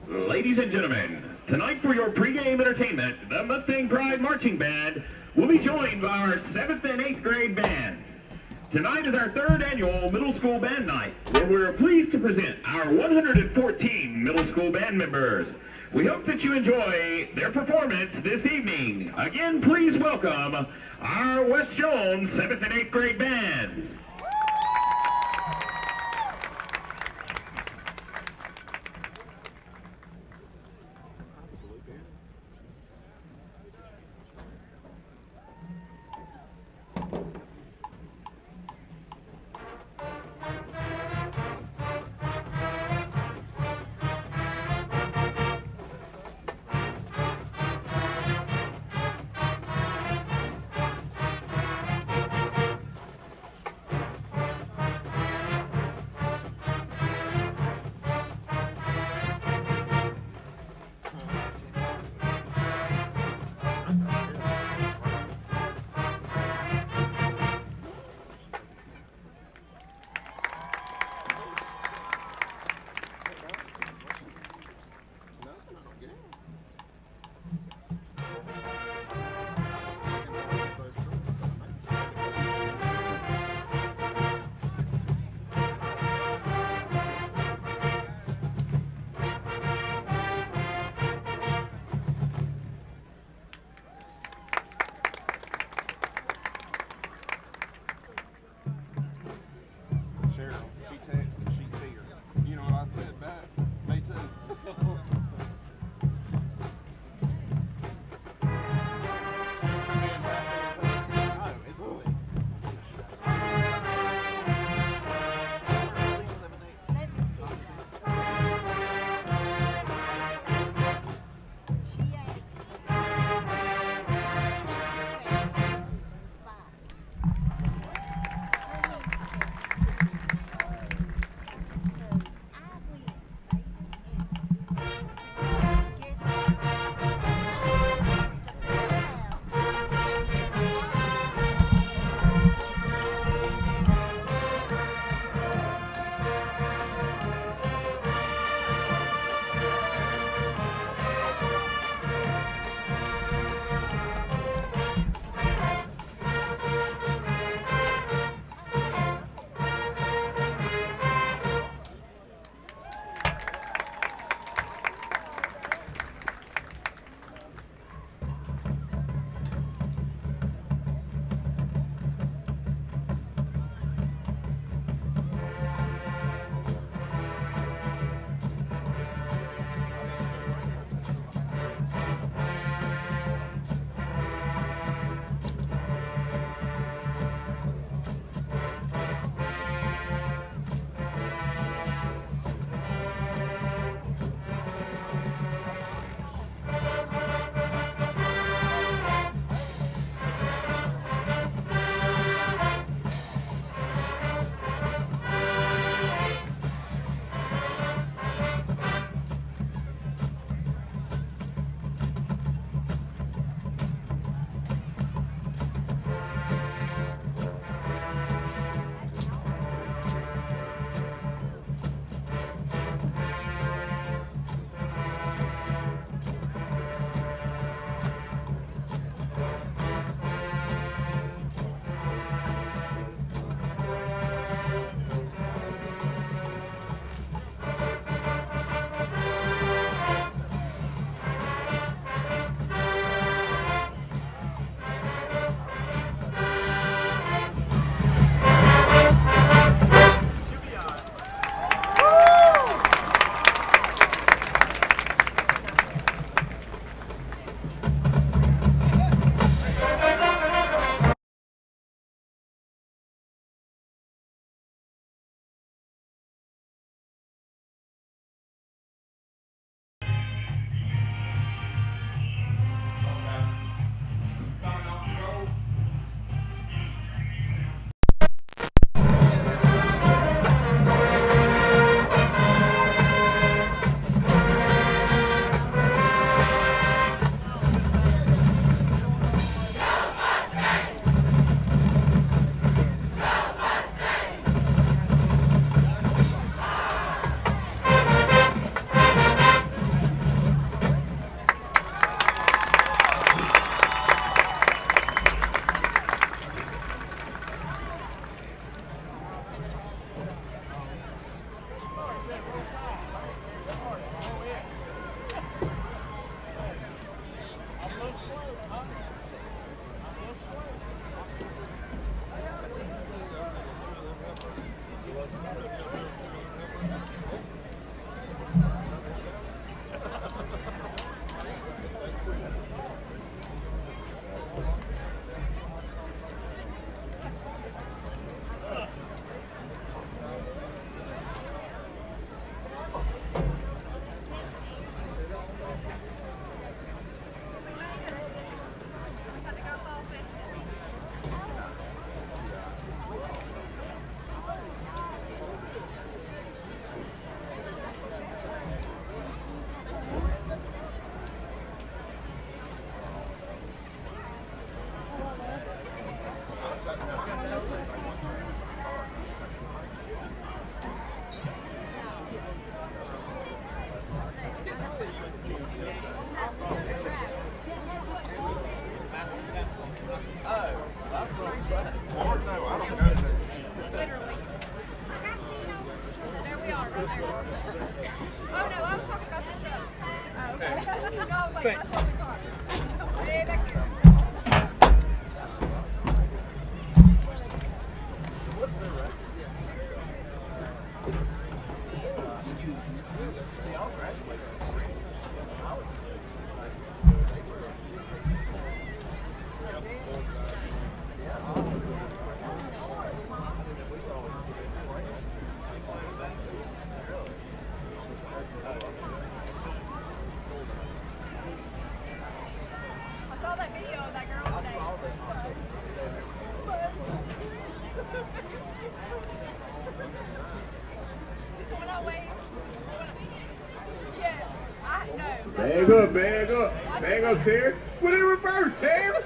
Ladies and gentlemen, tonight for your pregame entertainment, the Mustang Pride Marching Band will be joined by our 7th and 8th grade bands. Tonight is our 3rd annual middle school band night, where we're pleased to present our 114 middle school band members. We hope that you enjoy their performance this evening. Again, please welcome our West Jones 7th and 8th grade bands. Bag up, Terry. Put it in reverse, Terry.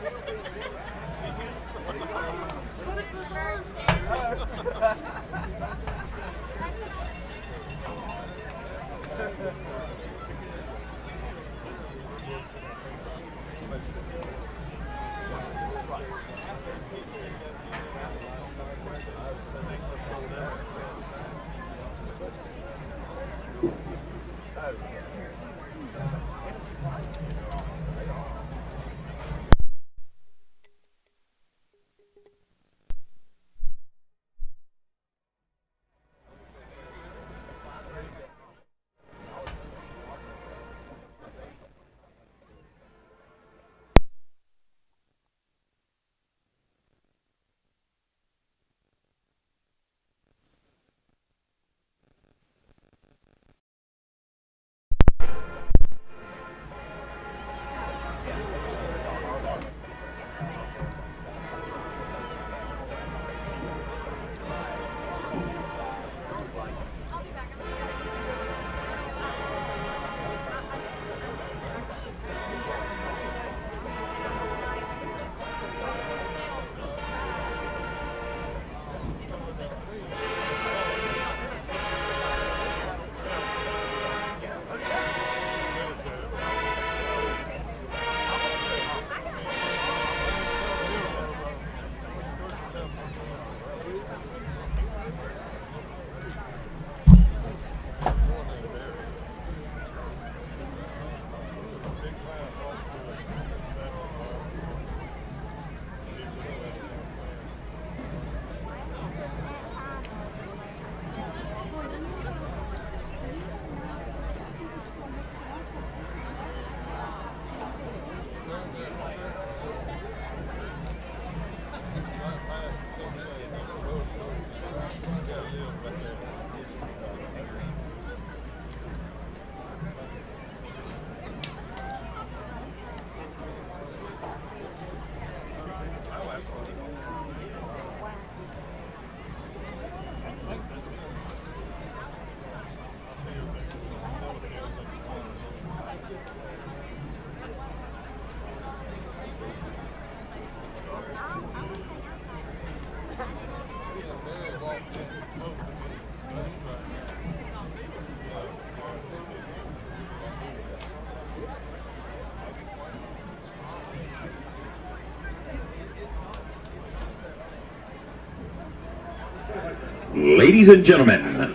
Ladies and gentlemen,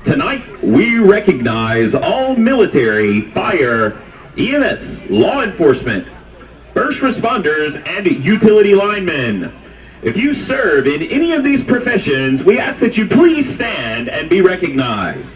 Tonight, we recognize all military, fire, EMS, law enforcement, first responders, and utility linemen. If you serve in any of these professions, we ask that you please stand and be recognized.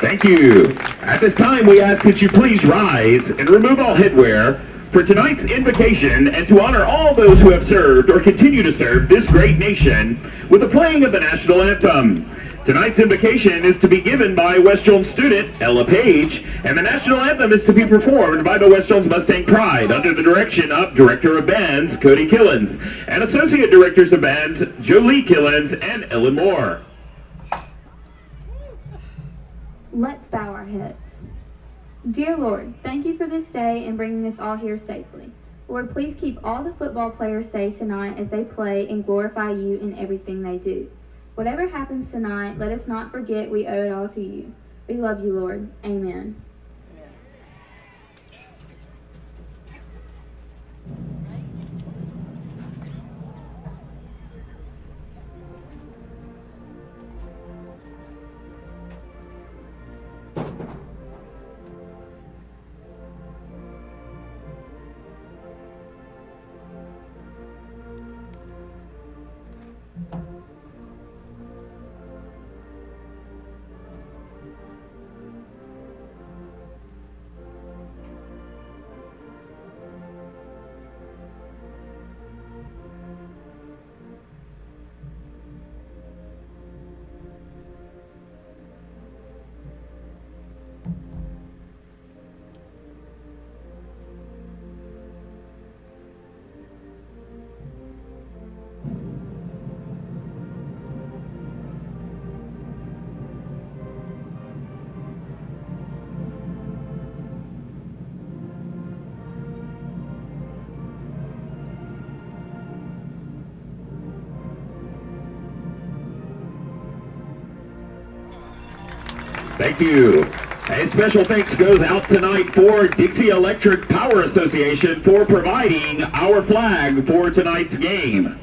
Thank you. At this time, we ask that you please rise and remove all headwear for tonight's invocation and to honor all those who have served or continue to serve this great nation with the playing of the national anthem. Tonight's invocation is to be given by West Jones student Ella Page, and the national anthem is to be performed by the West Jones Mustang Pride under the direction of Director of Bands Cody Killens and Associate Directors of Bands Jolie Killens and Ellen Moore. Let's bow our heads. Dear Lord, thank you for this day and bringing us all here safely. Lord, please keep all the football players safe tonight as they play and glorify you in everything they do. Whatever happens tonight, let us not forget we owe it all to you. We love you, Lord. Amen. Thank you. A special thanks goes out tonight for Dixie Electric Power Association for providing our flag for tonight's game.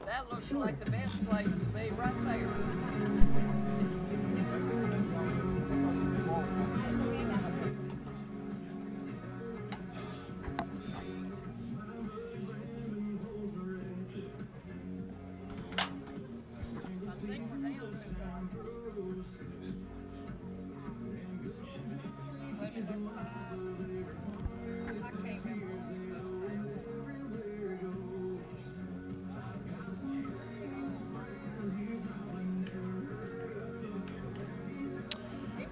That looks like the best place to be right there.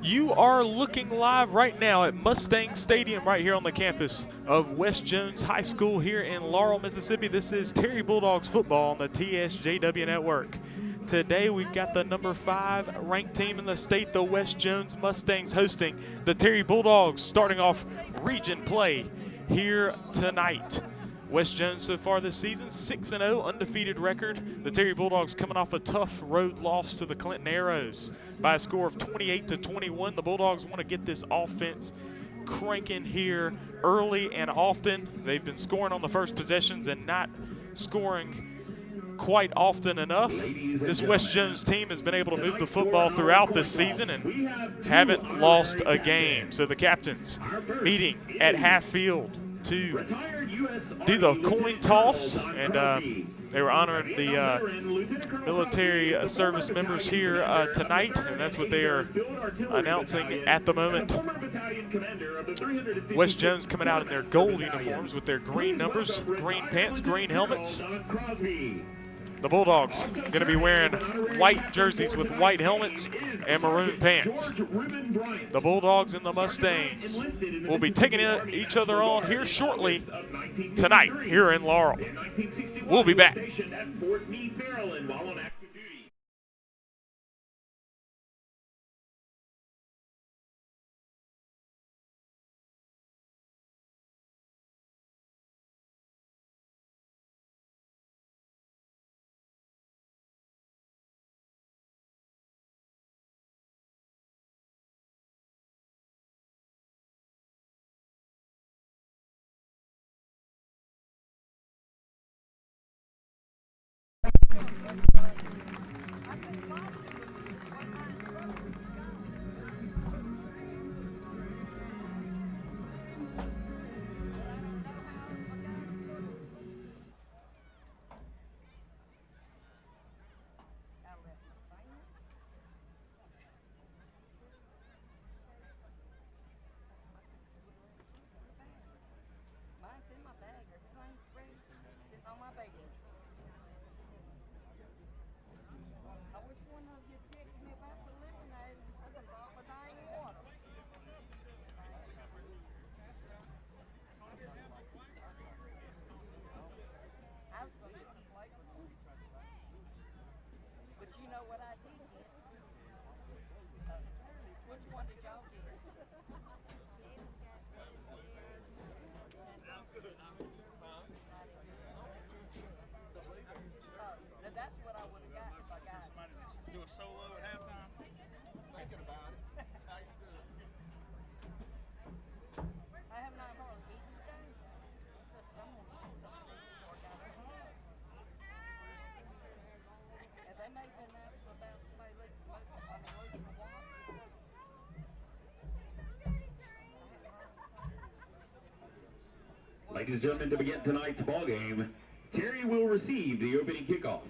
You are looking live right now at Mustang Stadium right here on the campus of West Jones High School here in Laurel, Mississippi. This is Terry Bulldogs football on the TSJW network. Today we've got the number 5 ranked team in the state, the West Jones Mustangs, hosting the Terry Bulldogs, starting off region play here tonight. West Jones so far this season, 6-0, undefeated record. The Terry Bulldogs coming off a tough road loss to the Clinton Arrows by a score of 28-21. The Bulldogs want to get this offense cranking here early and often. They've been scoring on the first possessions and not scoring quite often enough. This West Jones team has been able to move the football throughout this season and haven't lost a game. So the captains meeting at half field to do the coin toss, and they were honoring the military service members here tonight, and that's what they are announcing at the moment. West Jones coming out in their gold uniforms with their green numbers, green pants, green helmets. The Bulldogs going to be wearing white jerseys with white helmets and maroon pants. The Bulldogs and the Mustangs will be taking each other on here shortly tonight here in Laurel. We'll be back. solo at halftime? Thinking about it. How you doing? I have not hardly eaten today. Just some of the stuff before I got home. And they made the announcement about somebody looking on the original watch. Ladies and gentlemen, to begin tonight's ball game, Terry will receive the opening kickoff.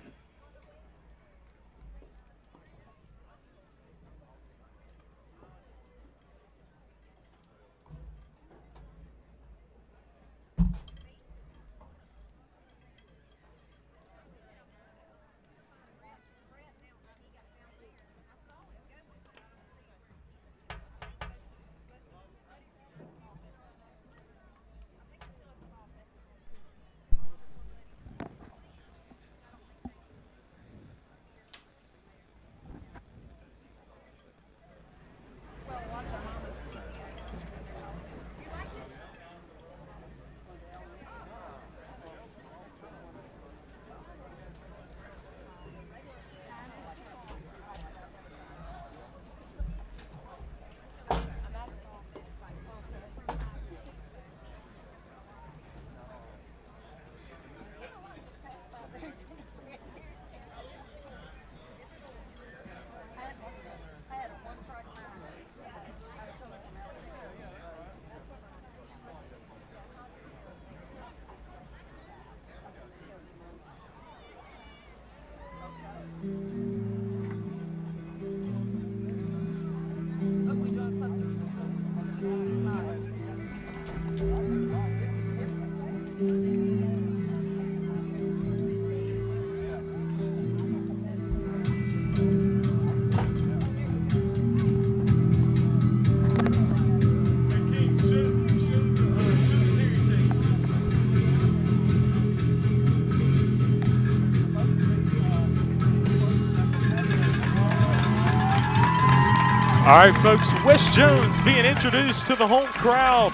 All right, folks, West Jones being introduced to the home crowd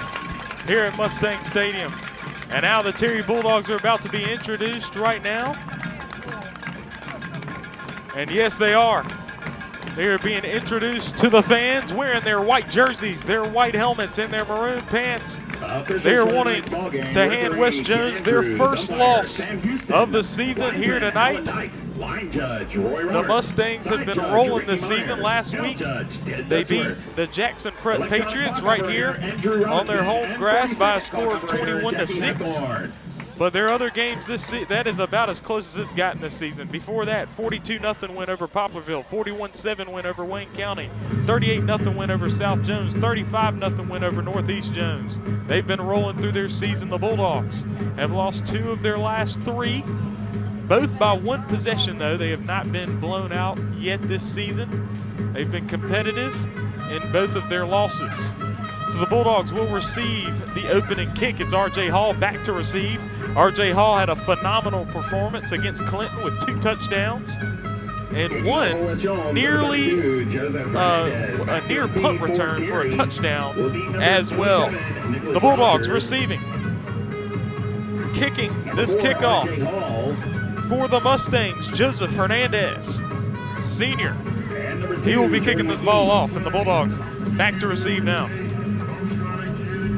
here at Mustang Stadium. And now the Terry Bulldogs are about to be introduced right now. And yes, they are. They are being introduced to the fans wearing their white jerseys, their white helmets, and their maroon pants. They are wanting to hand West Jones their first loss of the season here tonight. The Mustangs have been rolling this season. Last week, they beat the Jackson Prep Patriots right here on their home grass by a score of 21-6. But their other games this season, that is about as close as it's gotten this season. Before that, 42-0 win over Poplarville, 41-7 win over Wayne County, 38-0 win over South Jones, 35-0 win over Northeast Jones. They've been rolling through their season. The Bulldogs have lost 2 of their last 3, both by 1 possession, though. They have not been blown out yet this season. They've been competitive in both of their losses. So the Bulldogs will receive the opening kick. It's R.J. Hall back to receive. R.J. Hall had a phenomenal performance against Clinton with 2 touchdowns and one nearly a near punt return for a touchdown as well. The Bulldogs receiving. Kicking this kickoff for the Mustangs, Joseph Hernandez, senior. He will be kicking this ball off, and the Bulldogs back to receive now.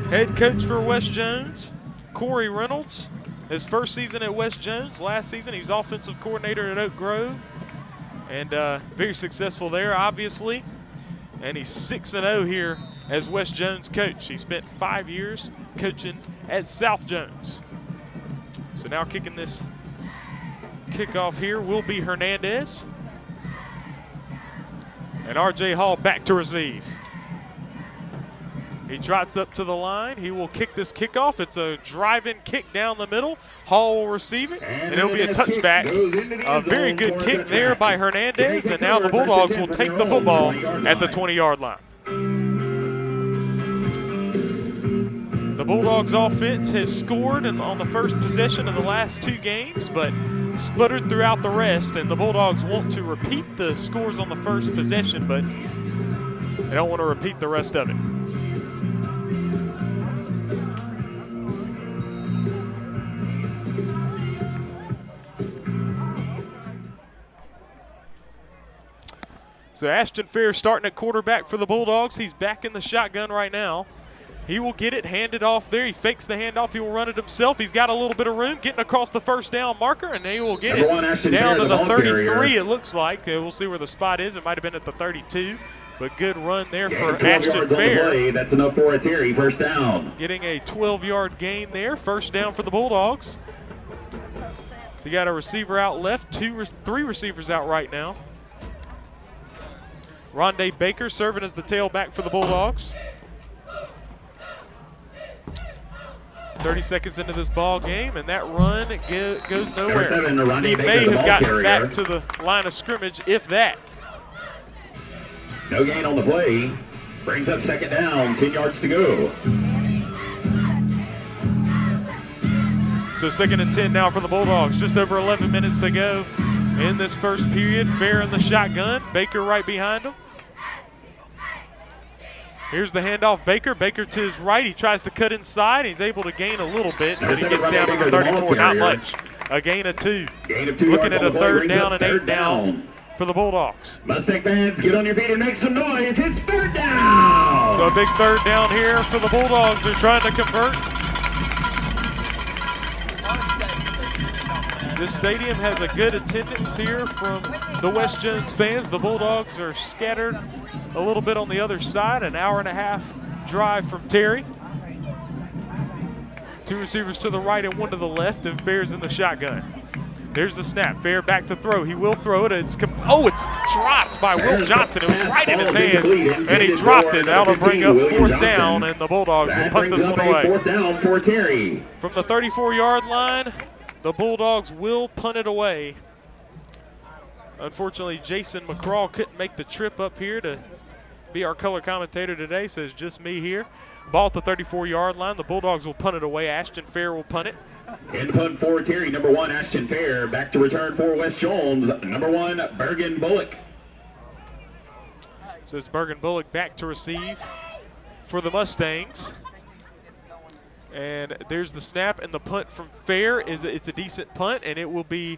Head coach for West Jones, Corey Reynolds. His first season at West Jones. Last season, he was offensive coordinator at Oak Grove. And very successful there, obviously. And he's 6-0 here as West Jones coach. He spent 5 years coaching at South Jones. So now kicking this kickoff here will be Hernandez. And R.J. Hall back to receive. He trots up to the line. He will kick this kickoff. It's a drive-in kick down the middle. Hall will receive it, and it'll be a touchback. A very good kick there by Hernandez, and now the Bulldogs will take the football at the 20-yard line. The Bulldogs offense has scored on the first possession of the last 2 games, but sputtered throughout the rest, and the Bulldogs want to repeat the scores on the first possession, but they don't want to repeat the rest of it. So Ashton Fair starting at quarterback for the Bulldogs. He's back in the shotgun right now. He will get it, hand it off there. He fakes the handoff. He will run it himself. He's got a little bit of room, getting across the first down marker, and he will get it down to the 33, it looks like. We'll see where the spot is. It might have been at the 32, but good run there for Ashton Fair. That's enough for a Terry, first down. Getting a 12-yard gain there, first down for the Bulldogs. So you got a receiver out left, three receivers out right now. Rondé Baker serving as the tailback for the Bulldogs. 30 seconds into this ball game, and that run goes nowhere. He may have gotten back to the line of scrimmage, if that. No gain on the play. Brings up second down, 10 yards to go. So 2nd and 10 now for the Bulldogs. Just over 11 minutes to go in this first period. Fair in the shotgun. Baker right behind him. Here's the handoff, Baker. Baker to his right. He tries to cut inside. He's able to gain a little bit, but he gets down to the 34. Not much. A gain of 2. Looking at a 3rd down and 8 down for the Bulldogs. Mustang fans, get on your feet and make some noise. It's 3rd down. So a big 3rd down here for the Bulldogs. They're trying to convert. This stadium has a good attendance here from the West Jones fans. The Bulldogs are scattered a little bit on the other side. An hour-and-a-half drive from Terry. 2 receivers to the right and 1 to the left, and Fair's in the shotgun. There's the snap. Fair back to throw. He will throw it. It's dropped by Will Johnson. It was right in his hands, and he dropped it. That'll bring up 4th down, and the Bulldogs will punt this one away. 4th down for Terry. From the 34-yard line, the Bulldogs will punt it away. Unfortunately, Jason McCraw couldn't make the trip up here to be our color commentator today, so it's just me here. Ball at the 34-yard line. The Bulldogs will punt it away. Ashton Fair will punt it. In punt for Terry, number 1, Ashton Fair. Back to return for West Jones, number 1, Bergen Bullock. So it's Bergen Bullock back to receive for the Mustangs. And there's the snap, and the punt from Fair. It's a decent punt, and it will be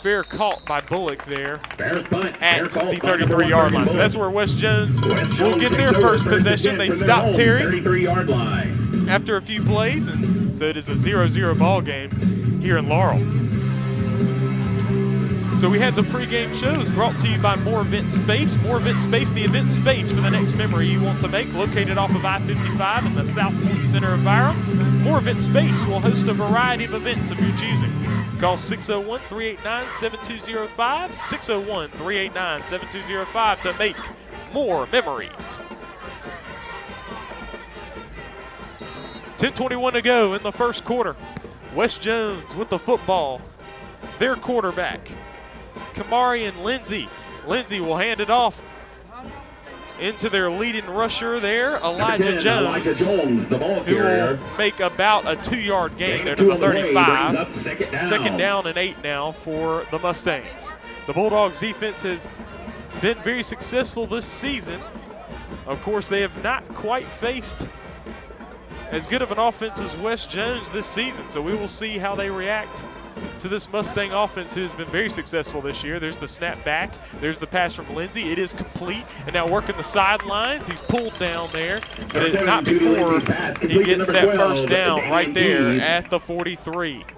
Fair caught by Bullock there at the 33-yard line. So that's where West Jones will get their first possession. They stop Terry 33-yard line after a few plays, and so it is a 0-0 ball game here in Laurel. So we had the pregame shows brought to you by More Event Space. More Event Space, the event space for the next memory you want to make, located off of I-55 in the South Point Center of Byram. More Event Space will host a variety of events of your choosing. Call 601-389-7205, 601-389-7205 to make more memories. 10:21 to go in the first quarter. West Jones with the football. Their quarterback, Kamarian Lindsay. Lindsay will hand it off into their leading rusher there, Elijah Jones, the ball who will make about a 2-yard gain there to the 35. Second down and 8 now for the Mustangs. The Bulldogs defense has been very successful this season. Of course, they have not quite faced as good of an offense as West Jones this season, so we will see how they react to this Mustang offense, who has been very successful this year. There's the snap back. There's the pass from Lindsay. It is complete. And now working the sidelines. He's pulled down there, but it's not before he gets that first down right there at the 43. So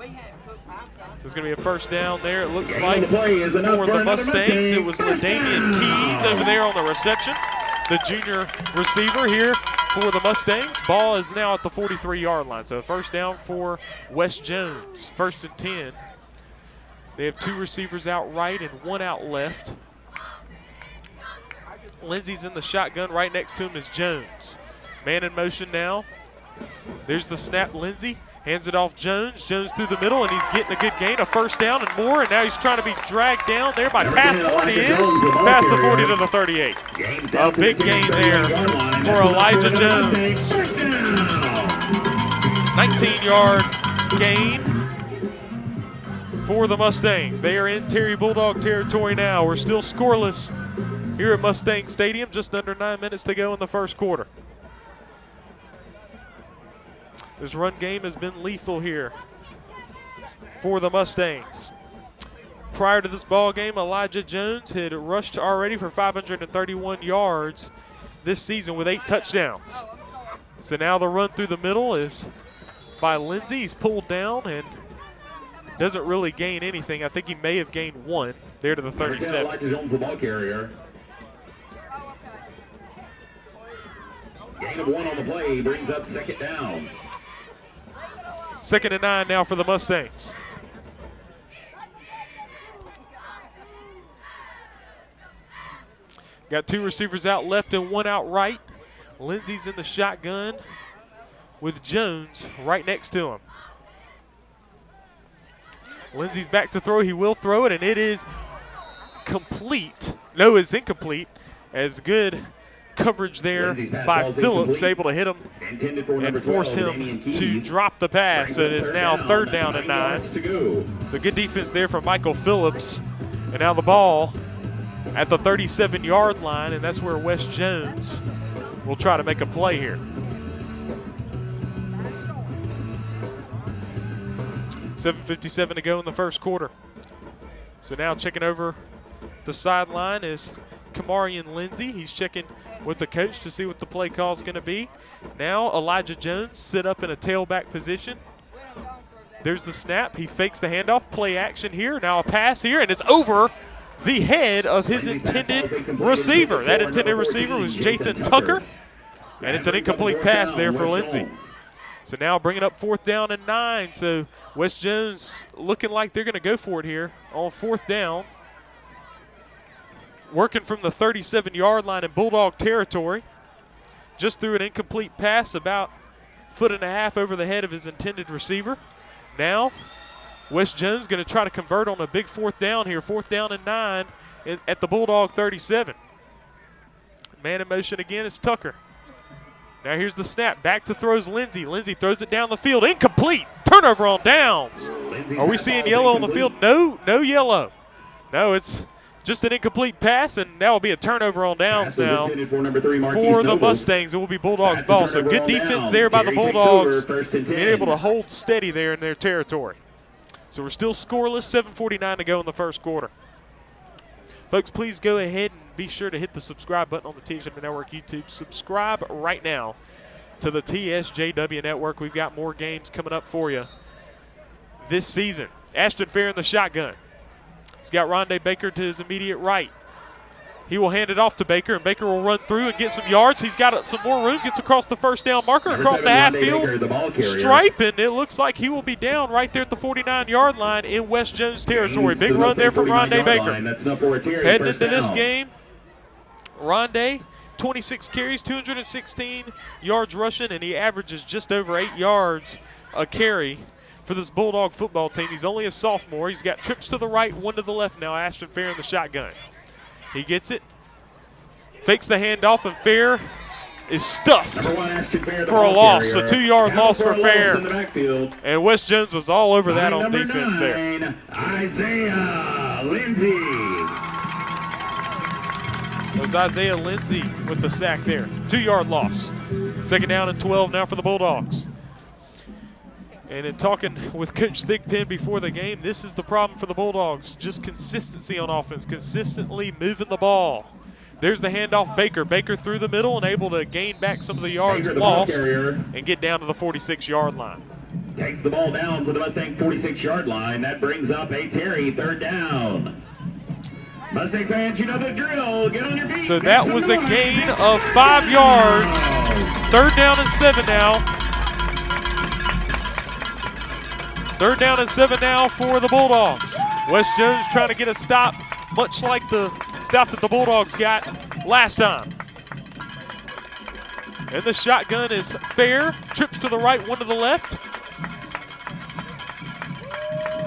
it's going to be a first down there, it looks like, for the Mustangs. It was LaDamian Keys over there on the reception, the junior receiver here for the Mustangs. Ball is now at the 43-yard line. So first down for West Jones. 1st and 10. They have 2 receivers out right and 1 out left. Lindsay's in the shotgun. Right next to him is Jones. Man in motion now. There's the snap. Lindsay hands it off Jones. Jones through the middle, and he's getting a good gain, a first down and more, and now he's trying to be dragged down there by past 40. He is past the 40 to the 38. A big gain there for Elijah Jones. 19-yard gain for the Mustangs. They are in Terry Bulldog territory now. We're still scoreless here at Mustang Stadium. Just under 9 minutes to go in the first quarter. This run game has been lethal here for the Mustangs. Prior to this ball game, Elijah Jones had rushed already for 531 yards this season with 8 touchdowns. So now the run through the middle is by Lindsey. He's pulled down and doesn't really gain anything. I think he may have gained 1 there to the 37. Elijah Jones, the ball carrier. Gain of 1 on the play brings up 2nd down. 2nd and 9 now for the Mustangs. Got 2 receivers out left and 1 out right. Lindsey's in the shotgun with Jones right next to him. Lindsey's back to throw. He will throw it, and it is complete. No, it's incomplete. As good coverage there by Phillips, able to hit him and force him to drop the pass. So it is now 3rd down and 9. So good defense there from Michael Phillips. And now the ball at the 37-yard line, and that's where West Jones will try to make a play here. 7:57 to go in the first quarter. So now checking over the sideline is Kamarian Lindsey. He's checking with the coach to see what the play call is going to be. Now Elijah Jones sit up in a tailback position. There's the snap. He fakes the handoff. Play action here. Now a pass here, and it's over the head of his intended receiver. That intended receiver was Jathan Tucker, and it's an incomplete pass there for Lindsey. So now bringing up 4th down and 9. So West Jones looking like they're going to go for it here on 4th down. Working from the 37-yard line in Bulldog territory. Just threw an incomplete pass about 1.5 feet over the head of his intended receiver. Now West Jones going to try to convert on a big 4th down here. 4th down and 9 at the Bulldog 37. Man in motion again is Tucker. Now here's the snap. Back to throws Lindsey. Lindsey throws it down the field. Incomplete. Turnover on downs. Are we seeing yellow on the field? No, no yellow. No, it's just an incomplete pass, and that will be a turnover on downs now for the Mustangs. It will be Bulldogs ball. So good defense there by the Bulldogs, being able to hold steady there in their territory. So we're still scoreless, 7:49 to go in the first quarter. Folks, please go ahead and be sure to hit the subscribe button on the TSJW Network YouTube. Subscribe right now to the TSJW Network. We've got more games coming up for you this season. Ashton Fair in the shotgun. He's got Rondé Baker to his immediate right. He will hand it off to Baker, and Baker will run through and get some yards. He's got some more room, gets across the 1st down marker, across the half field stripe, and it looks like he will be down right there at the 49-yard line in West Jones territory. Big run there from Rondé Baker. Heading into this game, Rondé, 26 carries, 216 yards rushing, and he averages just over 8 yards a carry for this Bulldog football team. He's only a sophomore. He's got trips to the right, 1 to the left now. Ashton Fair in the shotgun. He gets it, fakes the handoff, and Fair is stuffed for a loss. A 2-yard loss for Fair. And West Jones was all over that on defense there. Isaiah Lindsey. It was Isaiah Lindsey with the sack there. 2-yard loss. 2nd down and 12 now for the Bulldogs. And in talking with Coach Thigpen before the game, this is the problem for the Bulldogs. Just consistency on offense, consistently moving the ball. There's the handoff, Baker. Baker through the middle and able to gain back some of the yards lost and get down to the 46-yard line. Takes the ball down to the Mustang 46-yard line. That brings up a Terry 3rd down. Mustang fans, you know the drill. Get on your feet. So that was a gain of 5 yards. 3rd down and 7 now. 3rd down and 7 now for the Bulldogs. West Jones trying to get a stop, much like the stop that the Bulldogs got last time. And the shotgun is Fair. Trips to the right, 1 to the left.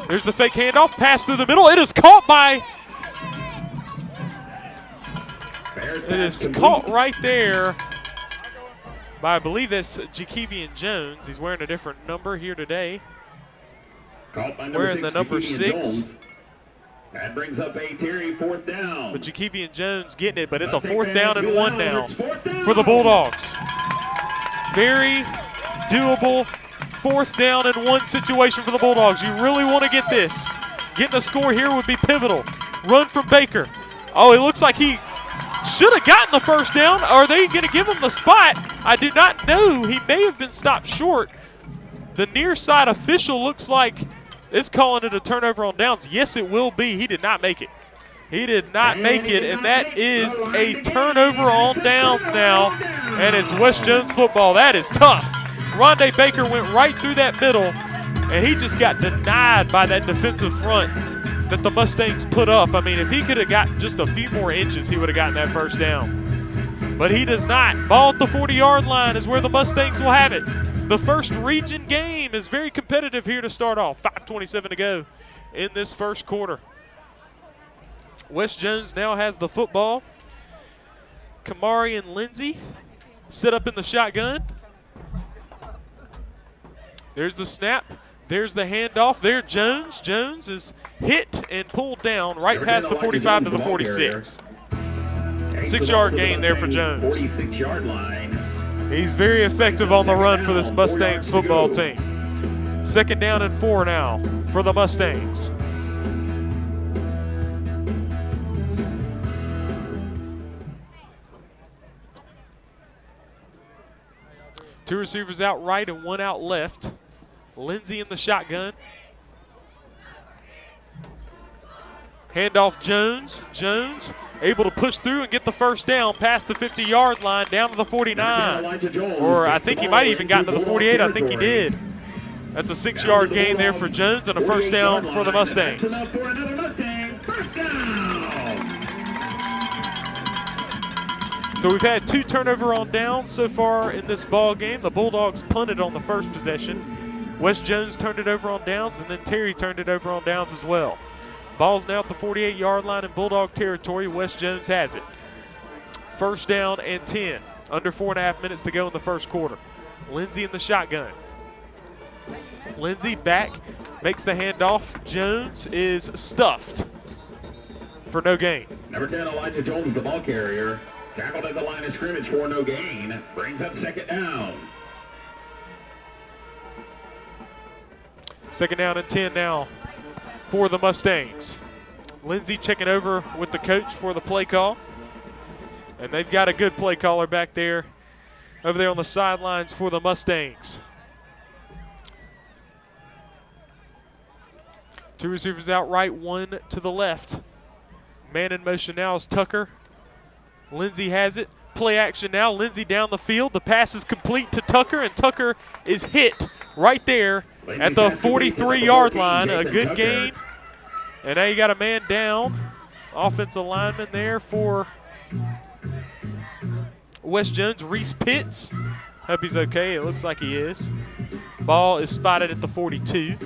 There's the fake handoff. Pass through the middle. It is caught by... It is caught right there by, I believe that's Jakevian Jones. He's wearing a different number here today. Wearing the number 6. That brings up a Terry 4th down. But Jakevian Jones getting it, but it's a 4th down and 1 now for the Bulldogs. Very doable 4th down and 1 situation for the Bulldogs. You really want to get this. Getting a score here would be pivotal. Run from Baker. Oh, it looks like he should have gotten the first down. Are they going to give him the spot? I do not know. He may have been stopped short. The near side official looks like it's calling it a turnover on downs. Yes, it will be. He did not make it. He did not make it, and that is a turnover on downs now, and it's West Jones football. That is tough. Rondé Baker went right through that middle, and he just got denied by that defensive front that the Mustangs put up. I mean, if he could have gotten just a few more inches, he would have gotten that first down. But he does not. Ball at the 40-yard line is where the Mustangs will have it. The first region game is very competitive here to start off. 5:27 to go in this first quarter. West Jones now has the football. Kamari and Lindsay sit up in the shotgun. There's the snap. There's the handoff. There, Jones. Jones is hit and pulled down right past the 45 to the 46. 6-yard gain there for Jones. 46-yard line. He's very effective on the run for this Mustangs football team. 2nd down and 4 now for the Mustangs. Two receivers out right and one out left. Lindsay in the shotgun. Handoff Jones. Jones able to push through and get the first down past the 50-yard line down to the 49. Or I think he might even gotten to the 48. I think he did. That's a 6-yard gain there for Jones and a first down for the Mustangs. So we've had 2 turnover on downs so far in this ball game. The Bulldogs punted on the first possession. West Jones turned it over on downs, and then Terry turned it over on downs as well. Ball's now at the 48-yard line in Bulldog territory. West Jones has it. 1st down and 10. Under 4.5 minutes to go in the first quarter. Lindsay in the shotgun. Lindsay back, makes the handoff. Jones is stuffed for no gain. Number 10, Elijah Jones, the ball carrier. Tackled at the line of scrimmage for no gain. Brings up 2nd down. 2nd down and 10 now for the Mustangs. Lindsay checking over with the coach for the play call. And they've got a good play caller back there, over there on the sidelines for the Mustangs. 2 receivers out right, 1 to the left. Man in motion now is Tucker. Lindsay has it. Play action now. Lindsay down the field. The pass is complete to Tucker, and Tucker is hit right there at the 43-yard line. A good gain. And now you got a man down. Offensive lineman there for West Jones. Reese Pitts. Hope he's okay. It looks like he is. Ball is spotted at the 42.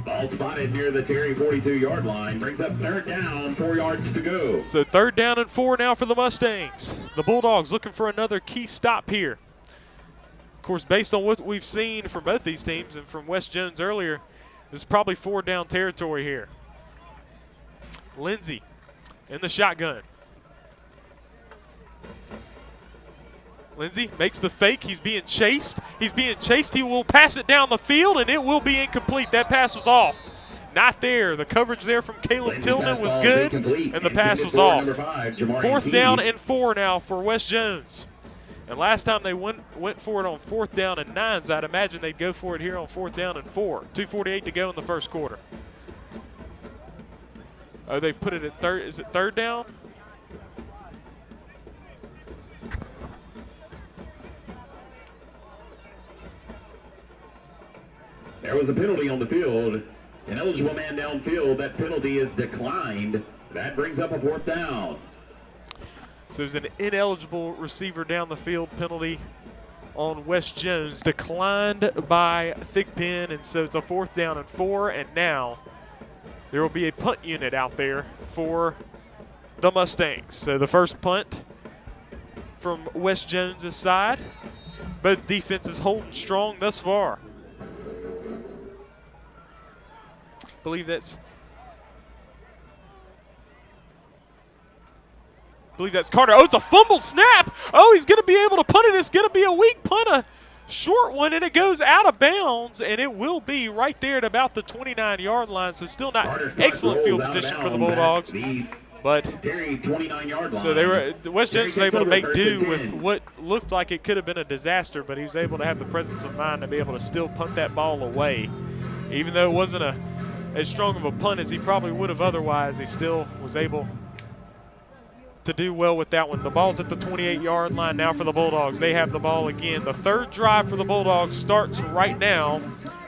Ball spotted near the Terry 42-yard line. Brings up 3rd down, 4 yards to go. So 3rd down and 4 now for the Mustangs. The Bulldogs looking for another key stop here. Of course, based on what we've seen from both these teams and from West Jones earlier, this is probably 4 down territory here. Lindsay in the shotgun. Lindsay makes the fake. He's being chased. He's being chased. He will pass it down the field, and it will be incomplete. That pass was off. Not there. The coverage there from Caleb Tillman was good, and the pass was off. 4th down and 4 now for West Jones. And last time they went for it on 4th down and 9s, I'd imagine they'd go for it here on 4th down and 4. 2:48 to go in the first quarter. Oh, they put it at 3rd. Is it 3rd down? There was a penalty on the field. An eligible man downfield. That penalty is declined. That brings up a 4th down. So there's an ineligible receiver down the field penalty on West Jones, declined by Thigpen, and so it's a 4th down and 4, and now there will be a punt unit out there for the Mustangs. So the first punt from West Jones' side. Both defenses holding strong thus far. Believe that's Carter. Oh, it's a fumble snap. Oh, he's going to be able to punt it. It's going to be a weak punt. Short one, and it goes out of bounds, and it will be right there at about the 29-yard line. So still not excellent field position for the Bulldogs. But Terry, 29-yard line. so West Jones was able to make do with what looked like it could have been a disaster, but he was able to have the presence of mind to be able to still punt that ball away. Even though it wasn't as strong of a punt as he probably would have otherwise, he still was able to do well with that one. The ball's at the 28-yard line now for the Bulldogs. They have the ball again. The third drive for the Bulldogs starts right now,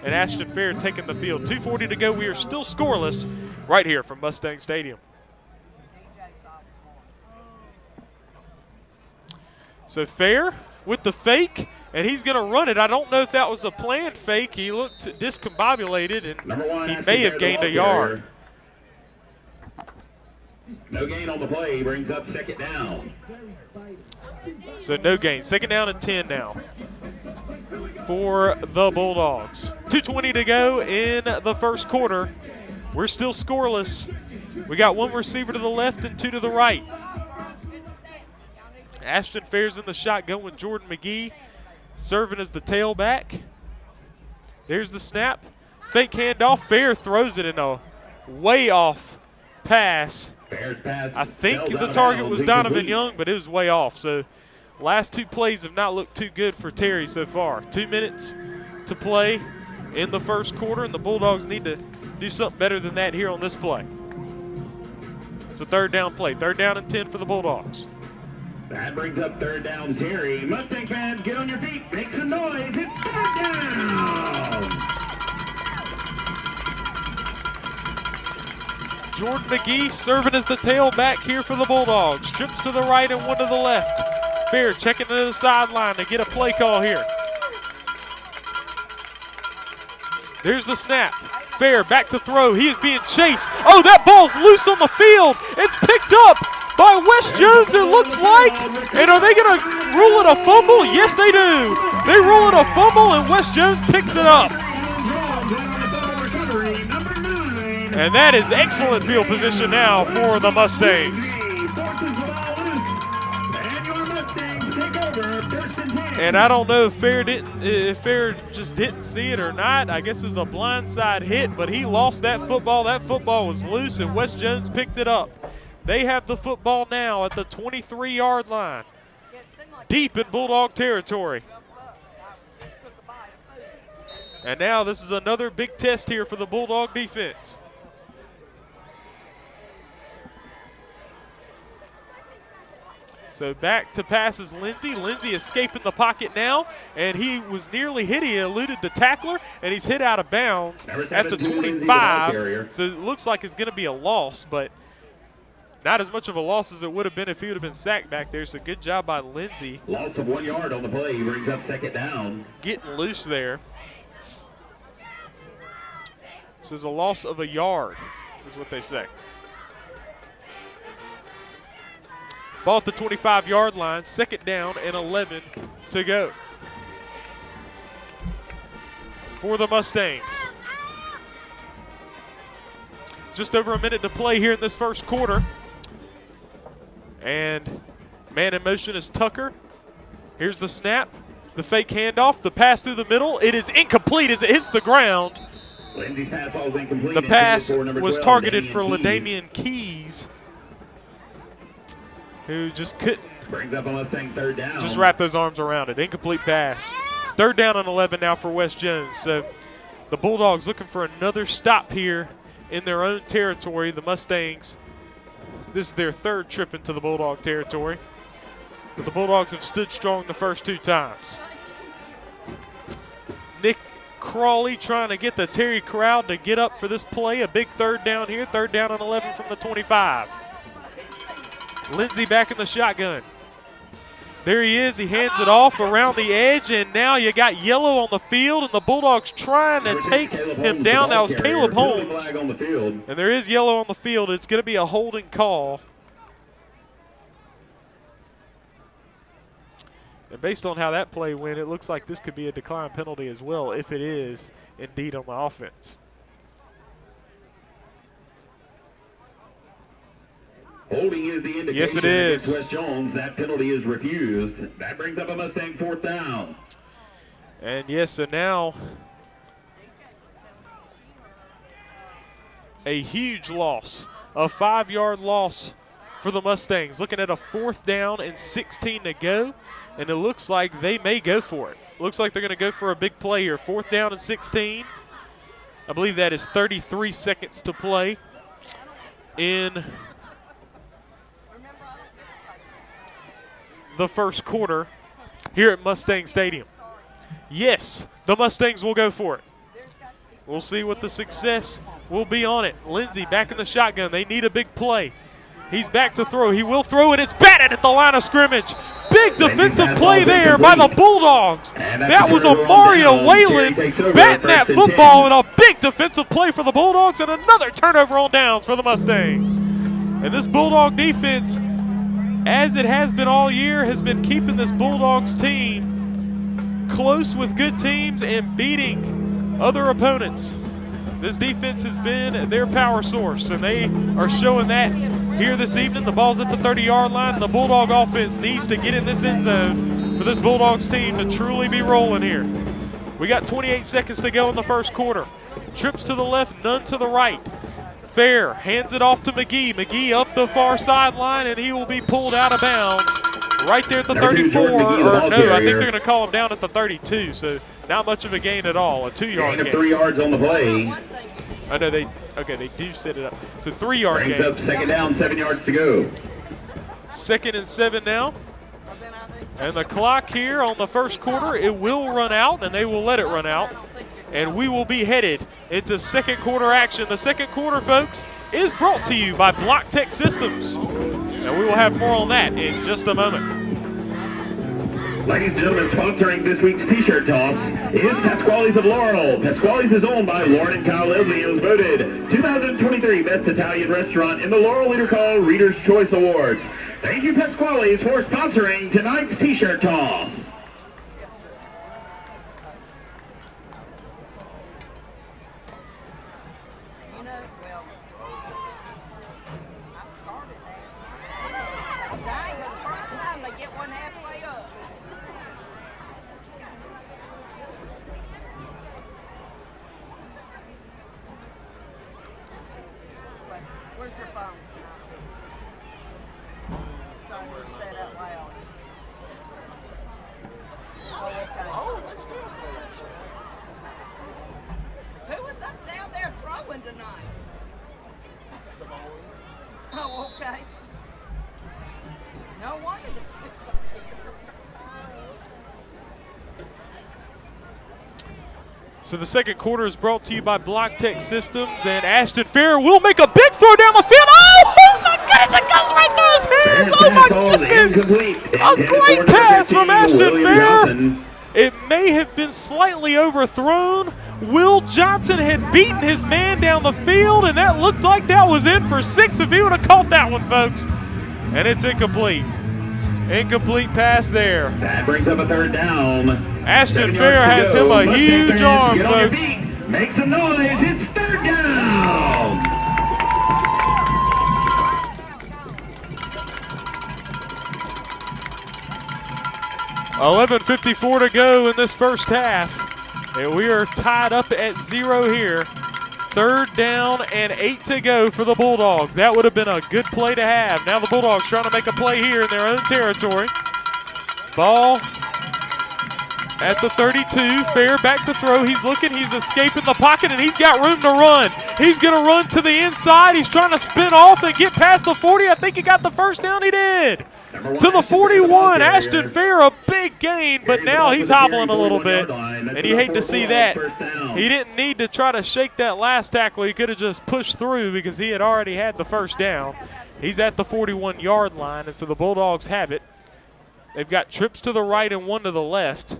and Ashton Fair taking the field. 2:40 to go. We are still scoreless right here from Mustang Stadium. So Fair with the fake, and he's going to run it. I don't know if that was a planned fake. He looked discombobulated, and he may have gained a yard. No gain on the play, brings up second down. So no gain. Second down and 10 now for the Bulldogs. 2:20 to go in the first quarter. We're still scoreless. We got one receiver to the left and two to the right. Ashton Fair's in the shotgun with Jordan McGee serving as the tailback. There's the snap. Fake handoff. Fair throws it in a way off pass. I think the target was Donovan Young, but it was way off. So last two plays have not looked too good for Terry so far. 2 minutes to play in the first quarter, and the Bulldogs need to do something better than that here on this play. It's a third down play. Third down and 10 for the Bulldogs. That brings up third down, Terry. Mustang fans, get on your feet. Make some noise. It's third down. Jordan McGee serving as the tailback here for the Bulldogs. Trips to the right and one to the left. Fair checking to the sideline to get a play call here. There's the snap. Fair back to throw. He is being chased. Oh, that ball's loose on the field. It's picked up by West Jones, it looks like. And are they going to rule it a fumble? Yes, they do. They rule it a fumble, and West Jones picks it up. And that is excellent field position now for the Mustangs. And I don't know if Fair just didn't see it or not. I guess it was a blindside hit, but he lost that football. That football was loose, and West Jones picked it up. They have the football now at the 23-yard line, deep in Bulldog territory. And now this is another big test here for the Bulldog defense. So back to pass is Lindsey. Lindsey escaping the pocket now, and he was nearly hit. He eluded the tackler, and he's hit out of bounds at the 25. So it looks like it's going to be a loss, but not as much of a loss as it would have been if he would have been sacked back there. So good job by Lindsey. Loss of 1 yard on the play. He brings up second down. Getting loose there. So it's a loss of a yard is what they say. Ball at the 25-yard line, second down and 11 to go for the Mustangs. Just over a minute to play here in this first quarter. And man in motion is Tucker. Here's the snap, the fake handoff, the pass through the middle. It is incomplete as it hits the ground. Lindsey's pass ball is incomplete. The pass was targeted for LaDamian Keys, who just couldn't brings up a Mustang third down. Just wrap those arms around it. Incomplete pass. Third down and 11 now for West Jones. So the Bulldogs looking for another stop here in their own territory. The Mustangs, this is their third trip into the Bulldog territory. But the Bulldogs have stood strong the first two times. Nick Crawley trying to get the Terry crowd to get up for this play. A big third down here. Third down and 11 from the 25. Lindsey back in the shotgun. There he is. He hands it off around the edge, and now you got yellow on the field, and the Bulldogs trying to take him down. That was Caleb Holmes. And there is yellow on the field. It's going to be a holding call. And based on how that play went, it looks like this could be a decline penalty as well, if it is indeed on the offense. Holding is the indication. Yes, it is. West Jones, that penalty is refused. That brings up a Mustang fourth down. And yes, so now a huge loss, a 5-yard loss for the Mustangs. Looking at a 4th down and 16 to go, and it looks like they may go for it. Looks like they're going to go for a big play here. 4th down and 16. I believe that is 33 seconds to play in the first quarter here at Mustang Stadium. Yes, the Mustangs will go for it. We'll see what the success will be on it. Lindsey back in the shotgun. They need a big play. He's back to throw. He will throw it. It's batted at the line of scrimmage. Big defensive play there by the Bulldogs. That was a Mario Whalen batting that football, and a big defensive play for the Bulldogs, and another turnover on downs for the Mustangs. And this Bulldog defense, as it has been all year, has been keeping this Bulldogs team close with good teams and beating other opponents. This defense has been their power source, and they are showing that here this evening. The ball's at the 30-yard line, and the Bulldog offense needs to get in this end zone for this Bulldogs team to truly be rolling here. We got 28 seconds to go in the first quarter. Trips to the left, none to the right. Fair hands it off to McGee. McGee up the far sideline, and he will be pulled out of bounds right there at the 34. Or no, I think they're going to call him down at the 32, so not much of a gain at all, a 2-yard gain. 3 yards on the play. I know they do set it up. So 3-yard gain. Brings up 2nd down, 7 yards to go. 2nd and 7 now. And the clock here on the first quarter, it will run out, and they will let it run out. And we will be headed into second quarter action. The second quarter, folks, is brought to you by Block Tech Systems. And we will have more on that in just a moment. Ladies and gentlemen, sponsoring this week's T-shirt toss is Pasquale's of Laurel. Pasquale's is owned by Lauren and Kyle Leslie and was voted 2023 Best Italian Restaurant in the Laurel Leader Call Reader's Choice Awards. Thank you, Pasquale's, for sponsoring tonight's T-shirt toss. Where's your phone? Son, say it out loud. Oh, okay. Oh, let's do it. Who was up down there throwing tonight? Oh, okay. No wonder. So the second quarter is brought to you by Block Tech Systems, and Ashton Fair will make a big throw down the field. Oh my goodness, it goes right through his hands. Oh my goodness. A great pass from Ashton Fair. It may have been slightly overthrown. Will Johnson had beaten his man down the field, and that looked like that was in for 6 if he would have caught that one, folks. And it's incomplete. Incomplete pass there. That brings up a 3rd down. Ashton Fair has him a huge arm, folks. Make some noise. It's 3rd down. $11:54 to go in this first half, and we are tied up at 0 here. 3rd down and 8 to go for the Bulldogs. That would have been a good play to have. Now the Bulldogs trying to make a play here in their own territory. Ball at the 32. Fair back to throw. He's looking. He's escaping the pocket, and he's got room to run. He's going to run to the inside. He's trying to spin off and get past the 40. I think he got the first down. He did. To the 41. Ashton Fair, a big gain, but now he's hobbling a little bit, and you hate to see that. He didn't need to try to shake that last tackle. He could have just pushed through because he had already had the first down. He's at the 41-yard line, and so the Bulldogs have it. They've got trips to the right and 1 to the left.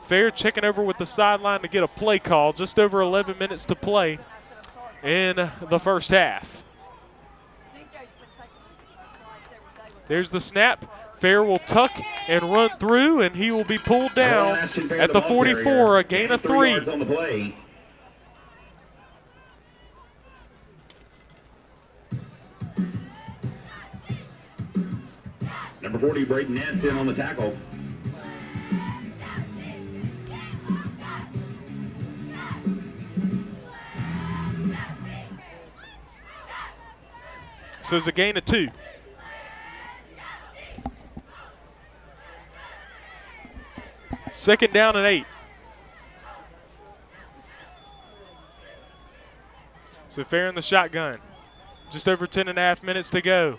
Fair checking over with the sideline to get a play call. Just over 11 minutes to play in the first half. There's the snap. Fair will tuck and run through, and he will be pulled down at the 44, a gain of 3. Number 40, Braden Nance in on the tackle. So it's a gain of 2. Second down and 8. So Fair in the shotgun. Just over 10.5 minutes to go.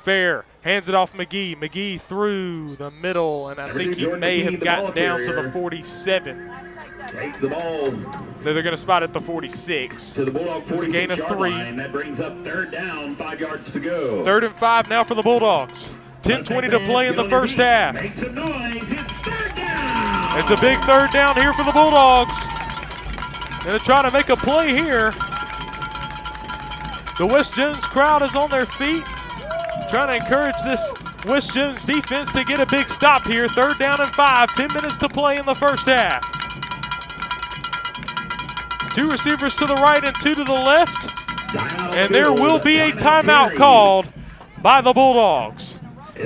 Fair hands it off McGee. McGee through the middle, and I think he may have gotten down to the 47. Takes the ball They're going to spot at the 46. to the Bulldog 46 gain of yard 3. line. That brings up third down, 5 yards to go. 3rd and 5 now for the Bulldogs. 10:20 to play in the first half. Make some noise. It's third down. It's a big 3rd down here for the Bulldogs. Going to try to make a play here. The West Jones crowd is on their feet, trying to encourage this West Jones defense to get a big stop here. 3rd down and 5, 10 minutes to play in the first half. 2 receivers to the right and 2 to the left. And there will be a timeout called by the Bulldogs.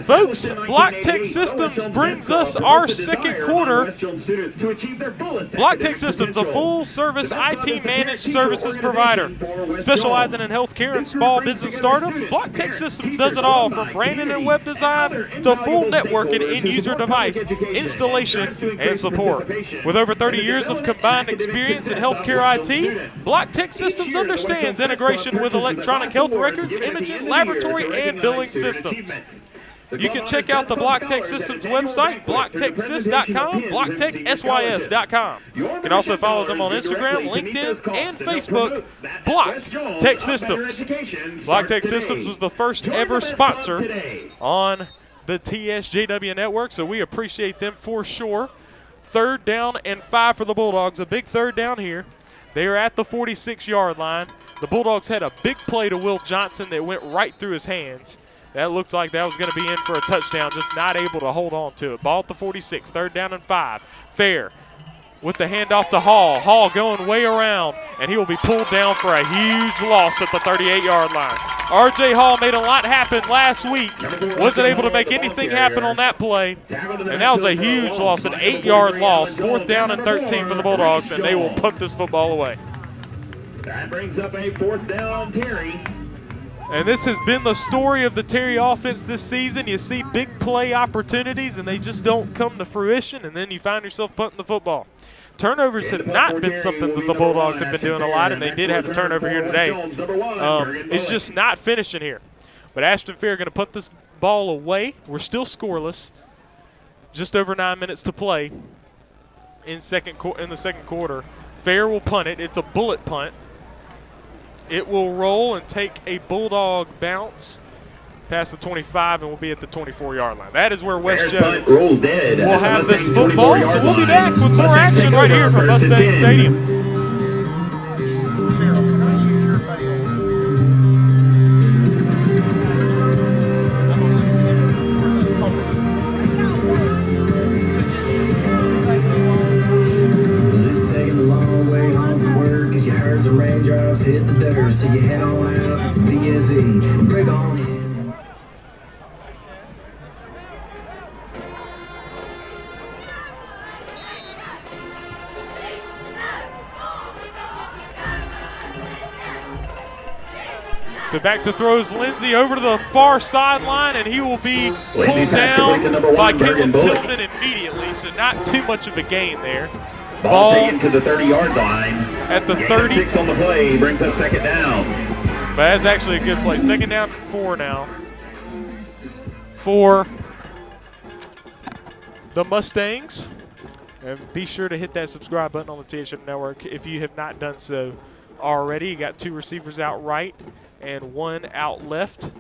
Folks, Block Tech Systems brings us our second quarter. Block Tech Systems, a full-service IT managed services provider, specializing in healthcare and small business startups. Block Tech Systems does it all, from branding and web design to full network and end-user device installation and support. With over 30 years of combined experience in healthcare IT, Block Tech Systems understands integration with electronic health records, imaging, laboratory, and billing systems. You can check out the Block Tech Systems website, blocktechsys.com, blocktechsys.com. You can also follow them on Instagram, LinkedIn, and Facebook, Block Tech Systems. Block Tech Systems was the first ever sponsor on the TSJW network, so we appreciate them for sure. 3rd down and 5 for the Bulldogs, a big 3rd down here. They are at the 46-yard line. The Bulldogs had a big play to Will Johnson that went right through his hands. That looked like that was going to be in for a touchdown, just not able to hold on to it. Ball at the 46, 3rd down and 5. Fair with the handoff to Hall. Hall going way around, and he will be pulled down for a huge loss at the 38-yard line. R.J. Hall made a lot happen last week. Wasn't able to make anything happen on that play, and that was a huge loss, an 8-yard loss. 4th down and 13 for the Bulldogs, and they will punt this football away. That brings up a 4th down, Terry. And this has been the story of the Terry offense this season. You see big play opportunities, and they just don't come to fruition, and then you find yourself punting the football. Turnovers have not been something that the Bulldogs have been doing a lot, and they did have a turnover here today. It's just not finishing here. But Ashton Fair going to put this ball away. We're still scoreless. Just over 9 minutes to play in the second quarter. Fair will punt it. It's a bullet punt. It will roll and take a Bulldog bounce past the 25 and will be at the 24-yard line. That is where West Jones will have this football. So we'll be back with more action right here from Mustang Stadium. Raindrops hit the dirt, so you head on out to BFE. Bring on in. So back to throws Lindsey over to the far sideline, and he will be pulled down by Caleb Tillman immediately, so not too much of a gain there. Ball taken to the 30-yard line. At the 30. 6 on the play, brings up 2nd down. But that's actually a good play. 2nd down, 4 now for the Mustangs. And be sure to hit that subscribe button on the TSJW Network if you have not done so already. You got 2 receivers out right and 1 out left.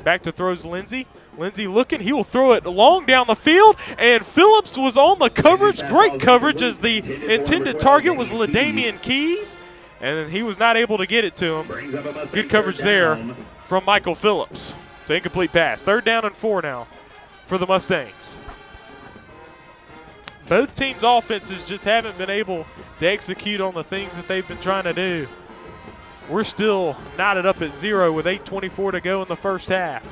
Back to throws Lindsey. Lindsey looking, he will throw it long down the field, and Phillips was on the coverage. Great coverage as the intended target was LaDamian Keys, and then he was not able to get it to him. Good coverage there from Michael Phillips. It's an incomplete pass. 3rd down and 4 now for the Mustangs. Both teams' offenses just haven't been able to execute on the things that they've been trying to do. We're still knotted up at 0 with 8:24 to go in the first half.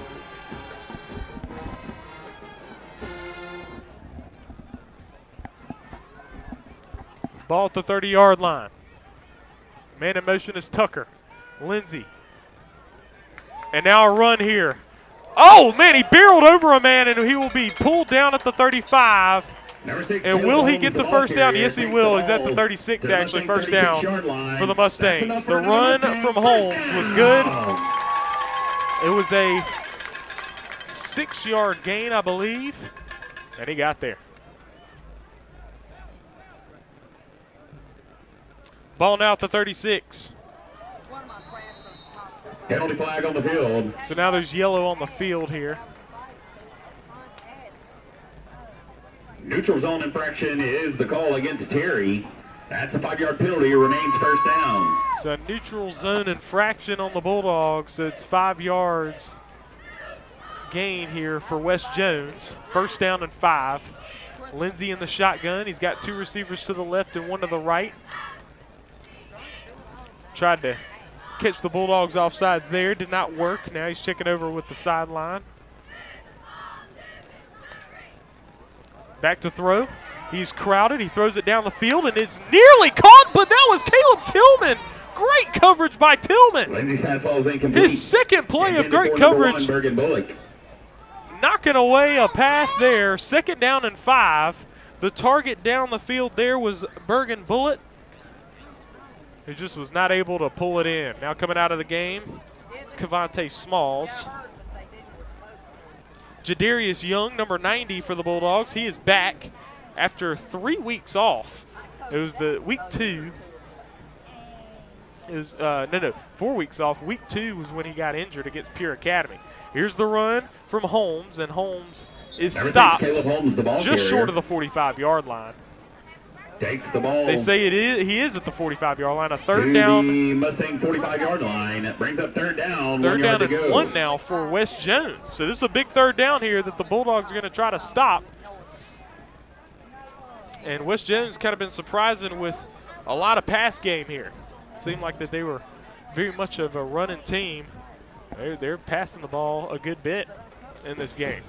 Ball at the 30-yard line. Man in motion is Tucker. Lindsey And now a run here. Oh, man, he barreled over a man, and he will be pulled down at the 35. And will he get the first down? Yes, he will. He's at the 36, actually, first down for the Mustangs. The run from Holmes was good. It was a 6-yard gain, I believe, and he got there. Ball now at the 36. Penalty flag on the field. So now there's yellow on the field here. Neutral zone infraction is the call against Terry. That's a 5-yard penalty. It remains first down. So a neutral zone infraction on the Bulldogs. So it's 5 yards gain here for West Jones. First down and 5. Lindsey in the shotgun. He's got 2 receivers to the left and 1 to the right. Tried to catch the Bulldogs offsides there. Did not work. Now he's checking over with the sideline. Back to throw. He's crowded. He throws it down the field, and it's nearly caught, but that was Caleb Tillman. Great coverage by Tillman. Lindsey's pass ball is incomplete. His second play of great coverage. Knocking away a pass there. Second down and 5. The target down the field there was Bergen Bullitt, who just was not able to pull it in. Now coming out of the game, it's Cavante Smalls. Jadarius Young, number 90 for the Bulldogs. He is back after 3 weeks off. It was the week 2. It was 4 weeks off. Week 2 was when he got injured against Pure Academy. Here's the run from Holmes, and Holmes is stopped just short of the 45-yard line. Takes the ball. They say he is at the 45-yard line. A third down. The Mustang 45-yard line. That brings up third down. Third down and 1 now for West Jones. So this is a big third down here that the Bulldogs are going to try to stop. And West Jones kind of been surprising with a lot of pass game here. Seemed like that they were very much of a running team. They're passing the ball a good bit in this game.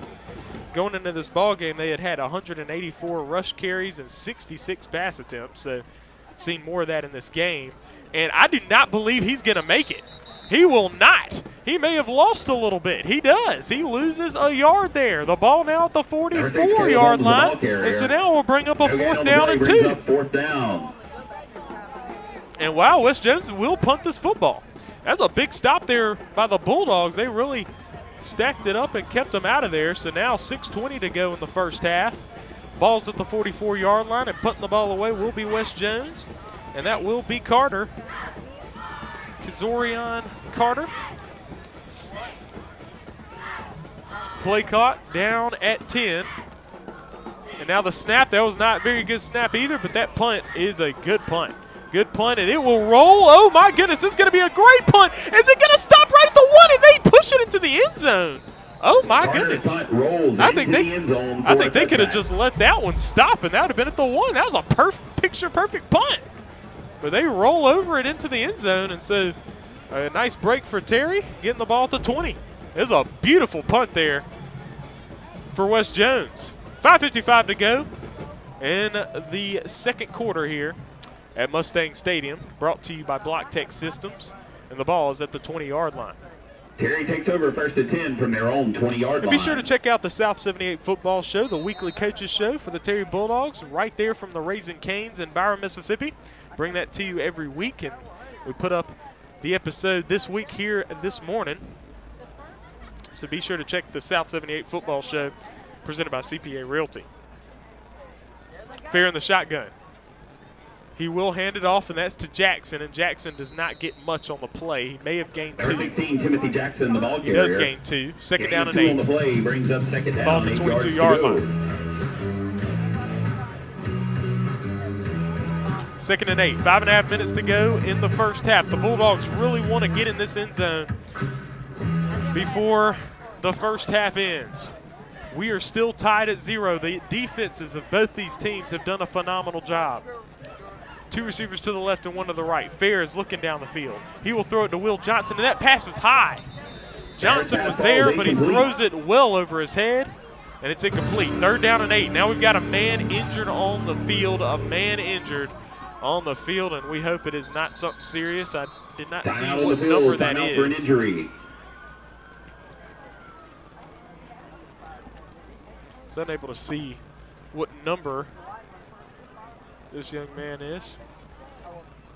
Going into this ball game, they had 184 rush carries and 66 pass attempts. So seen more of that in this game. And I do not believe he's going to make it. He will not. He may have lost a little bit. He does. He loses a yard there. The ball now at the 44-yard line. And so now we'll bring up a fourth down and 2. Fourth down. And wow, West Jones will punt this football. That's a big stop there by the Bulldogs. They really stacked it up and kept them out of there. So now 6:20 to go in the first half. Ball's at the 44-yard line, and punting the ball away will be West Jones. And that will be Carter. Kazorian Carter. Play caught down at 10. And now the snap, that was not a very good snap either, but that punt is a good punt. Good punt, and it will roll. Oh, my goodness, it's going to be a great punt. Is it going to stop right at the 1, and they push it into the end zone? Oh, my goodness. I think they could have just let that one stop, and that would have been at the 1. That was a picture-perfect punt. But they roll over it into the end zone, and so a nice break for Terry, getting the ball at the 20. It was a beautiful punt there for West Jones. 5:55 to go in the second quarter here at Mustang Stadium, brought to you by Block Tech Systems, and the ball is at the 20-yard line. Terry takes over first and 10 from their own 20-yard line. Be sure to check out the South 78 Football Show, the weekly coaches show for the Terry Bulldogs, right there from the Raising Cane's in Byron, Mississippi. Bring that to you every week, and we put up the episode this week here this morning. So be sure to check the South 78 Football Show, presented by CPA Realty. Fair in the shotgun. He will hand it off, and that's to Jackson, and Jackson does not get much on the play. He may have gained 2. 16, Timothy Jackson, the ball carrier. He does gain 2. Second down and 8. On the play brings up second down. Ball's at the 22-yard line. Second and 8. 5.5 minutes to go in the first half. The Bulldogs really want to get in this end zone before the first half ends. We are still tied at 0. The defenses of both these teams have done a phenomenal job. 2 receivers to the left and 1 to the right. Fair is looking down the field. He will throw it to Will Johnson, and that pass is high. Johnson was there, but he throws it well over his head, and it's incomplete. Third down and 8. Now we've got a man injured on the field, and we hope it is not something serious. I did not see what number that is. was unable to see what number this young man is.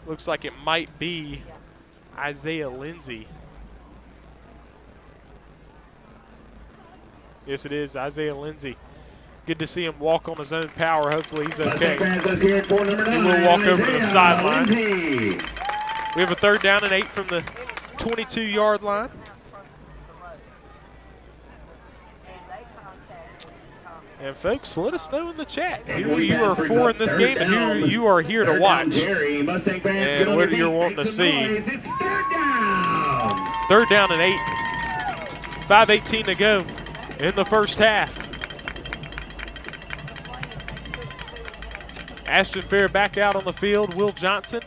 Looks like it might be Isaiah Lindsay. Yes, it is Isaiah Lindsay. Good to see him walk on his own power. Hopefully he's okay. He will walk over to the sideline. We have a 3rd down and 8 from the 22-yard line. And folks, let us know in the chat who you are for in this game and who you are here to watch and what you're wanting to see. 3rd down and 8. 5:18 to go in the first half. Ashton Fair back out on the field. Will Johnson,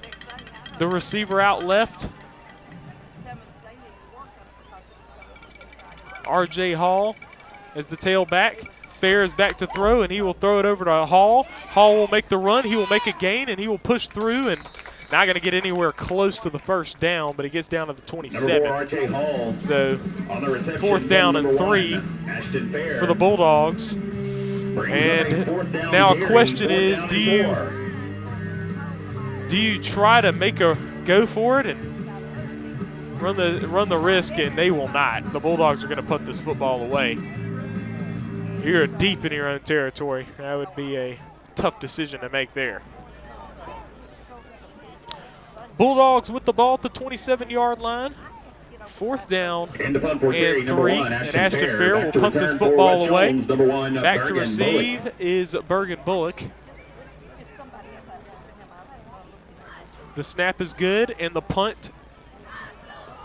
the receiver, out left. R.J. Hall as the tailback. Fair is back to throw, and he will throw it over to Hall. Hall will make the run. He will make a gain, and he will push through, and not going to get anywhere close to the first down, but he gets down to the 27. Hall. So 4th down and 3 for the Bulldogs. And now a question is, do you try to make a go for it and run the risk? And they will not. The Bulldogs are going to put this football away. You're deep in your own territory. That would be a tough decision to make there. Bulldogs with the ball at the 27-yard line. 4th down and 3. And Ashton Fair will punt this football away. Back to receive is Bergen Bullock. The snap is good, and the punt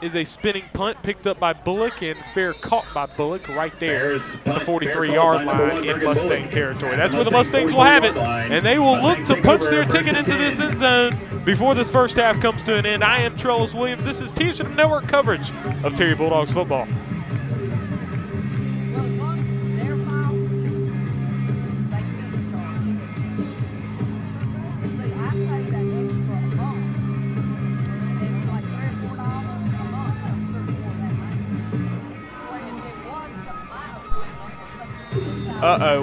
is a spinning punt picked up by Bullock, and Fair caught by Bullock right there at the 43-yard line in Mustang territory. That's where the Mustangs will have it, and they will look to punch their ticket into this end zone before this first half comes to an end. I am Trellis Williams. This is TSJW Network coverage of Terry Bulldogs football.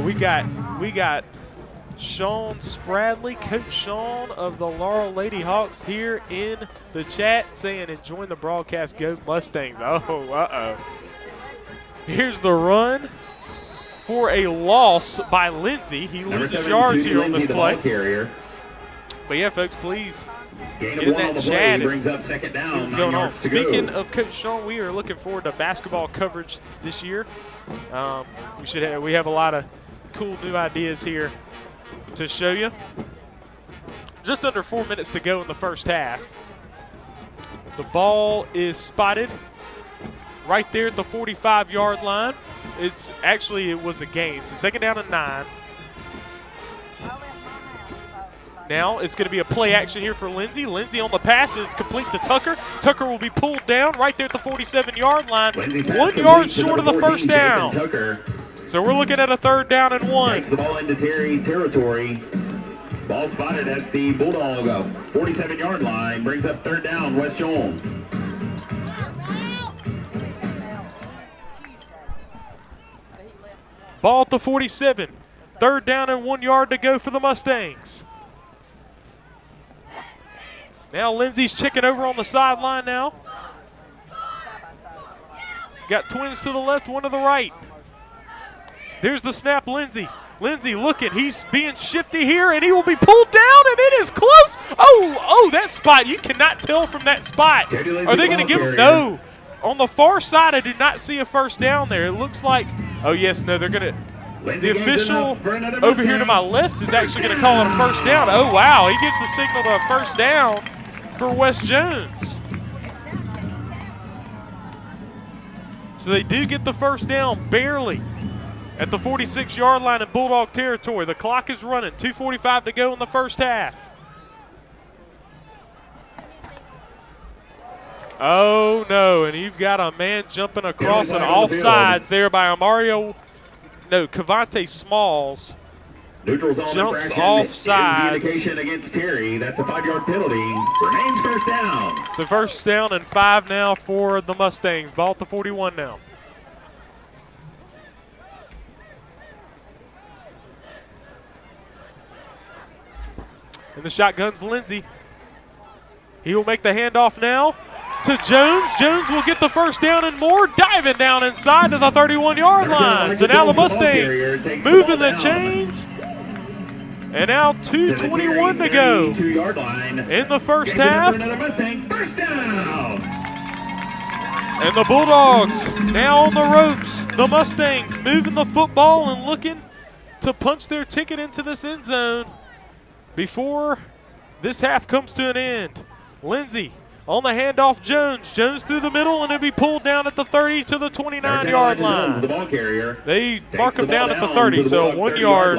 We got Sean Spradley, Coach Sean of the Laurel Lady Hawks, here in the chat saying, enjoying the broadcast, go Mustangs. Here's the run for a loss by Lindsay. He loses yards here on this play. But yeah, folks, please get in that chat and see what's going on. Speaking of Coach Sean, we are looking forward to basketball coverage this year. We have a lot of cool new ideas here to show you. Just under 4 minutes to go in the first half. The ball is spotted right there at the 45-yard line. It was a gain. So 2nd down and 9. Now it's going to be a play action here for Lindsay. Lindsay on the pass is complete to Tucker. Tucker will be pulled down right there at the 47-yard line. 1 yard short of the first down. So we're looking at a 3rd down and 1. Takes the ball into Terry territory. Ball spotted at the Bulldog 47-yard line. Brings up 3rd down, West Jones. Ball at the 47. 3rd down and 1 yard to go for the Mustangs. Now Lindsay's checking over on the sideline now. Got twins to the left, one to the right. There's the snap, Lindsay. Lindsay looking, he's being shifty here, and he will be pulled down, and it is close. Oh, that spot, you cannot tell from that spot. Are they going to give him? No. On the far side, I do not see a first down there. It looks like, they're going to. The official over here to my left is actually going to call it a first down. Oh, wow, he gives the signal to a first down for West Jones. So they do get the first down, barely, at the 46-yard line in Bulldog territory. The clock is running, 2:45 to go in the first half. Oh, no, and you've got a man jumping across an offsides there by Cavante Smalls. Neutral's on jumps the offsides. Invocation against Terry. That's a 5-yard penalty. Remains first down. So first down and 5 now for the Mustangs. Ball at the 41 now. In the shotgun's Lindsey. He will make the handoff now to Jones. Jones will get the first down and more, diving down inside to the 31-yard line. So now the Mustangs moving the chains. And now 2:21 to go in the first half. And the Bulldogs now on the ropes. The Mustangs moving the football and looking to punch their ticket into this end zone before this half comes to an end. Lindsey on the handoff, Jones. Jones through the middle, and it'll be pulled down at the 30 to the 29-yard line. They mark him down at the 30, so 1 yard.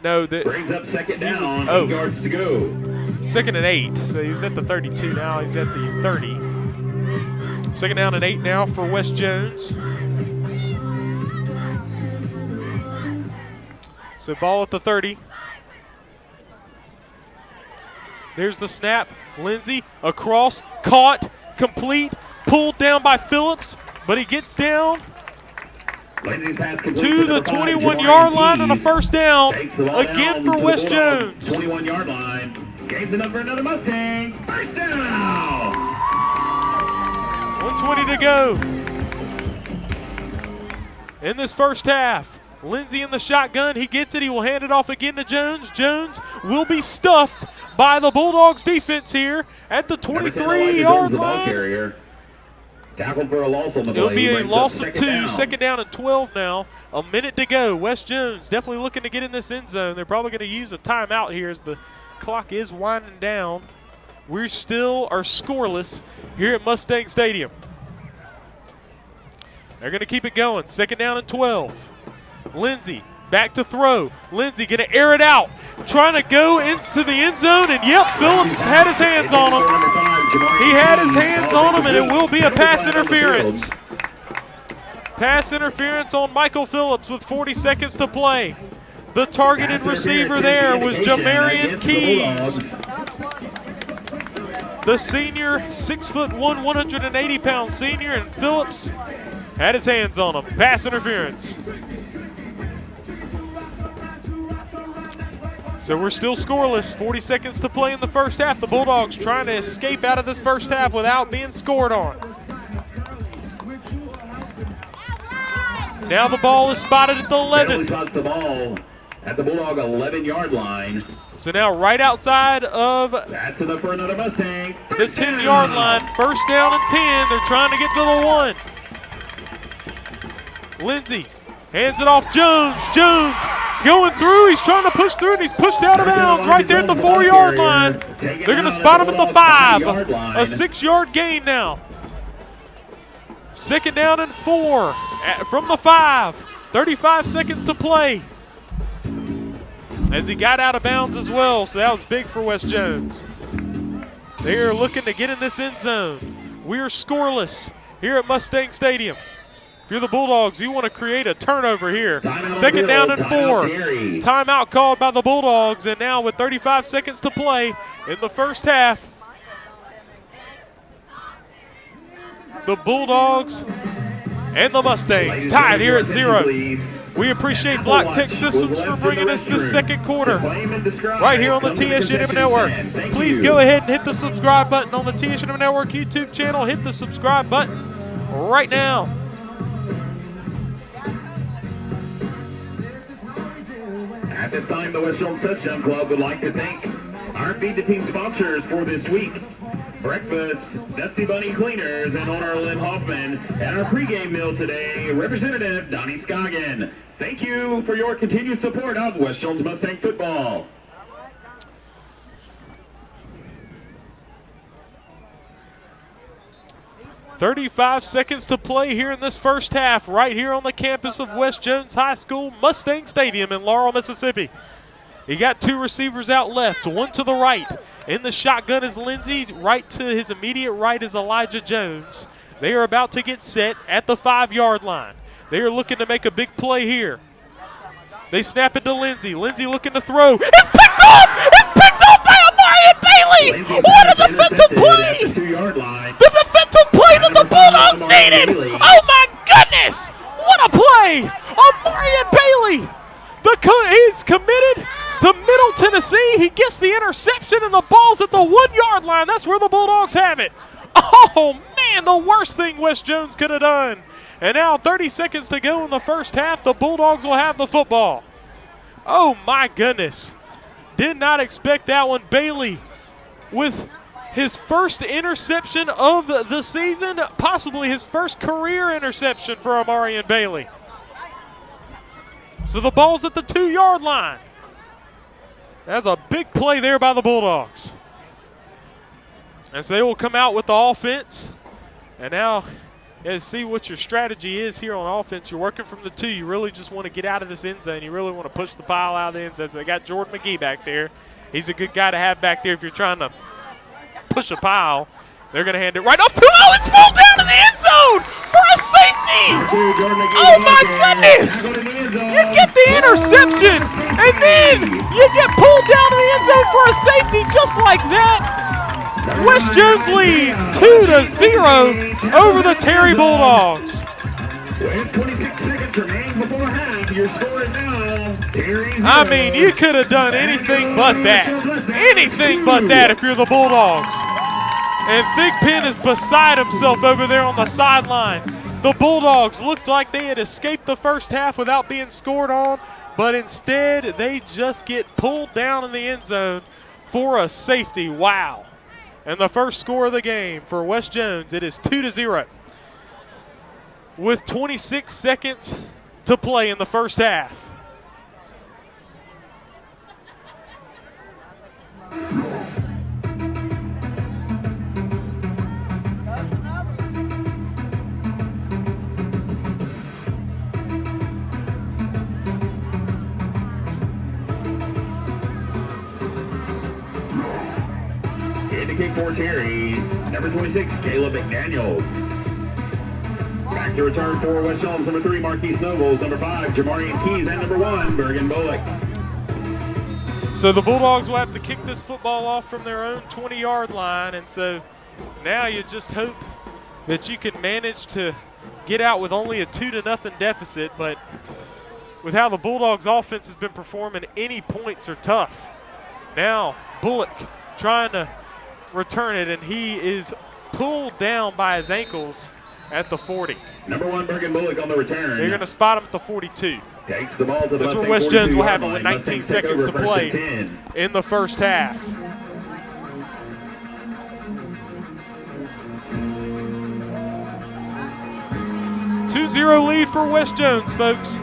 No, that brings up second down. 8 yards to go. 2nd and 8. So he was at the 32. Now he's at the 30. 2nd down and 8 now for West Jones. So ball at the 30. There's the snap. Lindsey across, caught, complete, pulled down by Phillips, but he gets down to the 21-yard line on a first down, again for West Jones. 21-yard line. Gains enough for another Mustang. First down. 1:20 to go in this first half. Lindsey in the shotgun. He gets it. He will hand it off again to Jones. Jones will be stuffed by the Bulldogs defense here at the 23-yard line. Tackled for a loss on the play. It'll be a loss of 2. Down. 2nd down and 12 now. A minute to go. West Jones definitely looking to get in this end zone. They're probably going to use a timeout here as the clock is winding down. We still are scoreless here at Mustang Stadium. They're going to keep it going. 2nd down and 12. Lindsey back to throw. Lindsey going to air it out. Trying to go into the end zone, and yep, Phillips had his hands on him. He had his hands on him, and it will be a pass interference. Pass interference on Michael Phillips with 40 seconds to play. The targeted receiver there was Jamarian Keys. The senior, 6'1", 180-pound senior, and Phillips had his hands on him. Pass interference. So we're still scoreless. 40 seconds to play in the first half. The Bulldogs trying to escape out of this first half without being scored on. Now the ball is spotted at the 11. Spots the ball at the Bulldog 11-yard line. So now right outside of That's enough for another Mustang. the 10-yard line. First down and 10. They're trying to get to the 1. Lindsey hands it off Jones. Jones going through. He's trying to push through, and he's pushed out of bounds right there at the 4-yard line. They're going to spot him at the 5. A 6-yard gain now. 2nd down and 4 from the 5. 35 seconds to play. As he got out of bounds as well, so that was big for West Jones. They are looking to get in this end zone. We are scoreless here at Mustang Stadium. If you're the Bulldogs, you want to create a turnover here. 2nd down and 4. Timeout called by the Bulldogs, and now with 35 seconds to play in the first half, the Bulldogs and the Mustangs tied here at 0. We appreciate Block Tech Systems for bringing us this second quarter right here on the TSJW Network. Please go ahead and hit the subscribe button on the TSJW Network YouTube channel. Hit the subscribe button right now. At this time, the West Jones Touchdown Club would like to thank our Feed the Team sponsors for this week. Breakfast, Dusty Bunny Cleaners, and owner Lynn Hoffman. And our pregame meal today, Representative Donnie Scoggin. Thank you for your continued support of West Jones Mustang football. "35 seconds to play here in this first half, right here on the campus of West Jones High School, Mustang Stadium in Laurel, Mississippi. He got 2 receivers out left, 1 to the right. In the shotgun is Lindsey. Right to his immediate right is Elijah Jones. They are about to get set at the 5-yard line. They are looking to make a big play here. They snap it to Lindsey. Lindsey looking to throw. It's picked off! It's picked off by Amarian Bailey! What a defensive play! The defensive play that the Bulldogs needed! Oh my goodness! What a play! Amarian Bailey! He's committed to Middle Tennessee. He gets the interception, and the ball's at the 1-yard line. That's where the Bulldogs have it. Oh, man, the worst thing West Jones could have done. And now 30 seconds to go in the first half. The Bulldogs will have the football. Oh, my goodness. Did not expect that one. Bailey with his first interception of the season, possibly his first career interception for Amarian Bailey. So the ball's at the 2-yard line. That's a big play there by the Bulldogs. As they will come out with the offense. And now, as see what your strategy is here on offense. You're working from the 2. You really just want to get out of this end zone. You really want to push the pile out of the end zone. So they got Jordan McGee back there. He's a good guy to have back there if you're trying to push a pile. They're going to hand it right off to him. Oh, it's pulled down in the end zone for a safety. Oh, my goodness. You get the interception, and then you get pulled down in the end zone for a safety just like that. West Jones leads 2-0 over the Terry Bulldogs. With 26 seconds remaining before half, your score is now Terry 0. I mean, you could have done anything but that. Anything but that if you're the Bulldogs. And Thigpen is beside himself over there on the sideline. The Bulldogs looked like they had escaped the first half without being scored on, but instead they just get pulled down in the end zone for a safety. Wow. And the first score of the game for West Jones, it is 2-0. With 26 seconds to play in the first half. Kick for Terry, number 26, Caleb McDaniels. Back to return for West Jones, number 3, Marquise Nobles, number 5, Jamarian Keys, and number 1, Bergen Bullock. So the Bulldogs will have to kick this football off from their own 20-yard line, and so now you just hope that you can manage to get out with only a 2-0 deficit, but with how the Bulldogs offense has been performing, any points are tough. Now Bullock trying to return it, and he is pulled down by his ankles at the 40. Number 1, Bergen Bullock on the return. They're going to spot him at the 42. Takes the ball to the That's where West Jones will have it with 19 seconds to play in the first half. (2-0) lead for West Jones, folks.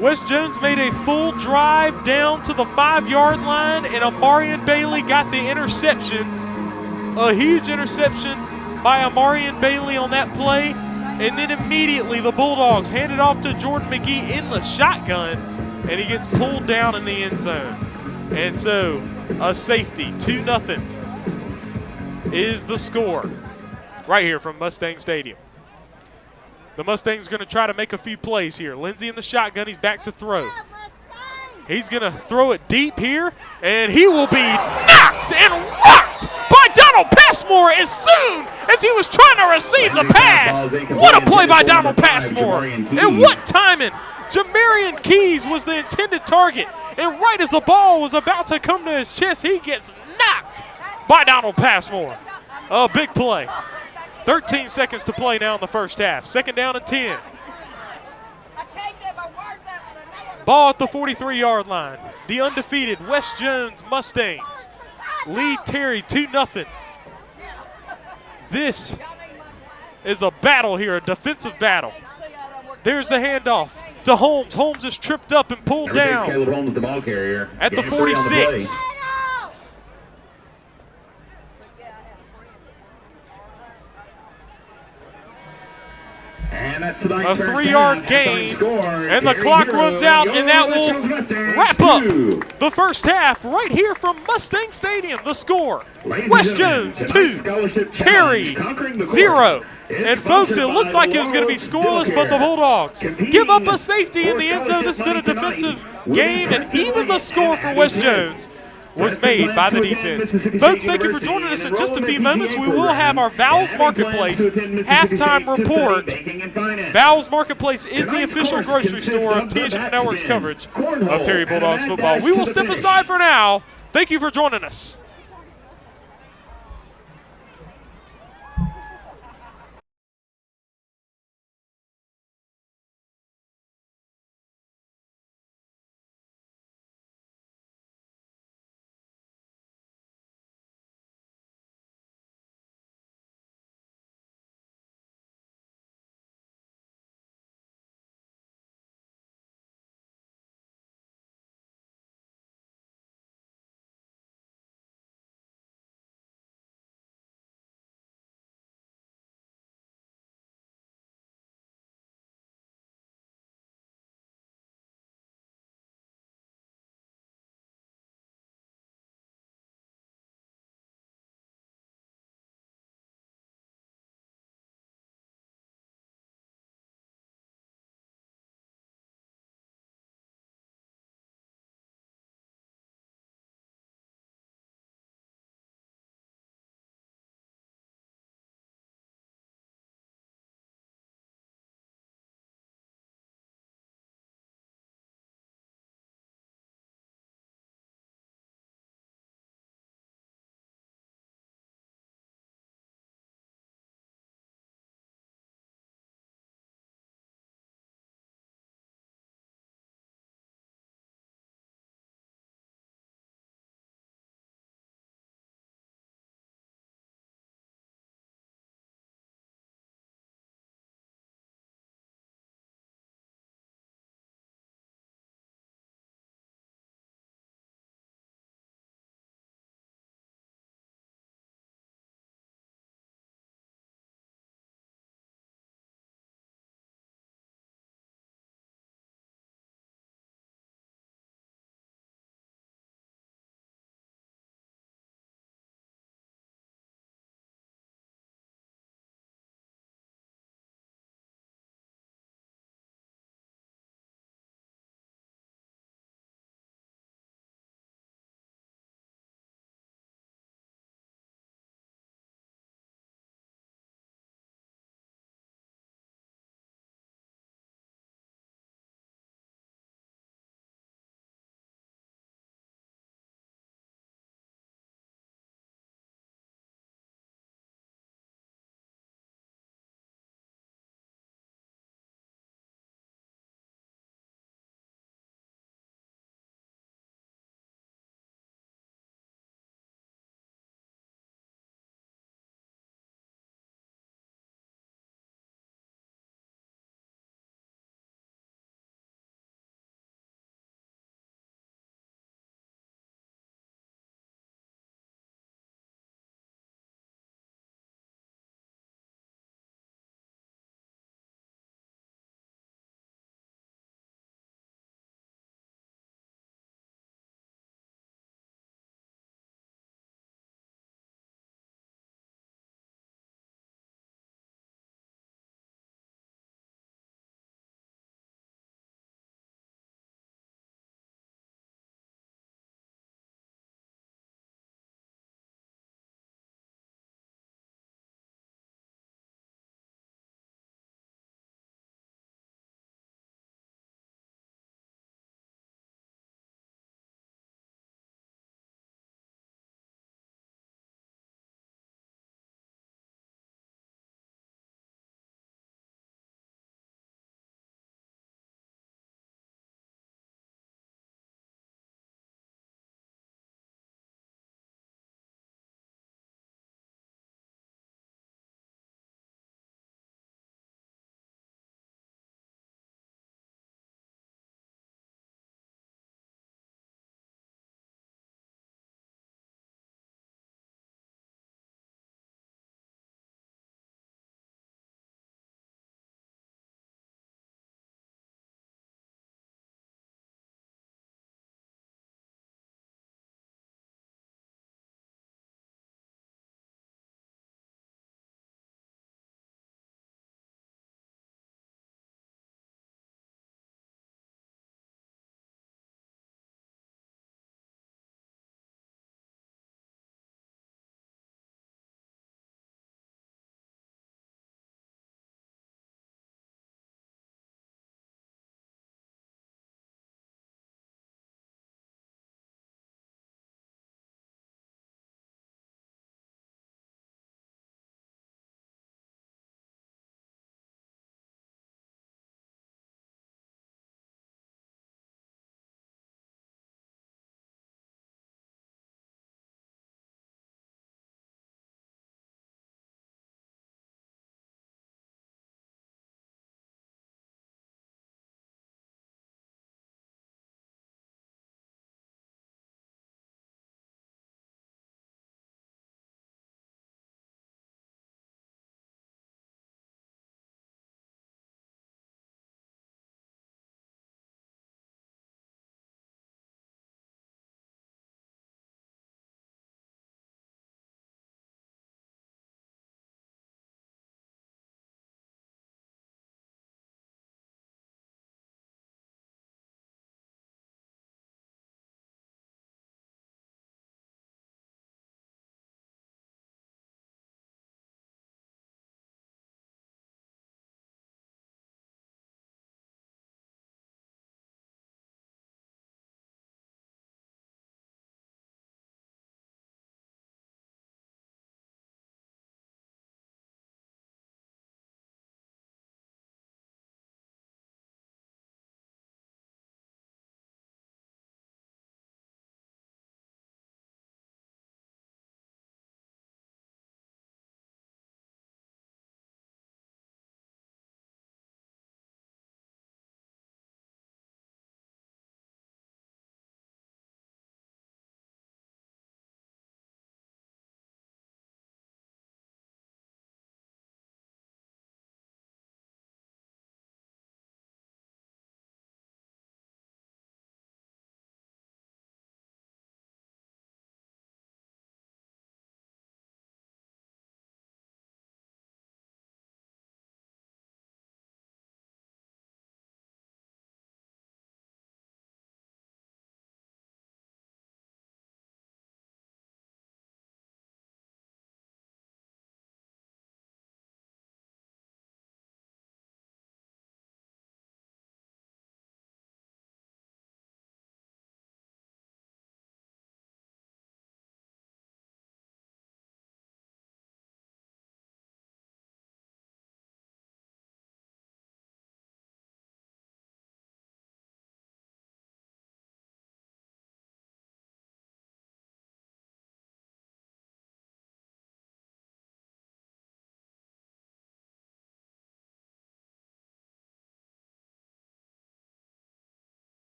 West Jones made a full drive down to the 5-yard line, and Amarian Bailey got the interception. A huge interception by Amarian Bailey on that play. And then immediately the Bulldogs hand it off to Jordan McGee in the shotgun, and he gets pulled down in the end zone. And so a safety, 2-0 is the score right here from Mustang Stadium. The Mustangs are going to try to make a few plays here. Lindsey in the shotgun. He's back to throw. He's going to throw it deep here, and he will be knocked and rocked by Donald Passmore as soon as he was trying to receive the pass. What a play by Donald Passmore. And what timing. Jamarian Keys was the intended target, and right as the ball was about to come to his chest, he gets knocked by Donald Passmore. A big play. 13 seconds to play now in the first half. 2nd down and 10. Ball at the 43-yard line. The undefeated West Jones Mustangs lead Terry 2-0. This is a battle here, a defensive battle. There's the handoff to Holmes. Holmes is tripped up and pulled down Caleb Holmes, the ball carrier, at the 46. And that's A 3-yard gain, and the clock runs out, and that will wrap up the first half right here from Mustang Stadium. The score, West Jones 2, Terry 0. And folks, it looked like it was going to be scoreless, but the Bulldogs give up a safety in the end zone. This has been a defensive game, and even the score for West Jones was made by the defense. Folks, thank you for joining us. In just a few moments, we will have our Vowels Marketplace halftime report. Vowels Marketplace is the official grocery store of TSJW Network's coverage of Terry Bulldogs football. We will step aside for now. Thank you for joining us.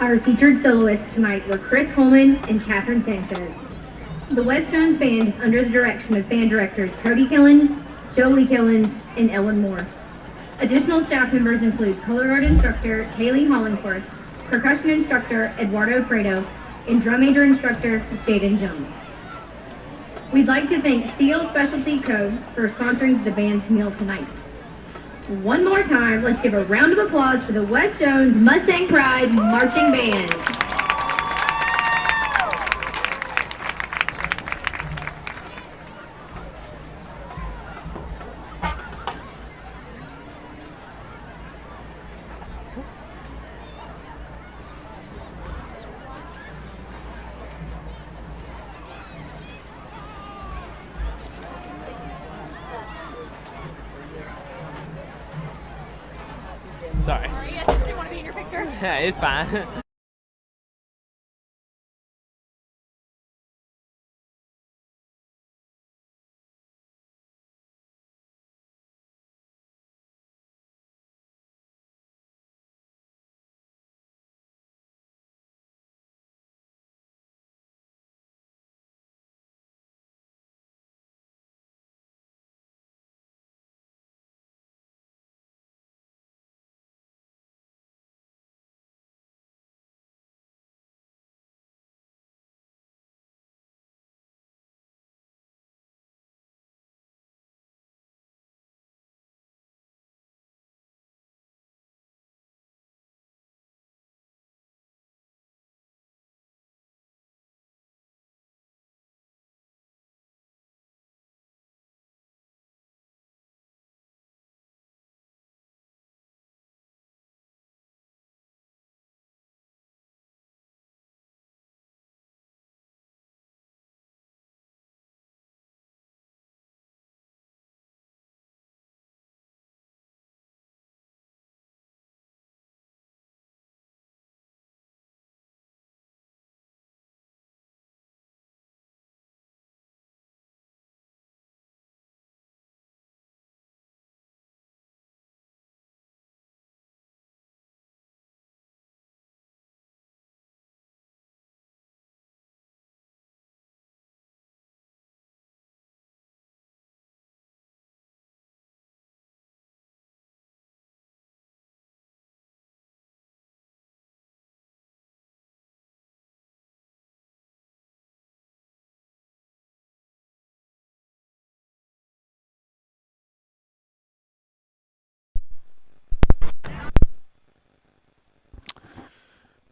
Our featured soloists tonight were Chris Coleman and Catherine Sanchez. The West Jones Band is under the direction of band directors Cody Killens, Jolie Killens, and Ellen Moore. Additional staff members include color art instructor Kaylee Hollingsworth, percussion instructor Eduardo Fredo, and drum major instructor Jaden Jones. We'd like to thank Steel Specialty Co. for sponsoring the band's meal tonight. One more time, let's give a round of applause for the West Jones Mustang Pride Marching Band. Sorry. Yes, I just want to be in your picture. Yeah, it's fine.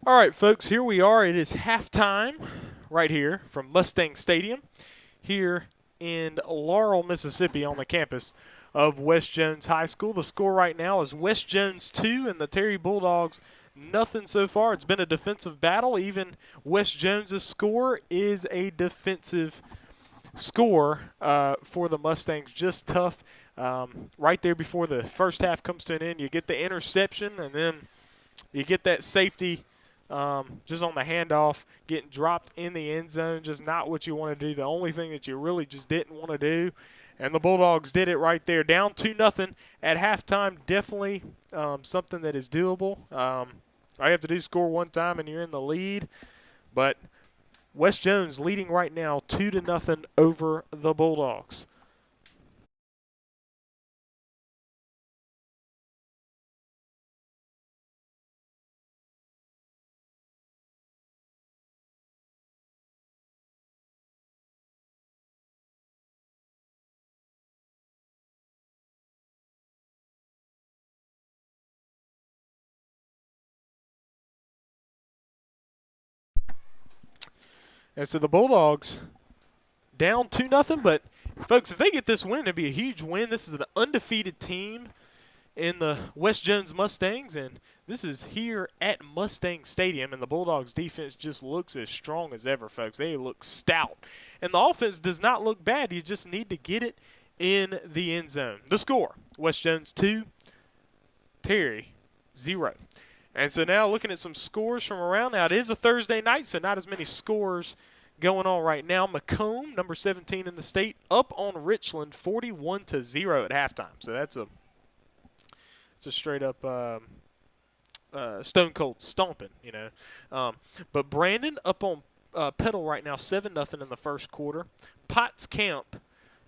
All right, folks, here we are. It is halftime right here from Mustang Stadium here in Laurel, Mississippi on the campus of West Jones High School. The score right now is West Jones 2 and the Terry Bulldogs nothing so far. It's been a defensive battle. Even West Jones' score is a defensive score for the Mustangs. Just tough. Right there before the first half comes to an end, you get the interception, and then you get that safety just on the handoff, getting dropped in the end zone, just not what you want to do. The only thing that you really just didn't want to do. And the Bulldogs did it right there. Down 2-0 at halftime. Definitely something that is doable. All you have to do is score one time and you're in the lead. But West Jones leading right now 2-0 over the Bulldogs. And so the Bulldogs down 2-0, but folks, if they get this win, it'd be a huge win. This is an undefeated team in the West Jones Mustangs, and this is here at Mustang Stadium, and the Bulldogs defense just looks as strong as ever, folks. They look stout. And the offense does not look bad. You just need to get it in the end zone. The score, West Jones 2, Terry 0. And so now looking at some scores from around. Now, it is a Thursday night, so not as many scores going on right now. Macomb, number 17 in the state, up on Richland 41-0 at halftime. So that's a straight-up stone cold stomping, you know. But Brandon up on pedal right now, 7-0 in the first quarter. Potts Camp,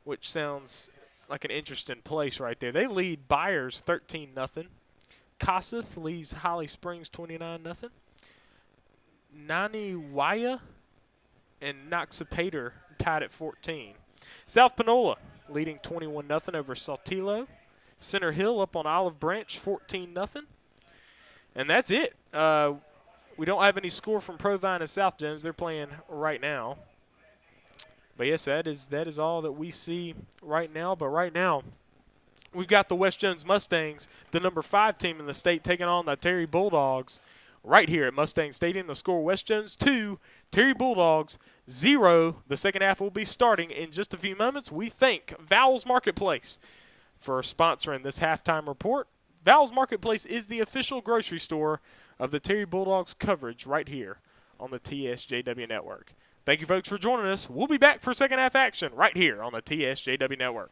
which sounds like an interesting place right there. They lead Byers 13-0. Kossuth leads Holly Springs 29-0. Naniwaya and Noxapater tied at 14. South Panola leading 21-0 over Saltillo. Center Hill up on Olive Branch 14-0. And that's it. We don't have any score from Provine and South Jones. They're playing right now. But yes, that is all that we see right now. But right now, we've got the West Jones Mustangs, the number 5 team in the state, taking on the Terry Bulldogs right here at Mustang Stadium. The score: West Jones 2, Terry Bulldogs 0. The second half will be starting in just a few moments. We thank Vowels Marketplace for sponsoring this halftime report. Vowels Marketplace is the official grocery store of the Terry Bulldogs coverage right here on the TSJW Network. Thank you, folks, for joining us. We'll be back for second half action right here on the TSJW Network.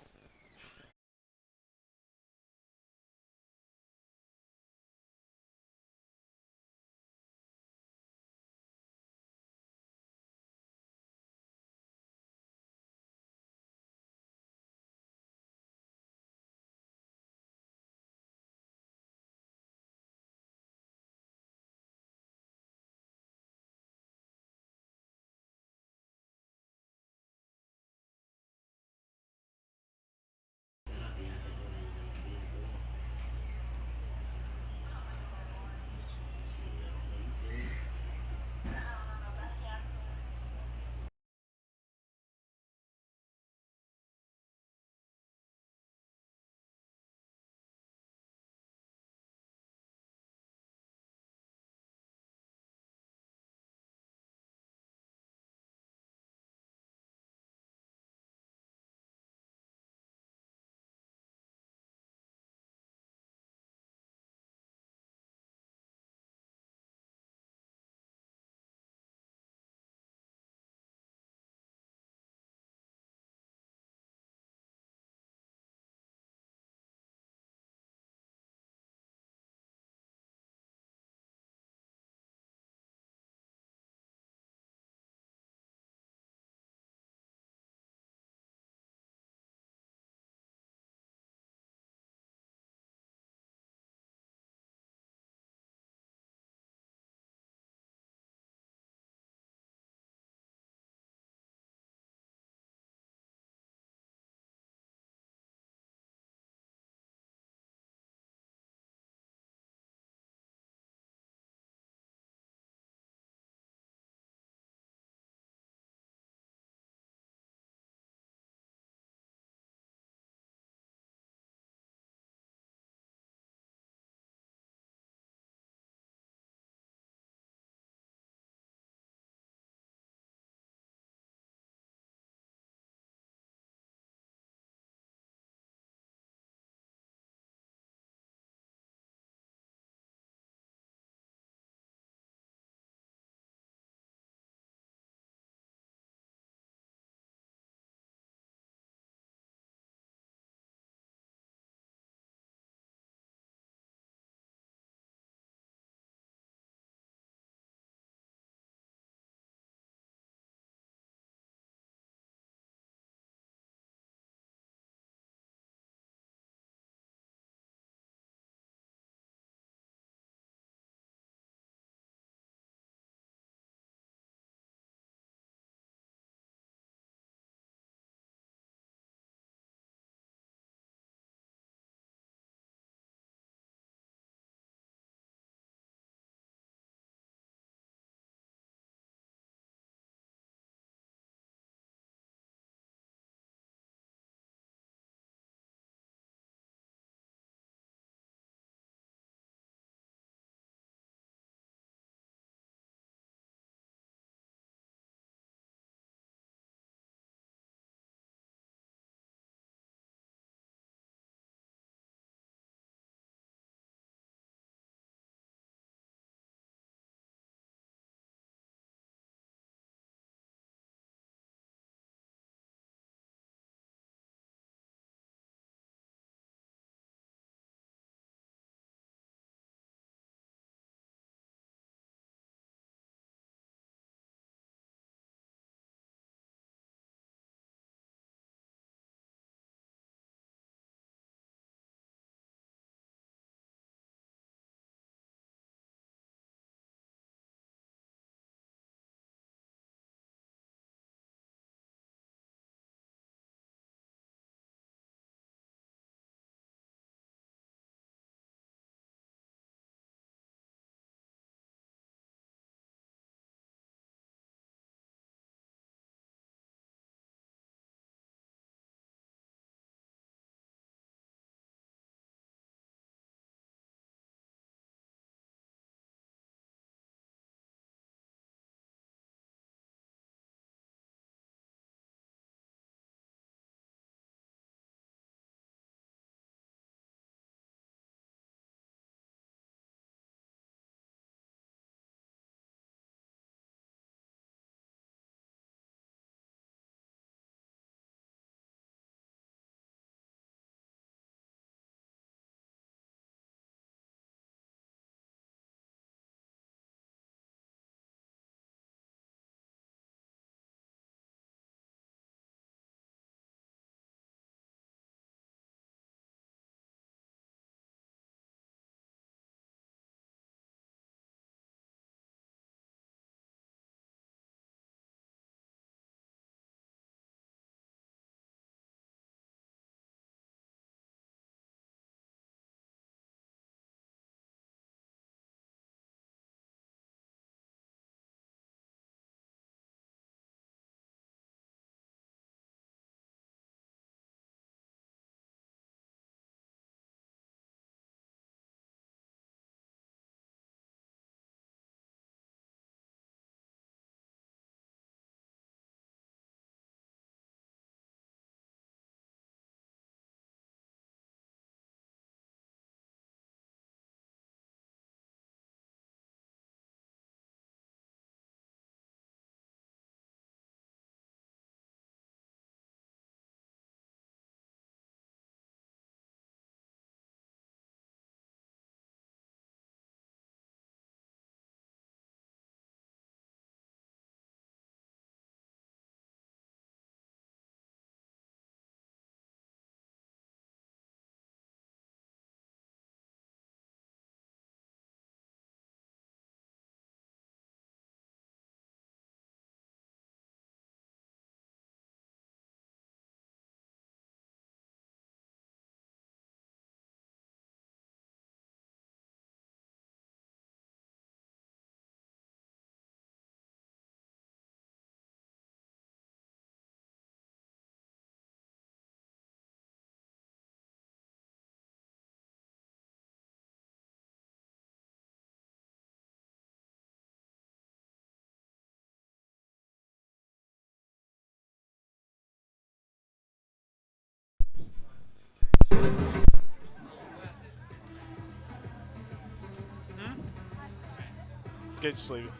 Get your sleeve.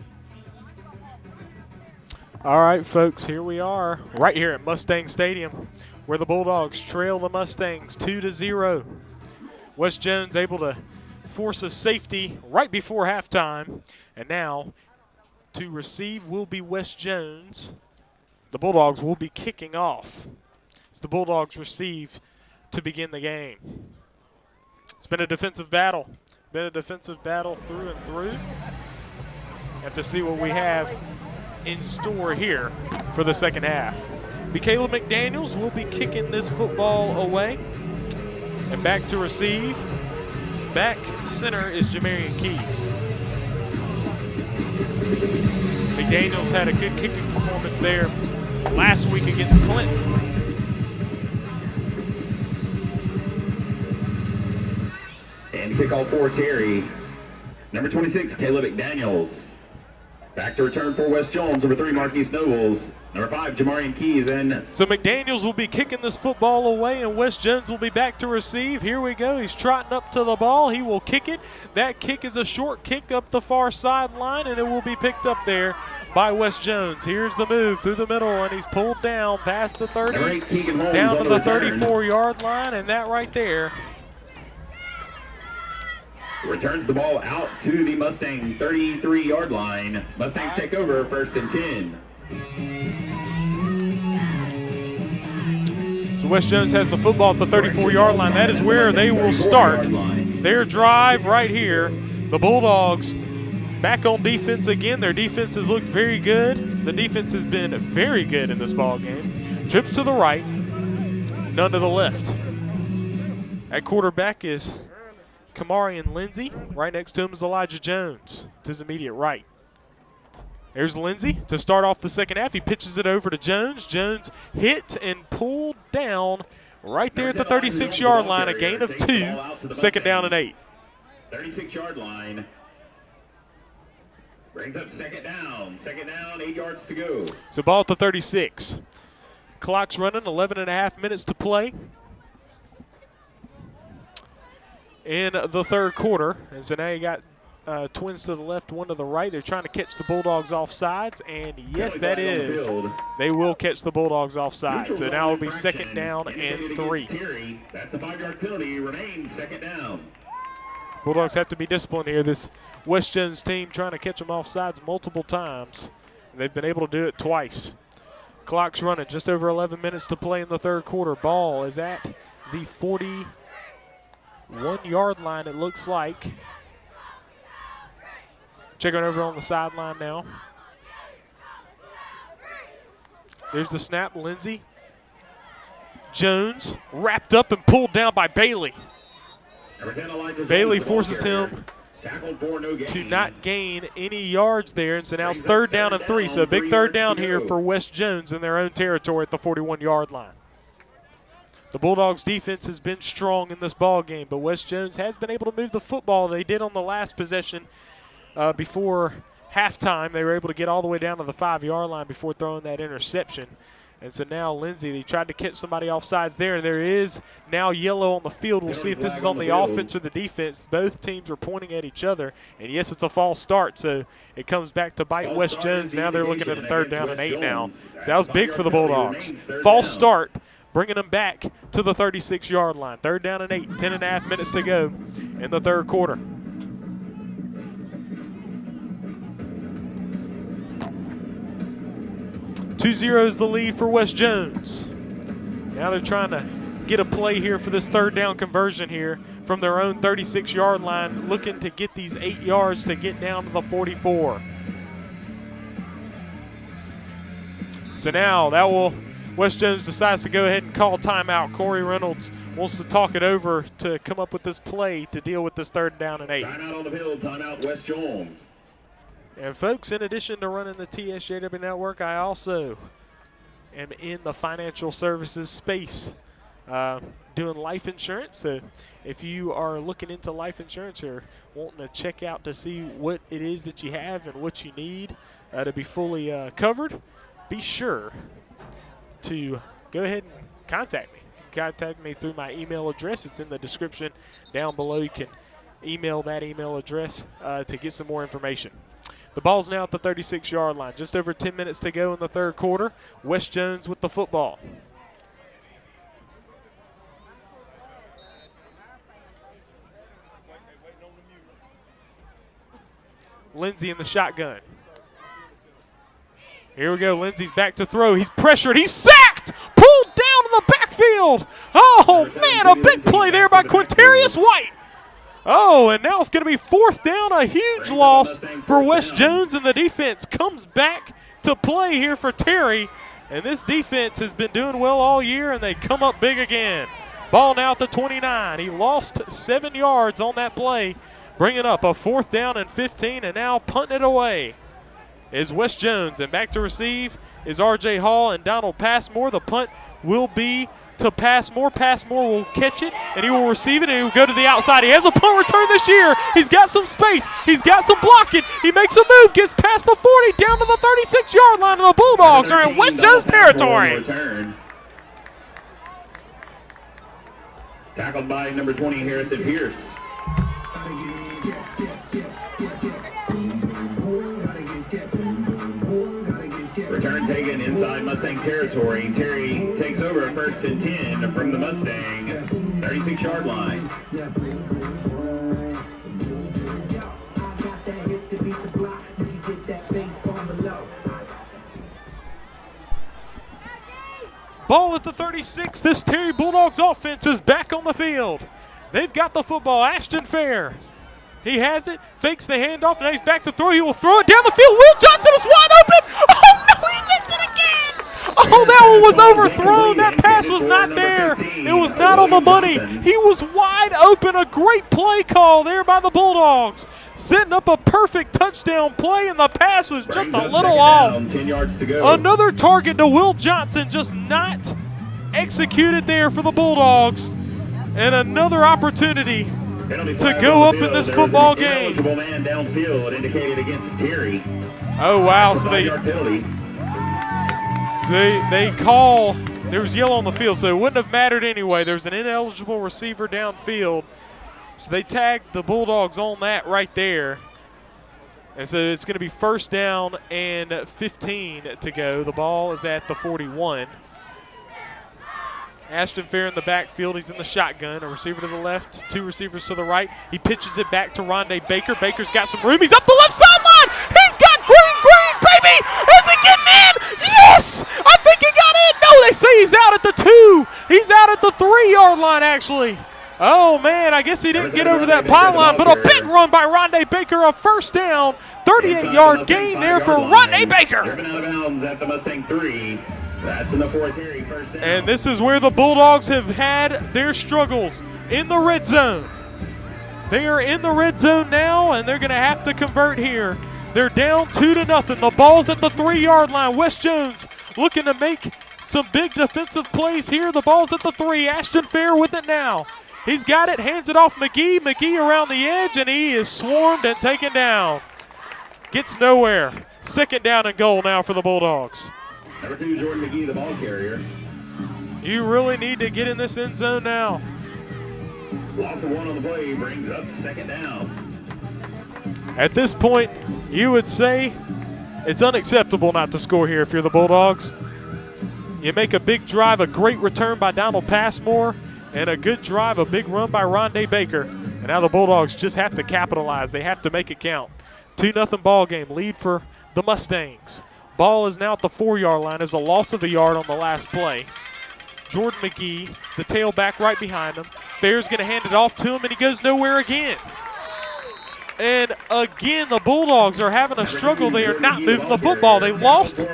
All right, folks, here we are right here at Mustang Stadium where the Bulldogs trail the Mustangs 2-0. West Jones able to force a safety right before halftime. And now to receive will be West Jones. The Bulldogs will be kicking off as the Bulldogs receive to begin the game. It's been a defensive battle. Through and through. Have to see what we have in store here for the second half. Caleb McDaniels will be kicking this football away. And back to receive. Back center is Jamarian Keys. McDaniels had a good kicking performance there last week against Clinton. And kickoff for Terry. Number 26, Caleb McDaniels. Back to return for West Jones. Number 3, Marquise Nobles. Number 5, Jamarian Keys. And so McDaniels will be kicking this football away, and West Jones will be back to receive. Here we go. He's trotting up to the ball. He will kick it. That kick is a short kick up the far sideline, and it will be picked up there by West Jones. Here's the move through the middle, and he's pulled down past the 30, down to the 34-yard line, and that right there returns the ball out to the Mustang 33-yard line. Mustangs take over 1st and 10. So West Jones has the football at the 34-yard line. That is where they will start their drive right here. The Bulldogs back on defense again. Their defense has looked very good. The defense has been very good in this ball game. Trips to the right, none to the left. At quarterback is Kamarian Lindsay. Right next to him is Elijah Jones to his immediate right. There's Lindsay to start off the second half. He pitches it over to Jones. Jones hit and pulled down right there at the 36-yard line. A gain of 2. 2nd down and 8. 36-yard line. Brings up 2nd down. 2nd down, 8 yards to go. So ball at the 36. Clock's running, 11.5 minutes to play in the third quarter. And so now you got twins to the left, one to the right. They're trying to catch the Bulldogs off sides, and yes, that is. They will catch the Bulldogs off sides. So now it'll be 2nd down and 3. That's a 5-yard penalty. Remains 2nd down. Bulldogs have to be disciplined here. This West Jones team trying to catch them off sides multiple times. They've been able to do it twice. Clock's running, just over 11 minutes to play in the third quarter. Ball is at the 41-yard line, it looks like. Checking over on the sideline now. There's the snap, Lindsay. Jones wrapped up and pulled down by Bailey. Bailey forces him to not gain any yards there, and so now it's 3rd down and 3. So a big 3rd down here for West Jones in their own territory at the 41-yard line. The Bulldogs' defense has been strong in this ball game, but West Jones has been able to move the football. They did on the last possession before halftime. They were able to get all the way down to the 5-yard line before throwing that interception. And so now Lindsay, they tried to catch somebody off sides there, and there is now yellow on the field. We'll see if this is on the offense or the defense. Both teams are pointing at each other, and yes, it's a false start, so it comes back to bite West Jones. Now they're looking at a 3rd down and 8 now. So that was big for the Bulldogs. False start, bringing them back to the 36-yard line. 3rd down and 8, 10.5 minutes to go in the third quarter. 2-0 is the lead for West Jones. Now they're trying to get a play here for this 3rd down conversion here from their own 36-yard line, looking to get these 8 yards to get down to the 44. So now that will, West Jones decides to go ahead and call timeout. Corey Reynolds wants to talk it over to come up with this play to deal with this 3rd down and 8. Timeout on the field, timeout West Jones. And folks, in addition to running the TSJW network, I also am in the financial services space doing life insurance. So if you are looking into life insurance or wanting to check out to see what it is that you have and what you need to be fully covered, be sure to go ahead and contact me. Contact me through my email address. It's in the description down below. You can email that email address to get some more information. The ball's now at the 36-yard line. Just over 10 minutes to go in the third quarter. West Jones with the football. Lindsey in the shotgun. Here we go. Lindsey's back to throw. He's pressured. He's sacked. Pulled down in the backfield. Oh, man, a big play there by Quintarius White. Oh, and now it's going to be fourth down, a huge loss for West Jones, and the defense comes back to play here for Terry. And this defense has been doing well all year, and they come up big again. Ball now at the 29. He lost 7 yards on that play, bringing up a fourth down and 15, and now punting it away is West Jones. And back to receive is R.J. Hall and Donald Passmore. The punt will be to Passmore. Passmore will catch it, and he will receive it, and he will go to the outside. He has a punt return this year. He's got some space. He's got some blocking. He makes a move, gets past the 40, down to the 36-yard line, and the Bulldogs are in West Jones territory. Tackled by number 20, Harrison Pierce. Return taken inside Mustang territory. Terry takes over first and 10 from the Mustang 36-yard line. Ball at the 36. This Terry Bulldogs offense is back on the field. They've got the football. Ashton Fair. He has it, fakes the handoff, and now he's back to throw. He will throw it down the field. Will Johnson is wide open. Oh, no, he missed it again. Oh, that one was overthrown. That pass was not there. It was not on the money. He was wide open. A great play call there by the Bulldogs, setting up a perfect touchdown play, and the pass was just a little off. 10 yards to go. Another target to Will Johnson, just not executed there for the Bulldogs. And another opportunity to go up in this football game. Man downfield indicated against Terry. Oh, wow. So they call, there was yellow on the field, so it wouldn't have mattered anyway. There's an ineligible receiver downfield. So they tagged the Bulldogs on that right there. And so it's going to be first down and 15 to go. The ball is at the 41. Ashton Fair in the backfield. He's in the shotgun. A receiver to the left, 2 receivers to the right. He pitches it back to Rondé Baker. Baker's got some room. He's up the left sideline. He's got green, baby. Is he getting in? Yes! I think he got in. No, they say he's out at the 2. He's out at the 3-yard line, actually. Oh, man, I guess he didn't get over that pylon, but a big run by Rondé Baker, a first down, 38-yard gain there for Rondé Baker. Driven out of bounds at the Mustang 3. That's in the fourth area, first down. And this is where the Bulldogs have had their struggles, in the red zone. They are in the red zone now, and they're going to have to convert here. They're down 2-0. The ball's at the 3-yard line. West Jones looking to make some big defensive plays here. The ball's at the 3. Ashton Fair with it now. He's got it, hands it off McGee. McGee around the edge, and he is swarmed and taken down. Gets nowhere. Second down and goal now for the Bulldogs. Number 2, Jordan McGee, the ball carrier. You really need to get in this end zone now. Loss of 1 on the play brings up second down. At this point, you would say it's unacceptable not to score here if you're the Bulldogs. You make a big drive, a great return by Donald Passmore, and a good drive, a big run by Rondé Baker. And now the Bulldogs just have to capitalize. They have to make it count. 2-0 ball game, lead for the Mustangs. Ball is now at the 4-yard line. There's a loss of a yard on the last play. Jordan McGee, the tailback right behind him. Fair's going to hand it off to him, and he goes nowhere again. And again, the Bulldogs are having a struggle. They are not moving the football. They lost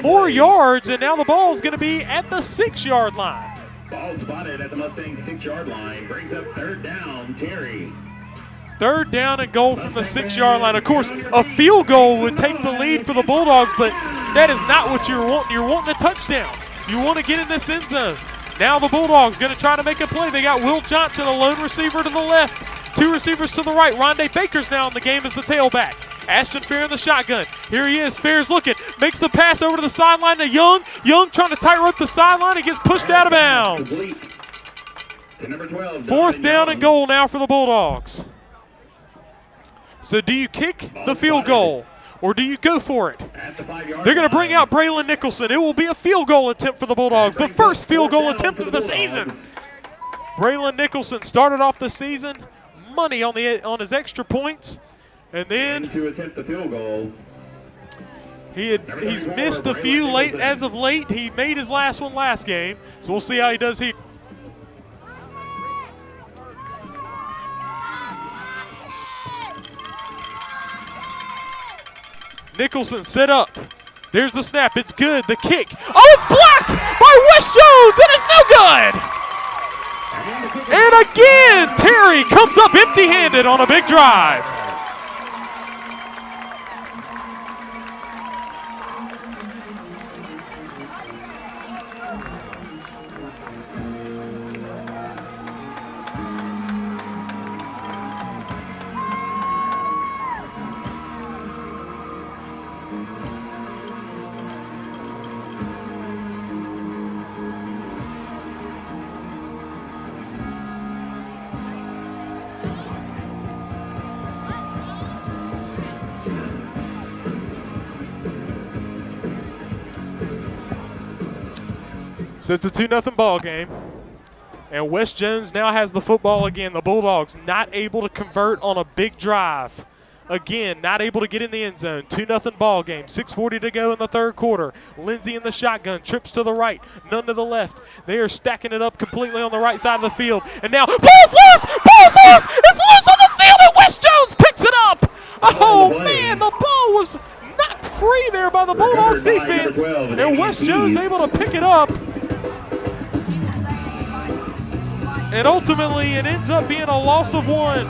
more yards, and now the ball is going to be at the 6-yard line. Ball spotted at the Mustang 6-yard line. Brings up third down, Terry. Third down and goal from the 6-yard line. Of course, a field goal would take the lead for the Bulldogs, but that is not what you're wanting. You're wanting a touchdown. You want to get in this end zone. Now the Bulldogs going to try to make a play. They got Will Johnson, a lone receiver to the left. 2 receivers to the right. Rondé Baker's now in the game as the tailback. Ashton Fair in the shotgun. Here he is. Fair's looking. Makes the pass over to the sideline to Young. Young trying to tightrope the sideline. He gets pushed out of bounds. Number 12, fourth down and goal now for the Bulldogs. So do you kick the field goal? or do you go for it? At the 5-yard They're going to bring line. out Braylon Nicholson. It will be a field goal attempt for the Bulldogs, the first field goal attempt of the season. Braylon Nicholson started off the season money on his extra points, and then to attempt the field goal. he's missed a few late as of late. He made his last one last game, so we'll see how he does here. Nicholson set up. There's the snap. It's good. The kick. Oh, it's blocked by West Jones, and it's no good. And again, Terry comes up empty-handed on a big drive. So it's a 2-0 ball game. And West Jones now has the football again. The Bulldogs not able to convert on a big drive. Again, not able to get in the end zone. 2-0 ball game. 6:40 to go in the third quarter. Lindsey in the shotgun. Trips to the right. None to the left. They are stacking it up completely on the right side of the field. And now, ball's loose! Ball's loose! It's loose on the field, and West Jones picks it up! Oh, man, the ball was knocked free there by the Bulldogs defense. And West Jones able to pick it up. And ultimately, it ends up being a loss of 1.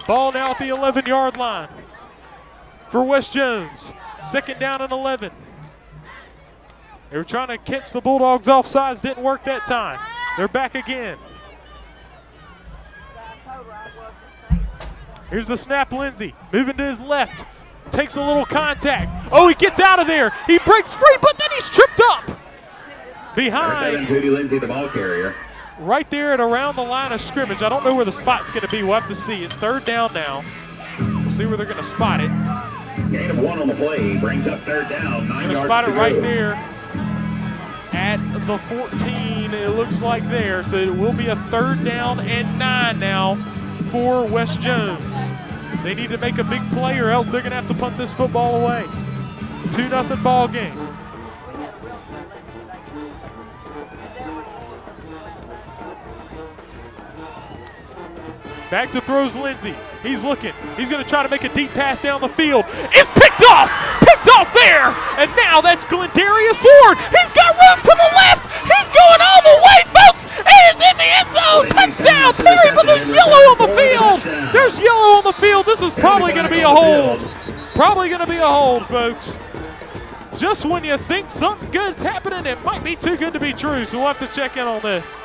Ball now at the 11-yard line for West Jones. 2nd down and 11. They were trying to catch the Bulldogs offsides. Didn't work that time. They're back again. Here's the snap, Lindsey. Moving to his left. Takes a little contact. Oh, he gets out of there. He breaks free, but then he's tripped up. Behind. Lindsey, the ball carrier. Right there at around the line of scrimmage. I don't know where the spot's going to be. We'll have to see. It's 3rd down now. We'll see where they're going to spot it. Gain of 1 on the play. Brings up 3rd down. 9 Going to yards spot to it right go. there at the 14, it looks like there. So it will be a 3rd down and 9 now for West Jones. They need to make a big play or else they're going to have to punt this football away. 2-0 ball game. Back to throws Lindsey. He's looking. He's going to try to make a deep pass down the field. It's picked off! Picked off there! And now that's Glendarius Ford. He's got room to the left! He's going all the way, folks! It is in the end zone! Touchdown, Terry, but there's yellow on the field! There's yellow on the field. This is probably going to be a hold. Probably going to be a hold, folks. Just when you think something good's happening, it might be too good to be true, so we'll have to check in on this.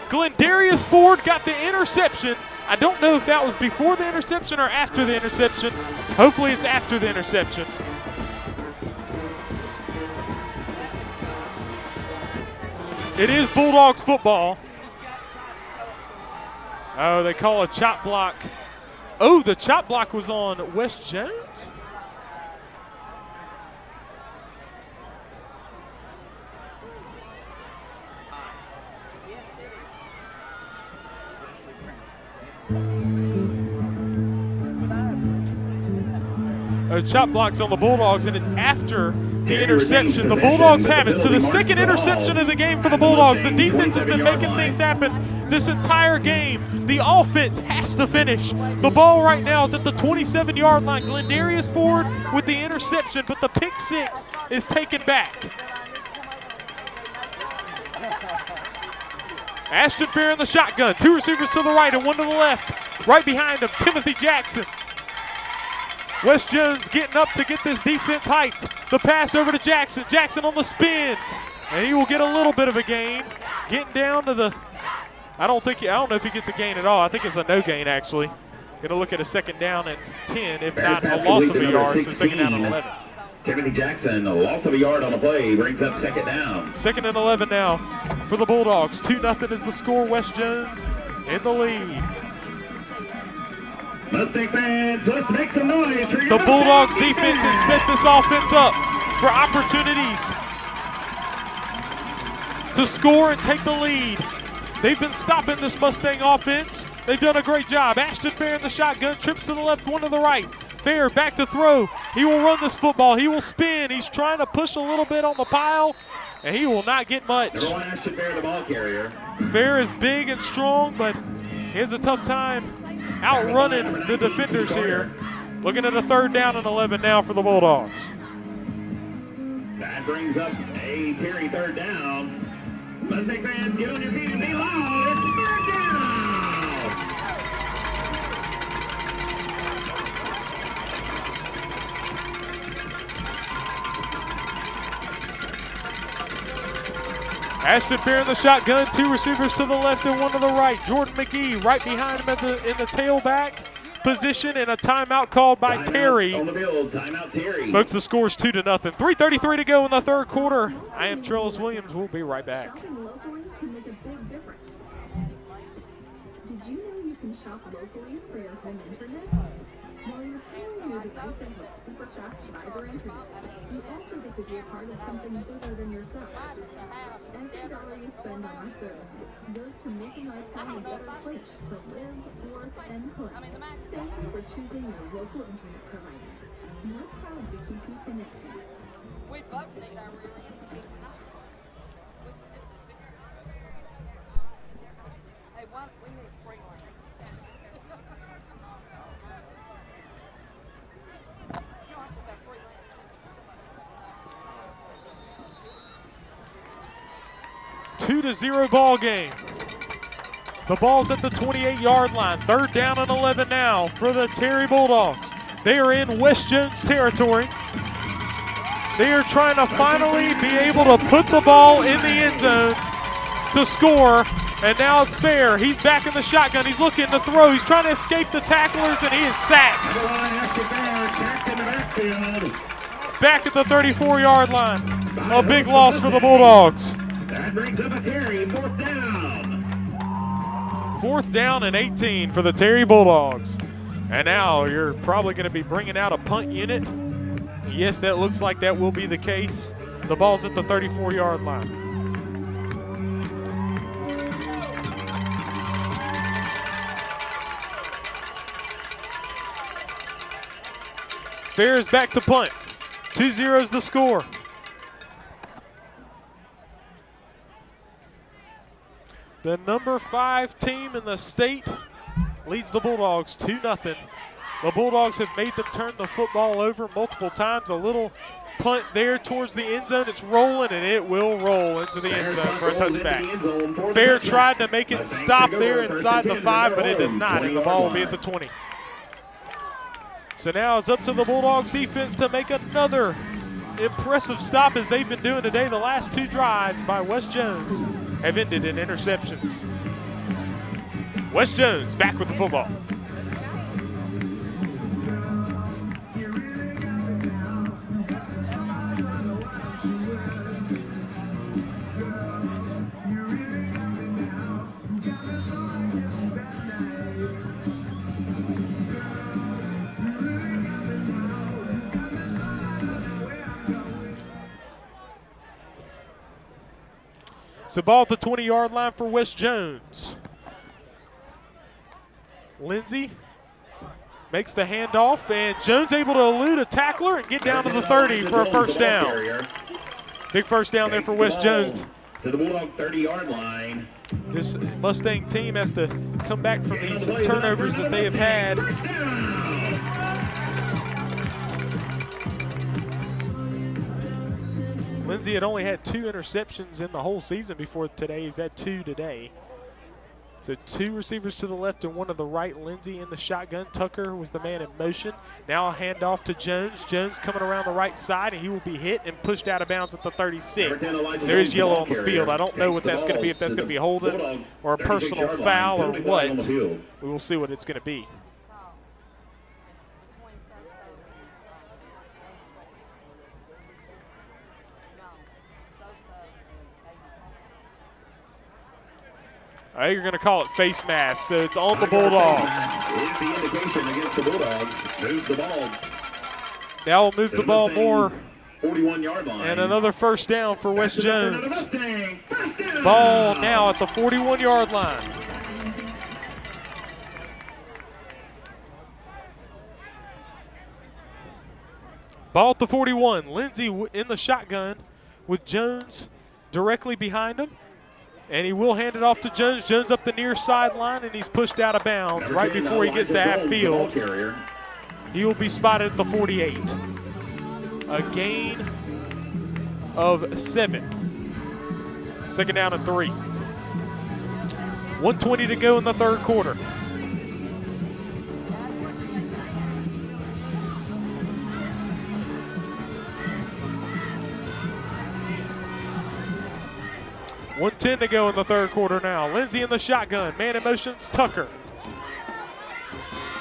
Glendarius Ford got the interception. I don't know if that was before the interception or after the interception. Hopefully it's after the interception. It is Bulldogs football. Oh, they call a chop block. Oh, the chop block was on West Jones? Chop blocks on the Bulldogs, and it's after the interception. The Bulldogs have it. So the 2nd interception of the game for the Bulldogs. The defense has been making things happen this entire game. The offense has to finish. The ball right now is at the 27-yard line. Glendarius Ford with the interception, but the pick 6 is taken back. Ashton Fair in the shotgun. 2 receivers to the right and 1 to the left. Right behind him, Timothy Jackson. West Jones getting up to get this defense hyped. The pass over to Jackson. Jackson on the spin. And he will get a little bit of a gain. Getting down to the, I don't know if he gets a gain at all. I think it's a no gain, actually. Going to look at a 2nd down and 10, if not a loss of a yard, so 2nd down and 11. Timothy Jackson, a loss of a yard on the play, brings up second down. 2nd and 11 now for the Bulldogs. 2-0 is the score. West Jones in the lead. Mustang fans, let's make some noise for The Bulldogs defense has set this offense up for opportunities to score and take the lead. They've been stopping this Mustang offense. They've done a great job. Ashton Fair in the shotgun, trips to the left, one to the right. Fair back to throw. He will run this football. He will spin. He's trying to push a little bit on the pile, and he will not get much. Number 1, Ashton Fair, the ball carrier. Fair is big and strong, but he has a tough time outrunning the defenders here. Looking at a 3rd down and 11 now for the Bulldogs. That brings up a Terry 3rd down. Mustang fans, get on your feet and be loud. It's 3rd down. Ashton Fair in the shotgun, 2 receivers to the left and 1 to the right. Jordan McGee right behind him in the tailback position, and a timeout called by Terry. On the field, timeout Terry. Folks, the score is 2-0. 3:33 to go in the 3rd quarter. I am Trellis Williams. We'll be right back. Shopping locally can make a big difference. Did you know you can shop locally for your home internet? While you're pairing your devices with super fast fiber internet, you also get to be a part of something bigger than yourself. Every dollar you spend on our services goes to making our town a better place to live, work, and play. Thank you for choosing your local internet provider. We're proud to keep you connected. We both need our rear end. Hey, we need free lanes. You don't have to have free lanes. 2-0 ball game. The ball's at the 28-yard line. 3rd down and 11 now for the Terry Bulldogs. They are in West Jones territory. They are trying to finally be able to put the ball in the end zone to score. And now it's Fair. He's back in the shotgun. He's looking to throw. He's trying to escape the tacklers, and he is sacked. Number 1, Ashton Fair, sacked in the backfield. Back at the 34-yard line. A big loss for the Bulldogs. That brings up a Terry, 4th down. 4th down and 18 for the Terry Bulldogs. And now you're probably going to be bringing out a punt unit. Yes, that looks like that will be the case. The ball's at the 34-yard line. Fair is back to punt. 2-0 is the score. The number 5 team in the state leads the Bulldogs 2-0. The Bulldogs have made them turn the football over multiple times. A little punt there towards the end zone. It's rolling, and it will roll into the end zone for a touchback. Fair tried to make it stop there inside the 5, but it does not, and the ball will be at the 20. So now it's up to the Bulldogs defense to make another impressive stop, as they've been doing today. The last 2 drives by West Jones have ended in interceptions. West Jones back with the football. So ball at the 20-yard line for West Jones. Lindsey makes the handoff, and Jones able to elude a tackler and get down to the 30 for a 1st down. Big 1st down there for West Jones. To the Bulldog 30-yard line. This Mustang team has to come back from these turnovers that they have had. Lindsey had only had 2 interceptions in the whole season before today. He's had 2 today. So 2 receivers to the left and 1 to the right. Lindsey in the shotgun. Tucker was the man in motion. Now a handoff to Jones. Jones coming around the right side, and he will be hit and pushed out of bounds at the 36. There is yellow on the field. I don't know what that's going to be, if that's going to be holding or a personal foul or what. We will see what it's going to be. You're going to call it face mask, so it's on the Bulldogs. Is the indication against the Bulldogs. Move the ball. Now we'll move the ball more. 41-yard line. And another first down for West Jones. Mustang. First down. Ball now at the 41-yard line. Ball at the 41. Lindsey in the shotgun with Jones directly behind him. And he will hand it off to Jones. Jones up the near sideline, and he's pushed out of bounds right before he gets to half field. He will be spotted at the 48. A gain of 7. Second down and 3. 1:20 to go in the third quarter. $1:10 to go in the third quarter now. Lindsey in the shotgun. Man in motion's Tucker.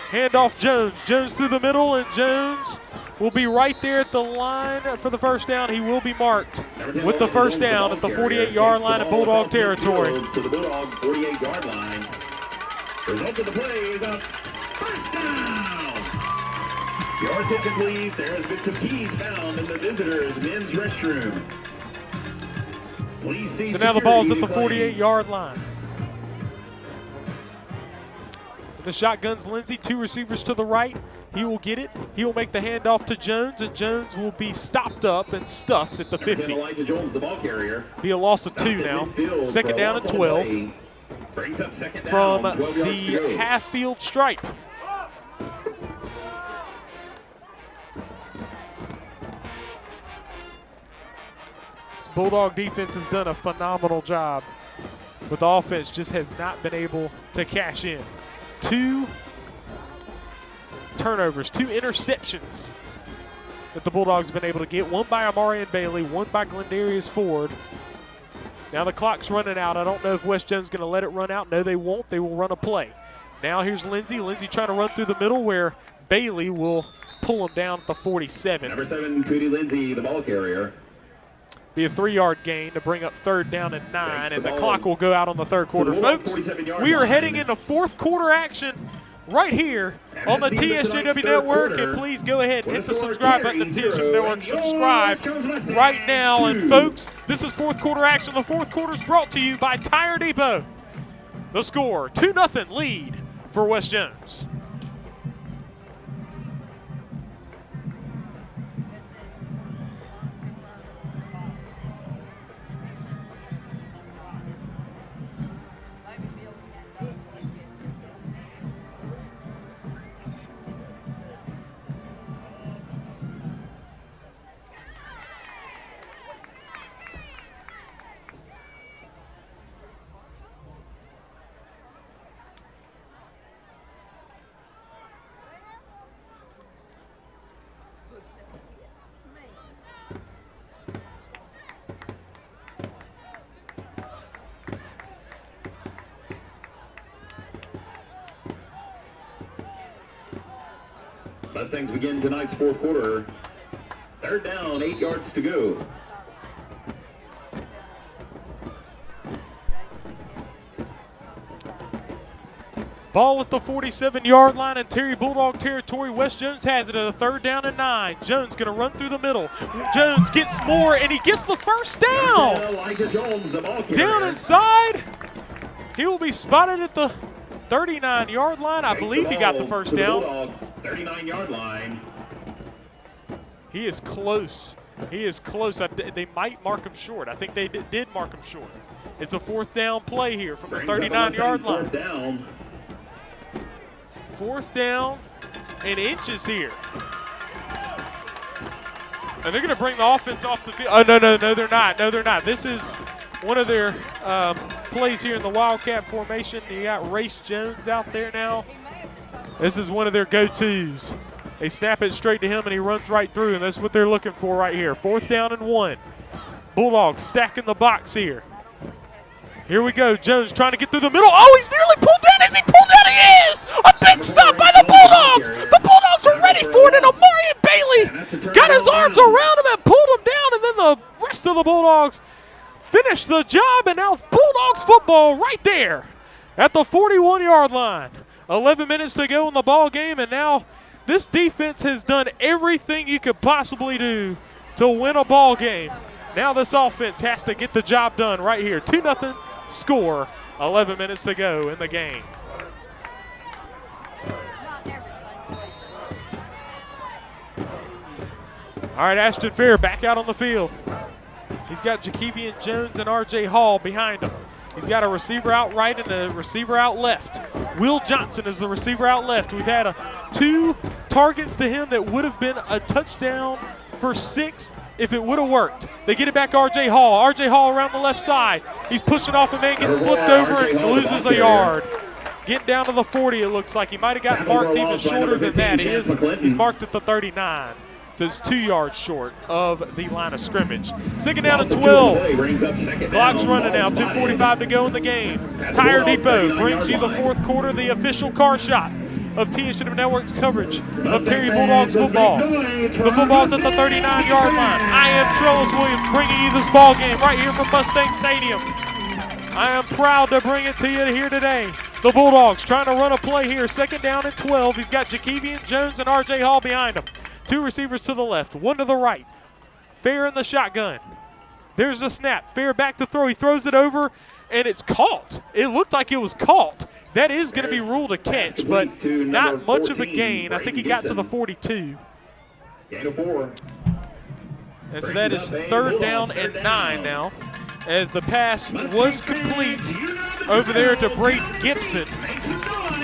Handoff Jones. Jones through the middle, and Jones will be right there at the line for the first down. He will be marked with the first down at the 48-yard line of Bulldog territory. To the Bulldog 48-yard line. Result of the play is a first down. Your attention, please. There has been some keys found in the visitors' men's restroom. So now the ball's at the 48-yard line. The shotgun's Lindsey, 2 receivers to the right. He will get it. He will make the handoff to Jones, and Jones will be stopped up and stuffed at the 50. Jones, the ball carrier. Be a loss of 2 now. Second down and 12 Brings up second from down, the half-field stripe. Bulldog defense has done a phenomenal job, but the offense just has not been able to cash in. 2 turnovers, 2 interceptions that the Bulldogs have been able to get. One by Amarian Bailey, one by Glendarius Ford. Now the clock's running out. I don't know if West Jones is going to let it run out. No, they won't. They will run a play. Now here's Lindsey. Lindsey trying to run through the middle where Bailey will pull him down at the 47. Number 7, Cootie Lindsey, the ball carrier. Be a 3-yard gain to bring up third down and 9, and the clock will go out on the third quarter. Folks, we are heading into fourth quarter action right here on the TSJW Network, and please go ahead and hit the subscribe button to the TSJW Network. Subscribe right now, and folks, this is fourth quarter action. The fourth quarter is brought to you by Tire Depot. The score, 2-0 lead for West Jones. Mustangs begin tonight's fourth quarter. Third down, 8 yards to go. Ball at the 47-yard line in Terry Bulldog territory. West Jones has it at a third down and 9. Jones going to run through the middle. Jones gets more, and he gets the first down. Down inside. He will be spotted at the 39-yard line. I believe he got the first down. 39-yard line. He is close. He is close. They might mark him short. I think they did mark him short. It's a fourth down play here from the 39-yard line. Fourth down and inches here. And they're going to bring the offense off the field. Oh, no, they're not. No, they're not. This is one of their plays here in the Wildcat formation. You got Race Jones out there now. This is one of their go-tos. They snap it straight to him, and he runs right through, and that's what they're looking for right here. Fourth down and 1. Bulldogs stacking the box here. Here we go. Jones trying to get through the middle. Oh, he's nearly pulled down. Is he pulled down? He is! A big stop by the Bulldogs. The Bulldogs are ready for it, and Amarian Bailey got his arms around him and pulled him down, and then the rest of the Bulldogs finished the job, and now it's Bulldogs football right there at the 41-yard line. 11 minutes to go in the ball game, and now this defense has done everything you could possibly do to win a ball game. Now this offense has to get the job done right here. 2-0 score, 11 minutes to go in the game. All right, Ashton Fair back out on the field. He's got Jakevian Jones and R.J. Hall behind him. He's got a receiver out right and a receiver out left. Will Johnson is the receiver out left. We've had 2 targets to him that would have been a touchdown for 6 if it would have worked. They get it back to R.J. Hall. R.J. Hall around the left side. He's pushing off a man, gets flipped over and loses a yard. Getting down to the 40, it looks like. He might have got marked even shorter than that. He's marked at the 39. So it's 2 yards short of the line of scrimmage. 2nd down and 12. Clock's running now, 2:45 to go in the game. Tire Depot brings you the 4th quarter, the official car shot of TSJW Network's coverage of Terry Bulldogs football. The football's at the 39-yard line. I am Trellis Williams bringing you this ball game right here from Mustang Stadium. I am proud to bring it to you here today. The Bulldogs trying to run a play here. 2nd down and 12. He's got Jakevian Jones and R.J. Hall behind him. 2 receivers to the left, 1 to the right. Fair in the shotgun. There's the snap. Fair back to throw. He throws it over, and it's caught. It looked like it was caught. That is going to be ruled a catch, but not much of a gain. I think he got to the 42. Gain of 4. And so that is 3rd down and 9 now, as the pass was complete over there to Brayden Gibson.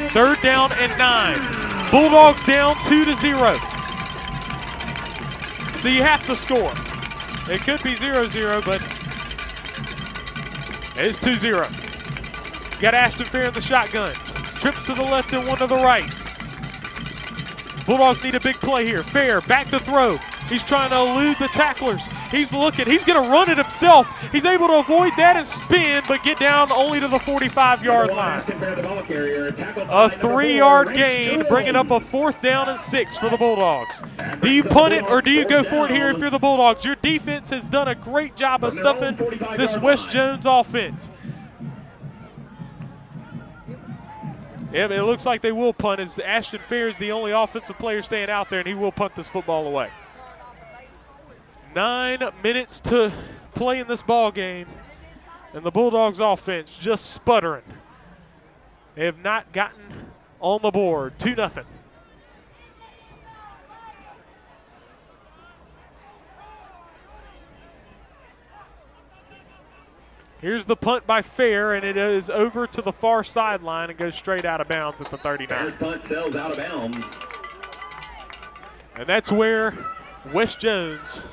3rd down and 9. Bulldogs down 2-0. So you have to score. It could be 0-0, but it's 2-0. Got Ashton Fair in the shotgun. Trips to the left and 1 to the right. Bulldogs need a big play here. Fair back to throw. He's trying to elude the tacklers. He's looking. He's going to run it himself. He's able to avoid that and spin, but get down only to the 45-yard line. A 3-yard gain, bringing up a 4th down and 6 for the Bulldogs. Do you punt it or do you go for it here if you're the Bulldogs? Your defense has done a great job of stuffing this West Jones offense. Yeah, it looks like they will punt, as Ashton Fair is the only offensive player staying out there, and he will punt this football away. 9 minutes to play in this ball game, and the Bulldogs offense just sputtering. They have not gotten on the board. 2-0. Here's the punt by Fair, and it is over to the far sideline and goes straight out of bounds at the 39. Punt sails out of bounds. And that's where West Jones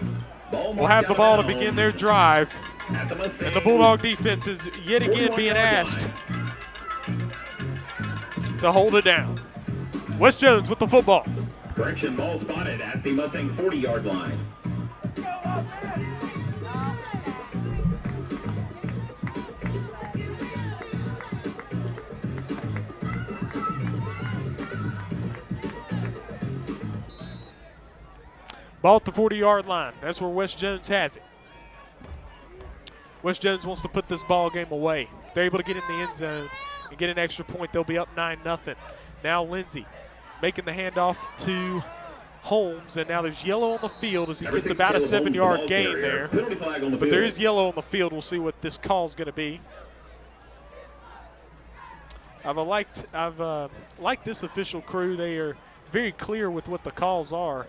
will have the ball to begin their drive. And the Bulldog defense is yet again being asked to hold it down. West Jones with the football. Correction, ball spotted at the Mustang 40-yard line. Ball at the 40-yard line. That's where West Jones has it. West Jones wants to put this ball game away. If they're able to get in the end zone and get an extra point, they'll be up 9-0. Now Lindsey making the handoff to Holmes, and now there's yellow on the field as he gets about a 7-yard gain there. But there is yellow on the field. We'll see what this call is going to be. I've liked this official crew. They are very clear with what the calls are.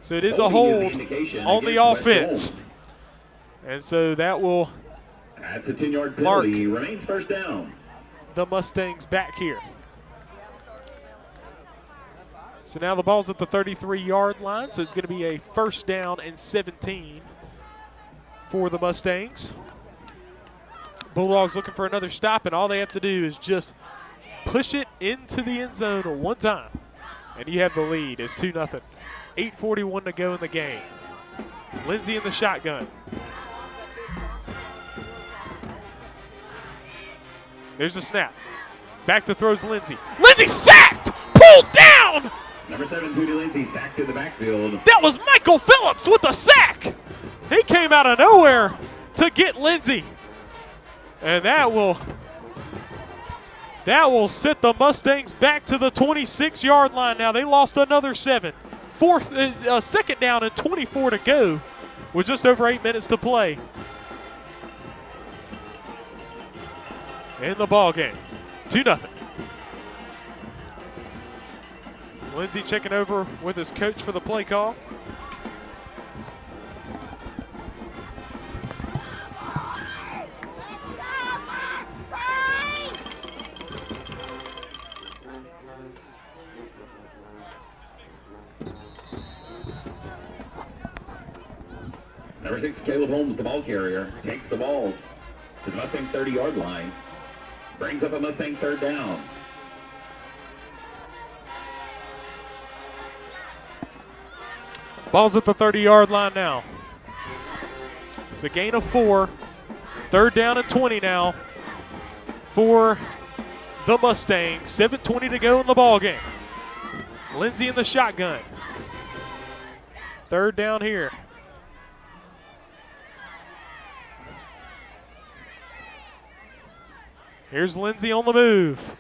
So it is a hold on the offense. And so that will That's a 10-yard penalty. Remains 1st down. The Mustangs back here. So now the ball's at the 33-yard line, so it's going to be a 1st down and 17 for the Mustangs. Bulldogs looking for another stop, and all they have to do is just push it into the end zone one time. And you have the lead. It's 2-0. 8:41 to go in the game. Lindsey in the shotgun. There's a snap. Back to throws Lindsey. Lindsey sacked! Pulled down Number 7, Judy Lindsay, sacked in the backfield. That was Michael Phillips with a sack. He came out of nowhere to get Lindsay. And that will set the Mustangs back to the 26-yard line now. They lost another 7. Second down and 24 to go with just over 8 minutes to play in the ball game. 2-0. Lindsay checking over with his coach for the play call. Number 6, Caleb Holmes, the ball carrier, takes the ball to the Mustang 30-yard line. Brings up a Mustang third down. Ball's at the 30-yard line now. It's a gain of 4. Third down and 20 now for the Mustangs. 7:20 to go in the ball game. Lindsay in the shotgun. Third down here. Here's Lindsay on the move.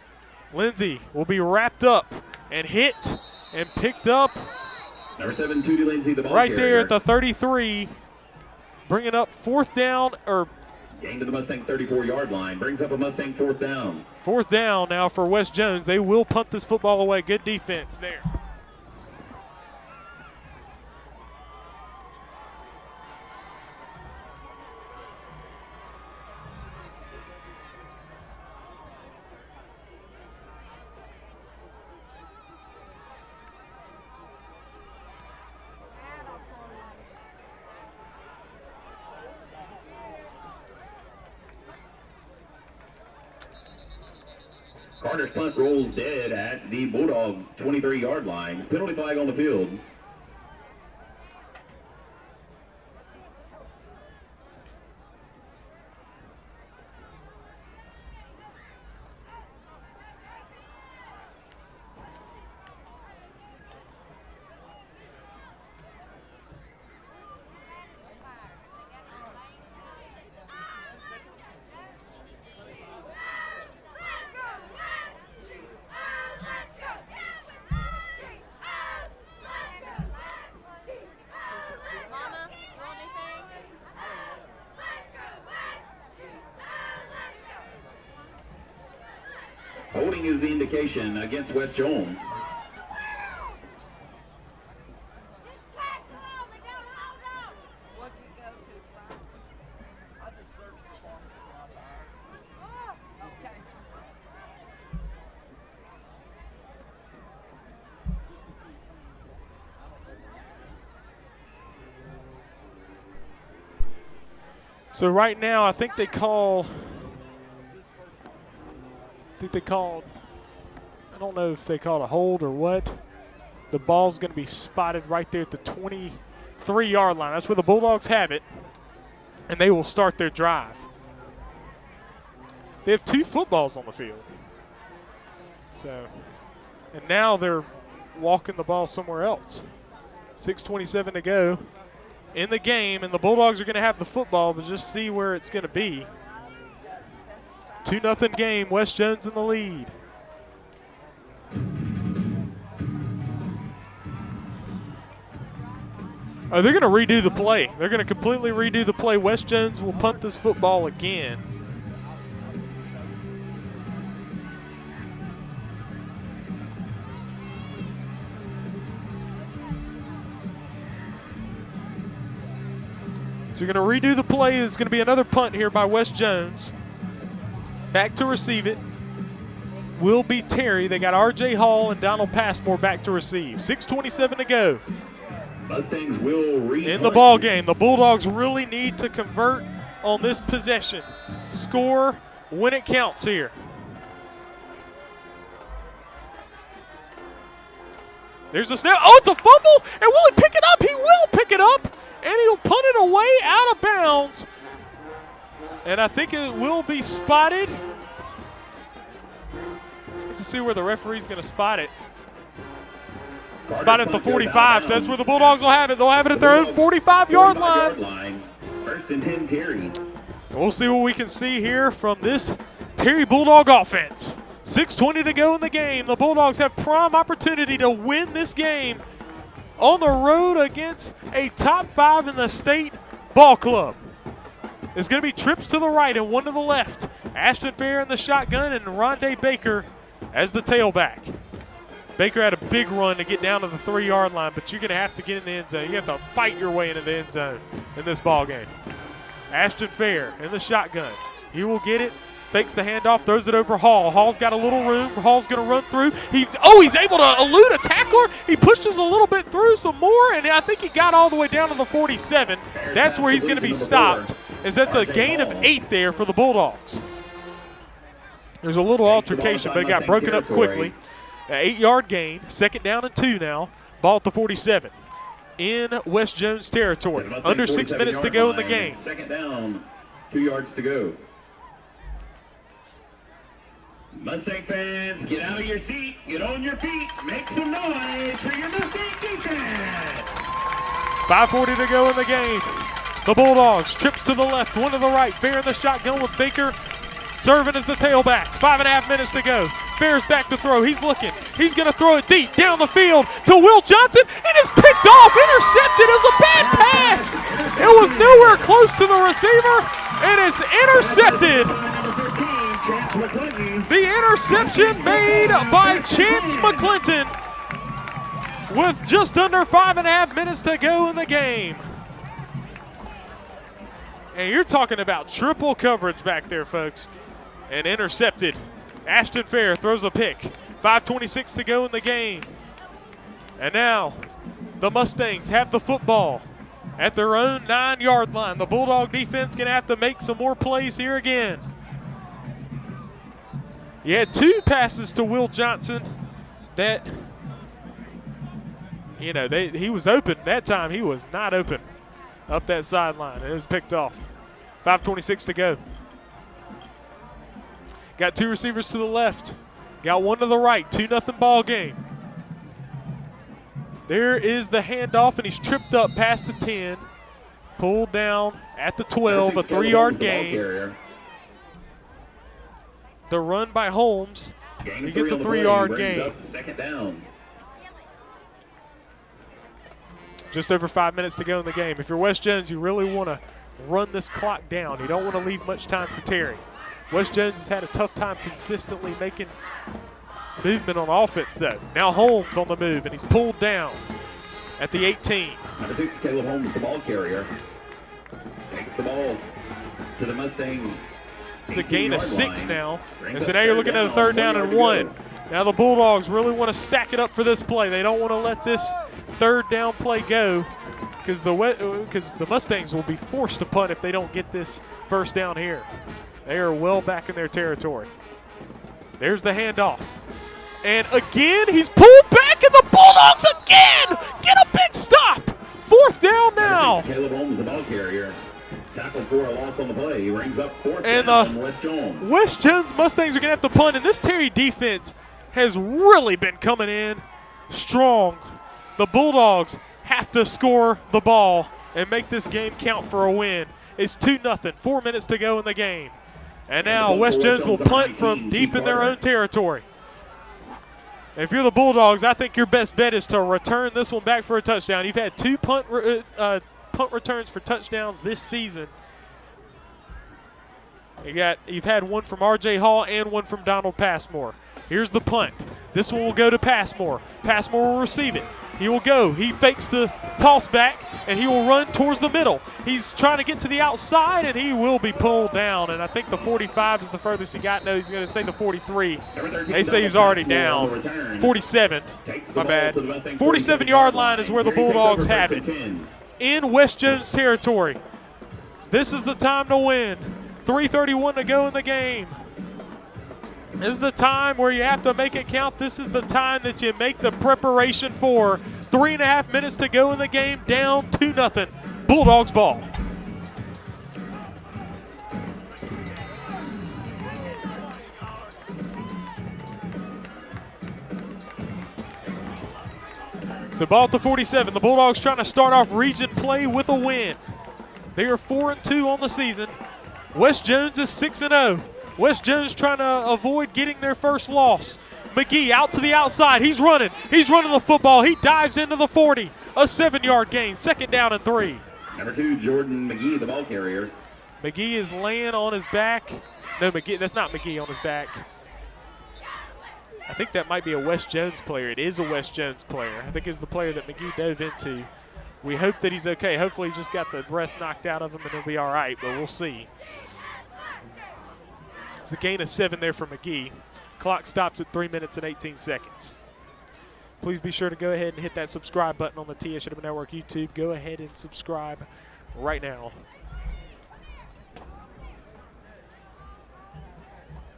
Lindsay will be wrapped up and hit and picked up. Number 7, Judy Lindsay, the ball right carrier. there at the 33. Bringing up fourth down, or gain to the Mustang 34-yard line. Brings up a Mustang fourth down. Fourth down now for West Jones. They will punt this football away. Good defense there. Carter's punt rolls dead at the Bulldog 23-yard line. Penalty flag on the field. Holding is the indication against West Jones. So right now, I think they called, I don't know if they called a hold or what. The ball's going to be spotted right there at the 23-yard line. That's where the Bulldogs have it, and they will start their drive. They have 2 footballs on the field. So, and now they're walking the ball somewhere else. 6:27 to go in the game, and the Bulldogs are going to have the football, but just see where it's going to be. 2-0 game, West Jones in the lead. Oh, they're going to redo the play. They're going to completely redo the play. West Jones will punt this football again. So you're going to redo the play. It's going to be another punt here by West Jones. Back to receive it will be Terry. They got R.J. Hall and Donald Passmore back to receive. 6:27 to go. Mustangs will in the ball game. The Bulldogs really need to convert on this possession. Score when it counts here. There's a snap. Oh, it's a fumble. And will he pick it up? He will pick it up. And he'll punt it away out of bounds. And I think it will be spotted. To see where the referee's going to spot it. Spot at the 45, so that's where the Bulldogs will have it. They'll have it at their own 45-yard line. First and 10, Terry. We'll see what we can see here from this Terry Bulldog offense. 6:20 to go in the game. The Bulldogs have prime opportunity to win this game on the road against a top 5 in the state ball club. It's going to be trips to the right and one to the left. Ashton Fair in the shotgun and Rondé Baker as the tailback. Baker had a big run to get down to the 3-yard line, but you're going to have to get in the end zone. You have to fight your way into the end zone in this ball game. Ashton Fair in the shotgun. He will get it, fakes the handoff, throws it over Hall. Hall's got a little room. Hall's going to run through. He's able to elude a tackler. He pushes a little bit through some more, and I think he got all the way down to the 47. That's where he's going to be stopped, as that's a gain of 8 there for the Bulldogs. There's a little altercation, but it got broken up quickly. An 8-yard gain, 2nd down and 2 now. Ball at the 47 in West Jones territory. Under 6 minutes to go in the game. 2nd down, 2 yards to go. Mustang fans, get out of your seat, get on your feet, make some noise for your Mustang defense. 5:40 to go in the game. The Bulldogs, trips to the left, one to the right. Fair in the shotgun with Baker serving as the tailback. 5.5 minutes to go. Fair's back to throw. He's looking. He's going to throw it deep down the field to Will Johnson, and it's picked off, intercepted. It was a bad pass. It was nowhere close to the receiver, and it's intercepted. The interception made by Chance McClinton with just under 5.5 minutes to go in the game. And you're talking about triple coverage back there, folks. And intercepted. Ashton Fair throws a pick. 5:26 to go in the game. And now the Mustangs have the football at their own 9-yard line. The Bulldog defense going to have to make some more plays here again. You had 2 passes to Will Johnson that, he was open. That time he was not open up that sideline. It was picked off. 5:26 to go. Got 2 receivers to the left. Got 1 to the right. 2-0 ball game. There is the handoff, and he's tripped up past the 10. Pulled down at the 12, a 3-yard gain. The run by Holmes. He gets a 3-yard gain. 2nd down. Just over 5 minutes to go in the game. If you're West Jones, you really want to run this clock down. You don't want to leave much time for Terry. West Jones has had a tough time consistently making movement on offense, though. Now Holmes on the move, and he's pulled down at the 18. Number 6, Caleb Holmes, the ball carrier. Takes the ball to the Mustang. It's a gain of 6 now. And so now you're looking at a 3rd down and 1. Now the Bulldogs really want to stack it up for this play. They don't want to let this 3rd down play go because the Mustangs will be forced to punt if they don't get this 1st down here. They are well back in their territory. There's the handoff. And again, he's pulled back, and the Bulldogs again get a big stop. 4th down now. Caleb Holmes, the ball carrier. Tackle for a loss on the play. He rings up 4th and down West Jones. West Jones Mustangs are going to have to punt, and this Terry defense has really been coming in strong. The Bulldogs have to score the ball and make this game count for a win. It's 2-0, 4 minutes to go in the game. And now West Jones will punt from deep in their own territory. If you're the Bulldogs, I think your best bet is to return this one back for a touchdown. You've had 2 punt returns for touchdowns this season. You've had one from R.J. Hall and one from Donald Passmore. Here's the punt. This one will go to Passmore. Passmore will receive it. He will go. He fakes the toss back, and he will run towards the middle. He's trying to get to the outside, and he will be pulled down. And I think the 45 is the furthest he got. No, he's going to say the 43. They say he's already down. 47. My bad. 47-yard line is where the Bulldogs have it. In West Jones territory. This is the time to win. 3:31 to go in the game. This is the time where you have to make it count. This is the time that you make the preparation for. 3.5 minutes to go in the game, down 2-0. Bulldogs ball. So ball at the 47. The Bulldogs trying to start off region play with a win. They are 4-2 on the season. West Jones is 6-0. West Jones trying to avoid getting their first loss. McGee out to the outside. He's running. He's running the football. He dives into the 40. A 7-yard gain. 2nd down and 3. Number 2, Jordan McGee, the ball carrier. McGee is laying on his back. No, McGee. That's not McGee on his back. I think that might be a West Jones player. It is a West Jones player. I think it's the player that McGee dove into. We hope that he's okay. Hopefully he just got the breath knocked out of him and he'll be all right, but we'll see. It's a gain of 7 there for McGee. Clock stops at 3 minutes and 18 seconds. Please be sure to go ahead and hit that subscribe button on the TSJW Network YouTube. Go ahead and subscribe right now.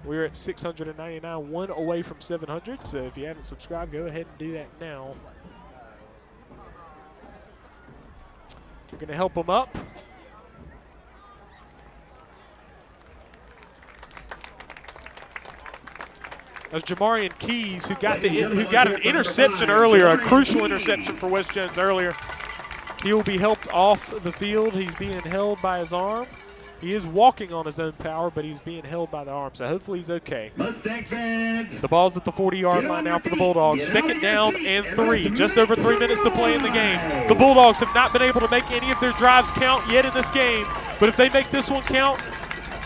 We're at 699, 1 away from 700. So if you haven't subscribed, go ahead and do that now. We're going to help them up. That was Jamarian Keys who got an interception earlier, a crucial interception for West Jones earlier. He will be helped off the field. He's being held by his arm. He is walking on his own power, but he's being held by the arm, so hopefully he's okay. The ball's at the 40-yard line now for the Bulldogs. 2nd down and 3. Just over 3 minutes to play in the game. The Bulldogs have not been able to make any of their drives count yet in this game, but if they make this one count,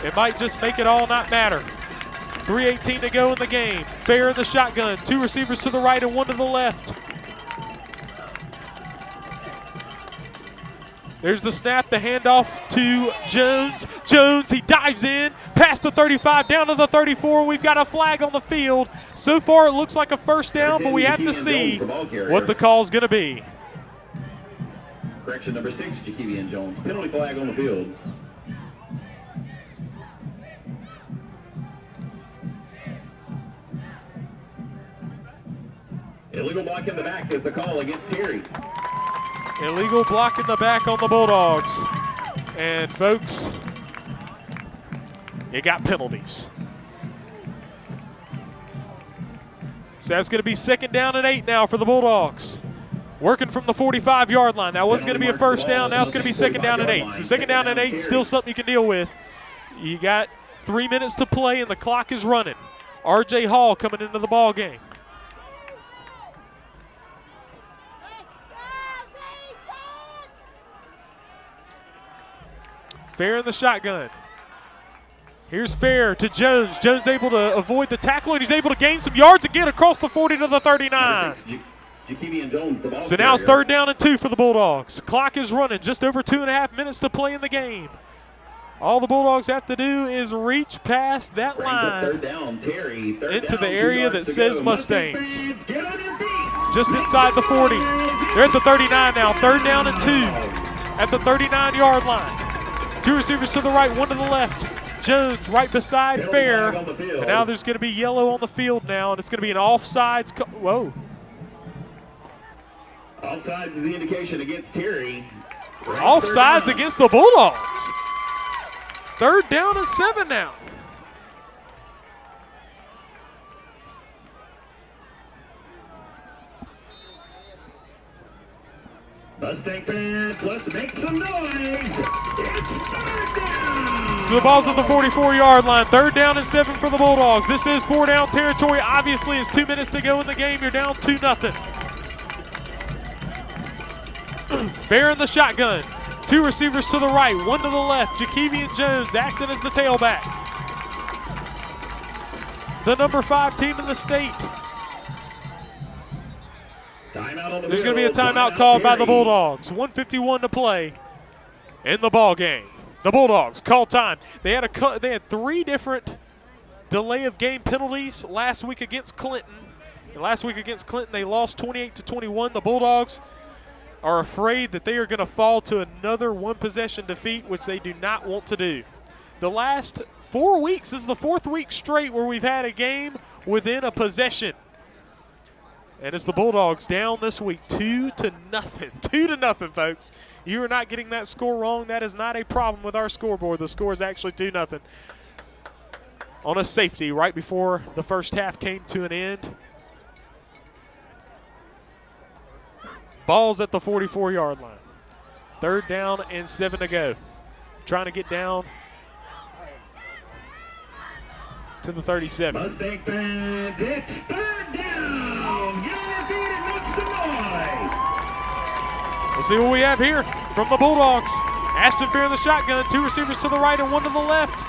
it might just make it all not matter. 3:18 to go in the game. Fair in the shotgun. 2 receivers to the right and 1 to the left. There's the snap, the handoff to Jones. Jones, he dives in, past the 35, down to the 34. We've got a flag on the field. So far, it looks like a first down, but we have to see what the call's going to be. Correction, number 6, Jakevian Jones. Penalty flag on the field. Illegal block in the back is the call against Terry. Illegal block in the back on the Bulldogs. And folks, you got penalties. So that's going to be 2nd down and 8 now for the Bulldogs. Working from the 45-yard line. That was going to be a first down. Now it's going to be 2nd down and 8. So 2nd down and 8 is still something you can deal with. You got 3 minutes to play and the clock is running. R.J. Hall coming into the ball game. Fair in the shotgun. Here's Fair to Jones. Jones able to avoid the tackle, and he's able to gain some yards and get across the 40 to the 39. So now it's 3rd down and 2 for the Bulldogs. Clock is running. Just over 2.5 minutes to play in the game. All the Bulldogs have to do is reach past that line into the area that says Mustangs. Just inside the 40. They're at the 39 now. 3rd down and 2 at the 39-yard line. 2 receivers to the right, 1 to the left. Jones right beside Fair. And now there's going to be yellow on the field now, and it's going to be an offsides. Whoa. Offsides is the indication against Terry. Offsides against the Bulldogs. 3rd down and 7 now. Mustang fans, let's make some noise. It's 3rd down. So the ball's at the 44-yard line. 3rd down and 7 for the Bulldogs. This is 4-down territory. Obviously, it's 2 minutes to go in the game. You're down 2-0. Bear in the shotgun. 2 receivers to the right, 1 to the left. Jakevian Jones acting as the tailback. The number 5 team in the state. There's going to be a timeout called by the Bulldogs. 1:51 to play in the ball game. The Bulldogs call time. They had 3 different delay of game penalties last week against Clinton. And last week against Clinton, they lost 28-21. The Bulldogs are afraid that they are going to fall to another 1-possession defeat, which they do not want to do. The last 4 weeks is the 4th week straight where we've had a game within a possession. And it's the Bulldogs down this week 2-0. 2-0, folks. You are not getting that score wrong. That is not a problem with our scoreboard. The score is actually 2-0. On a safety right before the first half came to an end. Ball's at the 44-yard line. 3rd down and 7 to go. Trying to get down to the 37. Mustang fans, it's 3rd down. Undefeated, make some noise. We'll see what we have here from the Bulldogs. Ashton Fair in the shotgun, 2 receivers to the right and 1 to the left.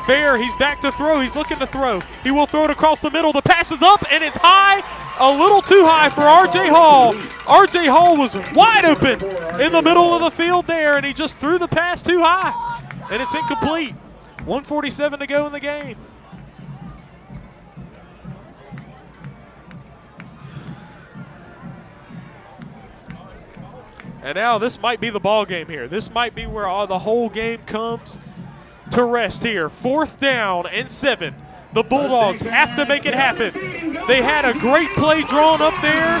Fair, he's back to throw. He's looking to throw. He will throw it across the middle. The pass is up, and it's high. A little too high for R.J. Hall. R.J. Hall was wide open in the middle of the field there, and he just threw the pass too high, and it's incomplete. 1:47 to go in the game. And now this might be the ball game here. This might be where the whole game comes to rest here. 4th down and 7. The Bulldogs have to make it happen. They had a great play drawn up there.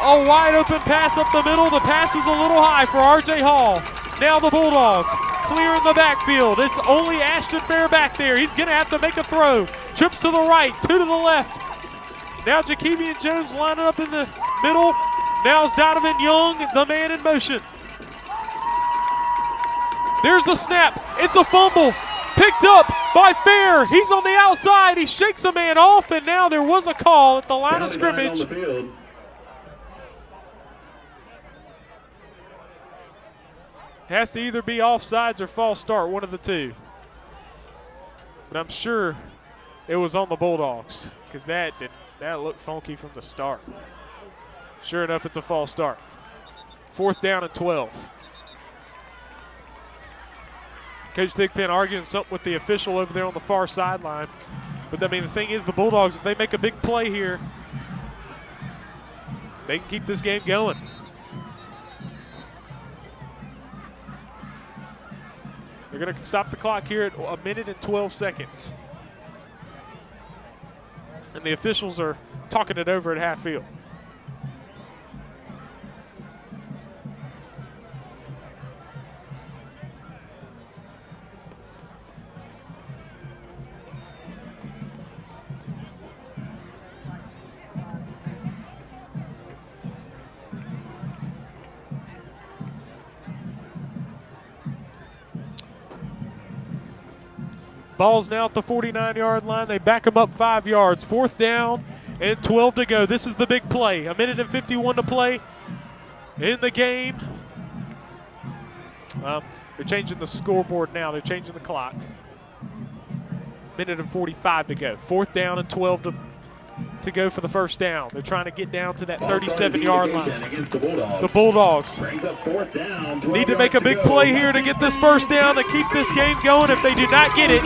A wide open pass up the middle. The pass was a little high for R.J. Hall. Now the Bulldogs clear in the backfield. It's only Ashton Fair back there. He's going to have to make a throw. Trips to the right, 2 to the left. Now Jakevian Jones lining up in the middle. Now it's Donovan Young, the man in motion. There's the snap. It's a fumble. Picked up by Fair. He's on the outside. He shakes a man off, and now there was a call at the line of scrimmage. Has to either be offsides or false start, one of the two. But I'm sure it was on the Bulldogs because that looked funky from the start. Sure enough, it's a false start. 4th down and 12. Coach Thigpen arguing something with the official over there on the far sideline. But, I mean, the thing is, the Bulldogs, if they make a big play here, they can keep this game going. They're going to stop the clock here at 1 minute and 12 seconds. And the officials are talking it over at half field. Ball's now at the 49-yard line. They back them up 5 yards. 4th down and 12 to go. This is the big play. 1 minute and 51 to play in the game. They're changing the scoreboard now. They're changing the clock. 1 minute and 45 to go. 4th down and 12 to go for the first down. They're trying to get down to that 37-yard line. The Bulldogs need to make a big play here to get this first down to keep this game going. If they do not get it,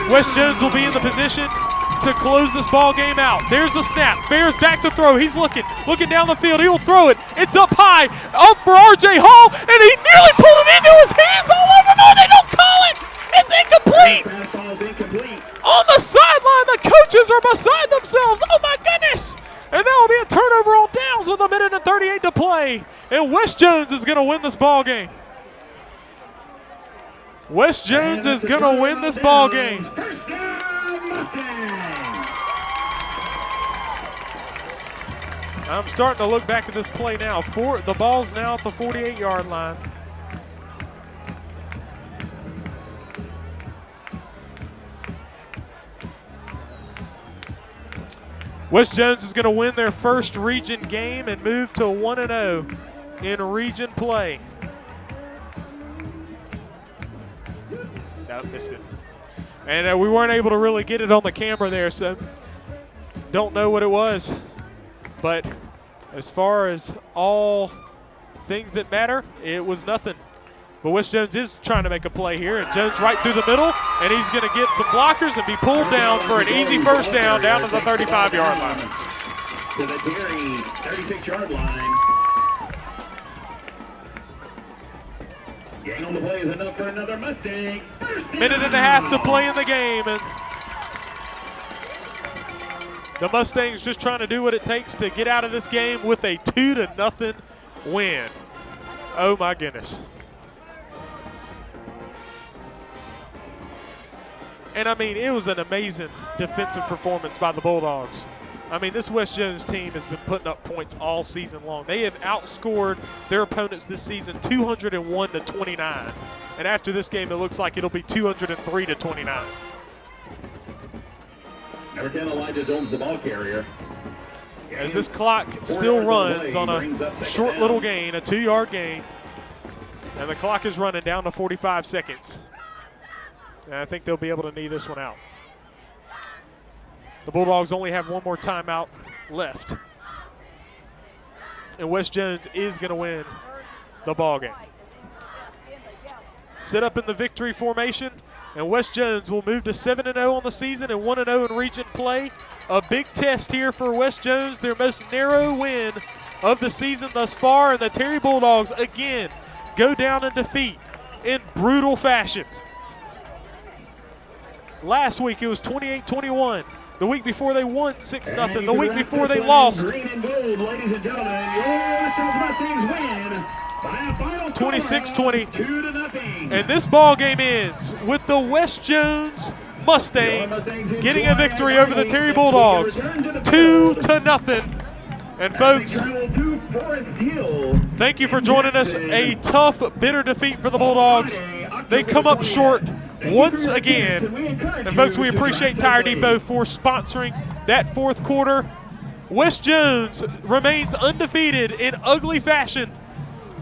West Jones will be in the position to close this ball game out. There's the snap. Fair's back to throw. He's looking down the field. He will throw it. It's up high, up for R.J. Hall, and he nearly pulled it into his hands all over. No, they don't call it. It's incomplete. On the sideline, the coaches are beside themselves. Oh, my goodness. And that will be a turnover on downs with 1 minute and 38 to play. And West Jones is going to win this ball game. West Jones is going to win this ball game. I'm starting to look back at this play now. The ball's now at the 48-yard line. West Jones is going to win their first region game and move to 1-0 in region play. No, missed it. And we weren't able to really get it on the camera there, so don't know what it was. But as far as all things that matter, it was nothing. But West Jones is trying to make a play here, and Jones right through the middle, and he's going to get some blockers and be pulled down for an easy first down to the 35-yard line. To the Terry 36-yard line. Gain on the play is enough for another Mustang. Minute and a half to play in the game, and the Mustangs just trying to do what it takes to get out of this game with a 2-0 win. Oh my goodness. And I mean, it was an amazing defensive performance by the Bulldogs. I mean, this West Jones team has been putting up points all season long. They have outscored their opponents this season 201-29. And after this game, it looks like it'll be 203-29. Number 10, Elijah Jones, the ball carrier. As this clock still runs on a short little gain, a 2-yard gain. And the clock is running down to 45 seconds. And I think they'll be able to knee this one out. The Bulldogs only have one more timeout left. And West Jones is going to win the ball game. Set up in the victory formation, and West Jones will move to 7-0 on the season and 1-0 in region play. A big test here for West Jones, their most narrow win of the season thus far, and the Terry Bulldogs again go down in defeat in brutal fashion. Last week it was 28-21. The week before they won 6-0. The week before they lost. Green and gold, ladies and gentlemen, your West Jones Mustangs win by a final 26-20. 2-0. And this ball game ends with the West Jones Mustangs getting a victory over the Terry Bulldogs, 2-0. And folks, thank you for joining us. A tough, bitter defeat for the Bulldogs. They come up short once again. And folks, we appreciate Tire Depot for sponsoring that fourth quarter. West Jones remains undefeated in ugly fashion.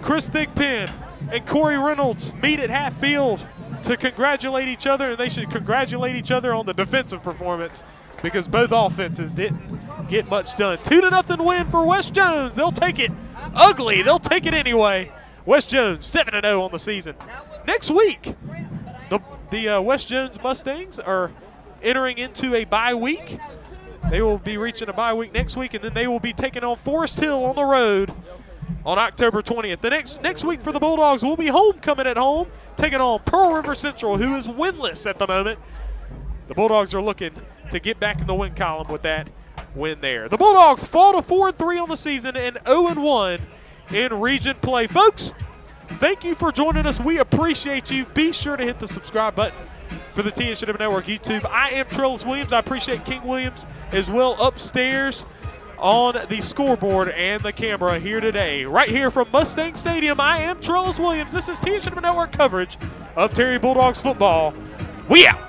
Chris Thigpen and Corey Reynolds meet at half field to congratulate each other, and they should congratulate each other on the defensive performance because both offenses didn't get much done. 2-0 win for West Jones. They'll take it ugly. They'll take it anyway. West Jones 7-0 on the season. Next week, the West Jones Mustangs are entering into a bye week. They will be reaching a bye week next week, and then they will be taking on Forest Hill on the road on October 20th. The next week for the Bulldogs will be homecoming at home, taking on Pearl River Central, who is winless at the moment. The Bulldogs are looking to get back in the win column with that win there. The Bulldogs fall to 4-3 on the season and 0-1 in region play. Folks, thank you for joining us. We appreciate you. Be sure to hit the subscribe button for the TSJW Network YouTube. I am Trellis Williams. I appreciate King Williams as well upstairs on the scoreboard and the camera here today. Right here from Mustang Stadium, I am Trellis Williams. This is TSJW Network coverage of Terry Bulldogs football. We out.